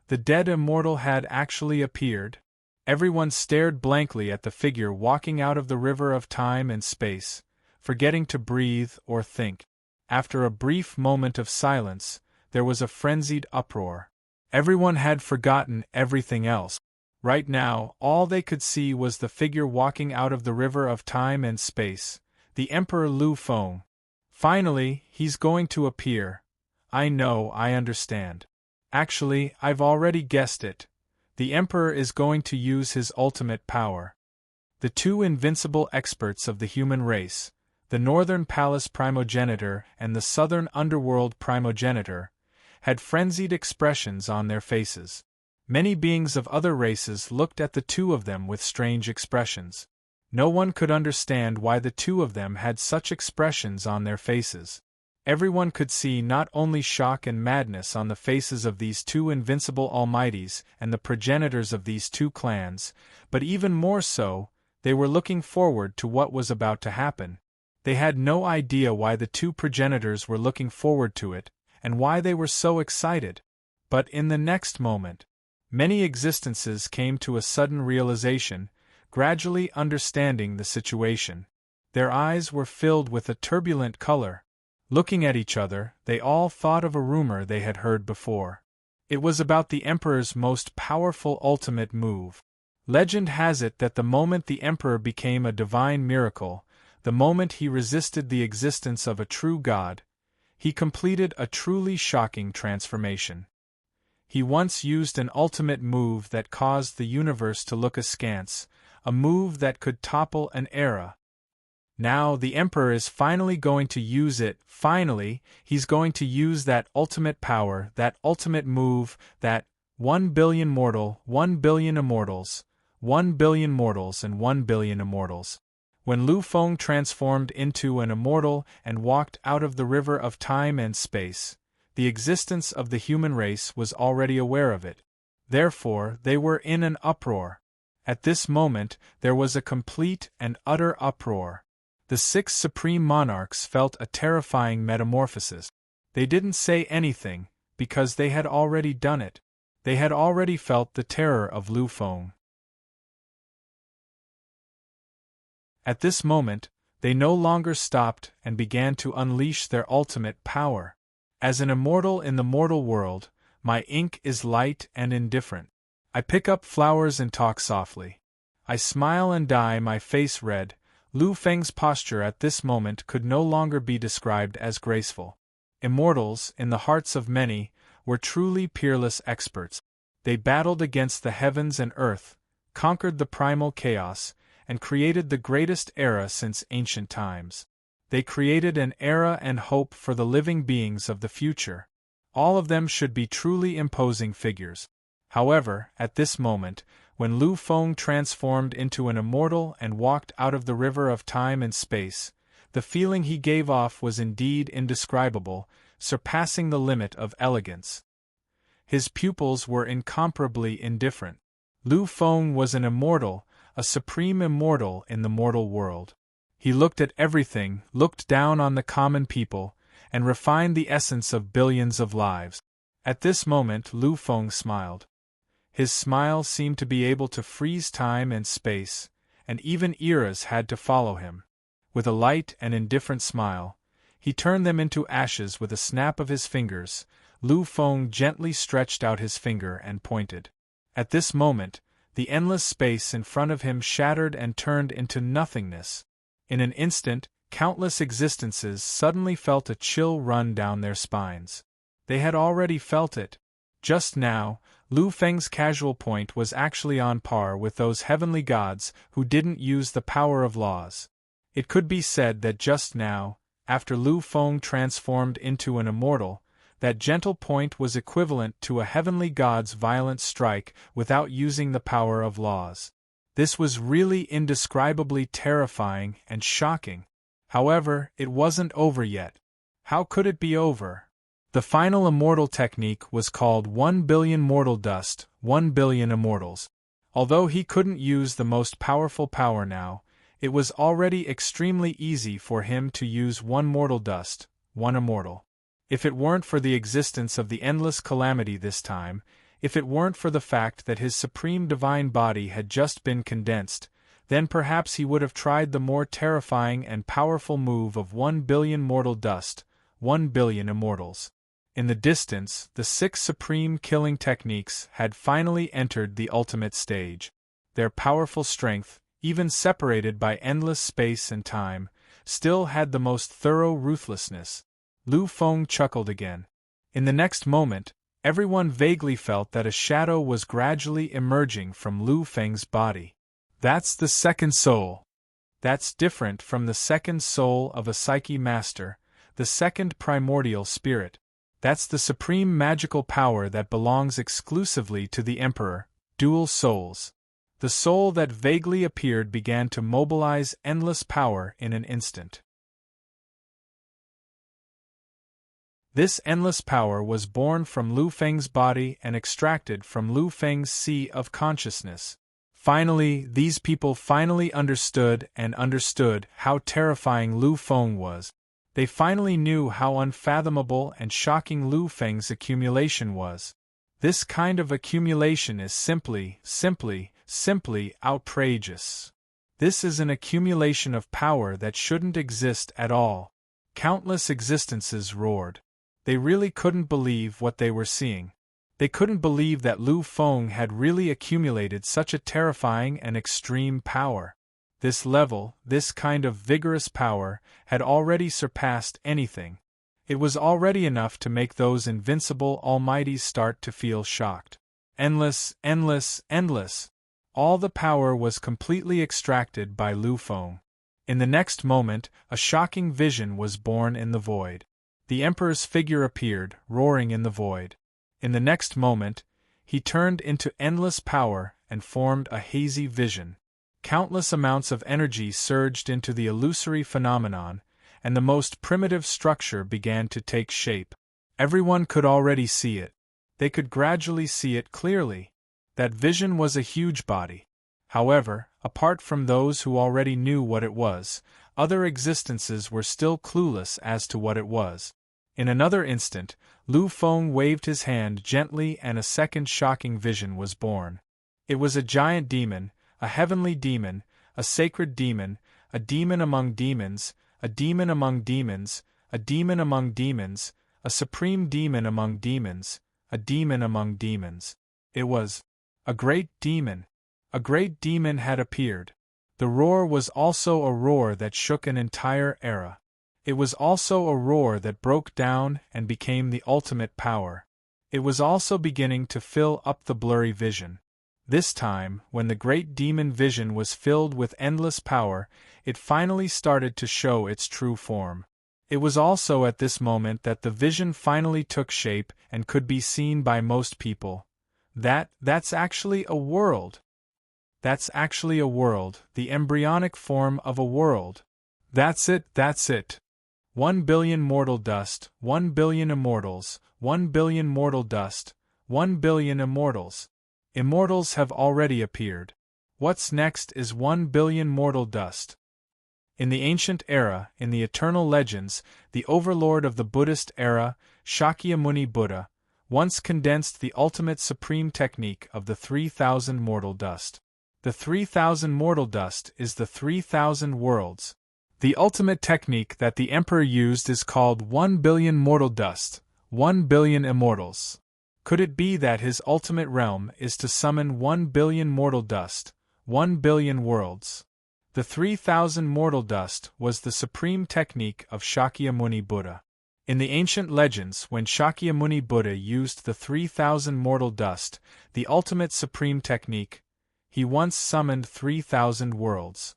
The dead immortal had actually appeared. Everyone stared blankly at the figure walking out of the river of time and space, forgetting to breathe or think. After a brief moment of silence, there was a frenzied uproar. Everyone had forgotten everything else. Right now, all they could see was the figure walking out of the river of time and space, the Emperor Lu Feng. Finally, he's going to appear. I know, I understand. Actually, I've already guessed it. The Emperor is going to use his ultimate power. The two invincible experts of the human race, the Northern Palace Primogenitor and the Southern Underworld Primogenitor, had frenzied expressions on their faces. Many beings of other races looked at the two of them with strange expressions. No one could understand why the two of them had such expressions on their faces. Everyone could see not only shock and madness on the faces of these two invincible almighties and the progenitors of these two clans, but even more so, they were looking forward to what was about to happen. They had no idea why the two progenitors were looking forward to it, and why they were so excited. But in the next moment, many existences came to a sudden realization, gradually understanding the situation. Their eyes were filled with a turbulent color. Looking at each other, they all thought of a rumor they had heard before. It was about the Emperor's most powerful ultimate move. Legend has it that the moment the Emperor became a divine miracle, the moment he resisted the existence of a true god, he completed a truly shocking transformation. He once used an ultimate move that caused the universe to look askance, a move that could topple an era. Now the Emperor is finally going to use it. Finally, he's going to use that ultimate power, that ultimate move, that 1 billion mortal, 1 billion immortals, 1 billion mortals and 1 billion immortals. When Lu Feng transformed into an immortal and walked out of the river of time and space, the existence of the human race was already aware of it. Therefore, they were in an uproar. At this moment, there was a complete and utter uproar. The 6 supreme monarchs felt a terrifying metamorphosis. They didn't say anything, because they had already done it. They had already felt the terror of Lu Feng. At this moment, They no longer stopped and began to unleash their ultimate power. As an immortal in the mortal world, my ink is light and indifferent. I pick up flowers and talk softly. I smile and dye my face red. Lu Feng's posture at this moment could no longer be described as graceful. Immortals, in the hearts of many, were truly peerless experts. They battled against the heavens and earth, conquered the primal chaos, and created the greatest era since ancient times. They created an era and hope for the living beings of the future. All of them should be truly imposing figures. However, at this moment, when Lu Feng transformed into an immortal and walked out of the river of time and space, the feeling he gave off was indeed indescribable, surpassing the limit of elegance. His pupils were incomparably indifferent. Lu Feng was an immortal, a supreme immortal in the mortal world. He looked at everything, looked down on the common people, and refined the essence of billions of lives. At this moment Lu Feng smiled. His smile seemed to be able to freeze time and space, and even eras had to follow him. With a light and indifferent smile, he turned them into ashes with a snap of his fingers. Lu Feng gently stretched out his finger and pointed. At this moment, the endless space in front of him shattered and turned into nothingness. In an instant, countless existences suddenly felt a chill run down their spines. They had already felt it. Just now, Lu Feng's casual point was actually on par with those heavenly gods who didn't use the power of laws. It could be said that just now, after Lu Feng transformed into an immortal, that gentle point was equivalent to a heavenly god's violent strike without using the power of laws. This was really indescribably terrifying and shocking. However, it wasn't over yet. How could it be over? The final immortal technique was called 1 billion mortal dust, 1 billion immortals. Although he couldn't use the most powerful power now, it was already extremely easy for him to use 1 mortal dust, 1 immortal. If it weren't for the existence of the endless calamity this time, if it weren't for the fact that his supreme divine body had just been condensed, then perhaps he would have tried the more terrifying and powerful move of 1 billion mortal dust, 1 billion immortals. In the distance, the 6 supreme killing techniques had finally entered the ultimate stage. Their powerful strength, even separated by endless space and time, still had the most thorough ruthlessness. Lu Feng chuckled again. In the next moment, everyone vaguely felt that a shadow was gradually emerging from Lu Feng's body. That's the second soul. That's different from the second soul of a psyche master, the second primordial spirit. That's the supreme magical power that belongs exclusively to the Emperor, dual souls. The soul that vaguely appeared began to mobilize endless power in an instant. This endless power was born from Lu Feng's body and extracted from Lu Feng's sea of consciousness. Finally, these people finally understood how terrifying Lu Feng was. They finally knew how unfathomable and shocking Lu Feng's accumulation was. This kind of accumulation is simply outrageous. This is an accumulation of power that shouldn't exist at all. Countless existences roared. They really couldn't believe what they were seeing. They couldn't believe that Lu Feng had really accumulated such a terrifying and extreme power. This level, this kind of vigorous power, had already surpassed anything. It was already enough to make those invincible almighties start to feel shocked. Endless. All the power was completely extracted by Lu Feng. In the next moment, a shocking vision was born in the void. The Emperor's figure appeared, roaring in the void. In the next moment, he turned into endless power and formed a hazy vision. Countless amounts of energy surged into the illusory phenomenon, and the most primitive structure began to take shape. Everyone could already see it. They could gradually see it clearly. That vision was a huge body. However, apart from those who already knew what it was, other existences were still clueless as to what it was. In another instant, Lu Feng waved his hand gently and a second shocking vision was born. It was a giant demon, a heavenly demon, a sacred demon, a demon among demons, a demon among demons, a demon among demons, a supreme demon among demons, a demon among demons. It was a great demon. A great demon had appeared. The roar was also a roar that shook an entire era. It was also a roar that broke down and became the ultimate power. It was also beginning to fill up the blurry vision. This time, when the great demon vision was filled with endless power, it finally started to show its true form. It was also at this moment that the vision finally took shape and could be seen by most people. That's actually a world. That's actually a world, the embryonic form of a world. That's it. 1 billion mortal dust, 1 billion immortals, 1 billion mortal dust, 1 billion immortals. Immortals have already appeared. What's next is 1 billion mortal dust. In the ancient era, in the eternal legends, the overlord of the Buddhist era, Shakyamuni Buddha, once condensed the ultimate supreme technique of the 3,000 mortal dust. The 3,000 mortal dust is the 3,000 worlds. The ultimate technique that the emperor used is called 1 billion mortal dust, 1 billion immortals. Could it be that his ultimate realm is to summon 1 billion mortal dust, 1 billion worlds? The 3,000 mortal dust was the supreme technique of Shakyamuni Buddha. In the ancient legends, when Shakyamuni Buddha used the 3,000 mortal dust, the ultimate supreme technique, he once summoned 3,000 worlds.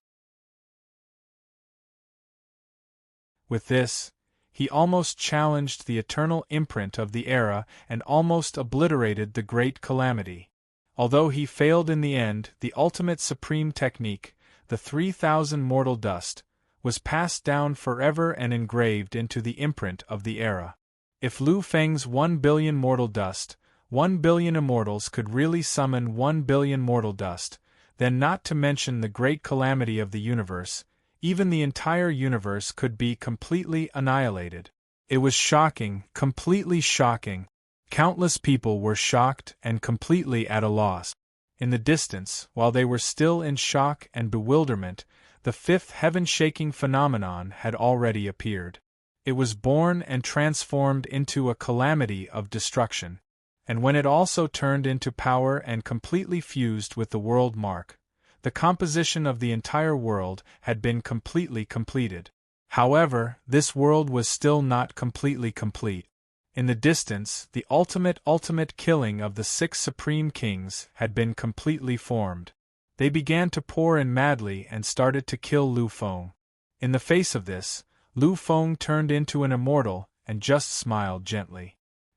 With this, he almost challenged the eternal imprint of the era and almost obliterated the great calamity. Although he failed in the end, the ultimate supreme technique, the 3,000 mortal dust, was passed down forever and engraved into the imprint of the era. If Lu Feng's 1 billion mortal dust, 1 billion immortals could really summon 1 billion mortal dust, then not to mention the great calamity of the universe, even the entire universe could be completely annihilated. It was shocking, completely shocking. Countless people were shocked and completely at a loss. In the distance, while they were still in shock and bewilderment, the fifth heaven-shaking phenomenon had already appeared. It was born and transformed into a calamity of destruction. And when it also turned into power and completely fused with the world mark, the composition of the entire world had been completely completed. However, this world was still not completely complete. In the distance, the ultimate killing of the 6 supreme kings had been completely formed. They began to pour in madly and started to kill Lu Feng. In the face of this, Lu Feng turned into an immortal and just smiled gently.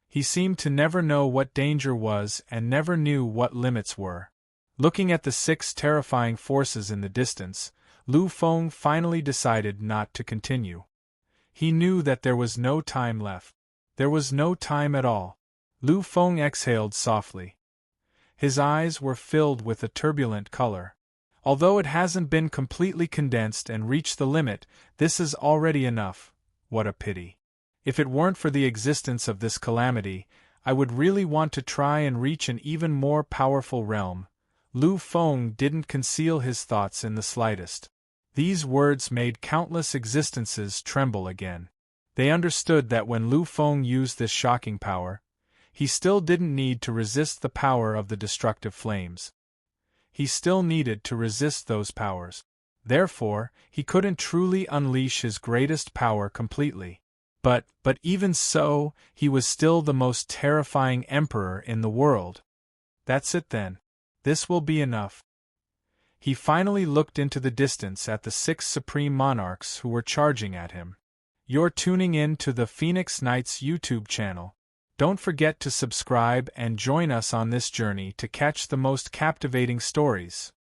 He seemed to never know what danger was and never knew what limits were. Looking at the 6 terrifying forces in the distance, Lu Feng finally decided not to continue. He knew that there was no time left. There was no time at all. Lu Feng exhaled softly. His eyes were filled with a turbulent color. Although it hasn't been completely condensed and reached the limit, this is already enough. What a pity. If it weren't for the existence of this calamity, I would really want to try and reach an even more powerful realm. Lu Feng didn't conceal his thoughts in the slightest. These words made countless existences tremble again. They understood that when Lu Feng used this shocking power, he still didn't need to resist the power of the destructive flames. He still needed to resist those powers. Therefore, he couldn't truly unleash his greatest power completely. But even so, he was still the most terrifying emperor in the world. That's it then. This will be enough. He finally looked into the distance at the 6 supreme monarchs who were charging at him. You're tuning in to the Phoenix Knights YouTube channel. Don't forget to subscribe and join us on this journey to catch the most captivating stories.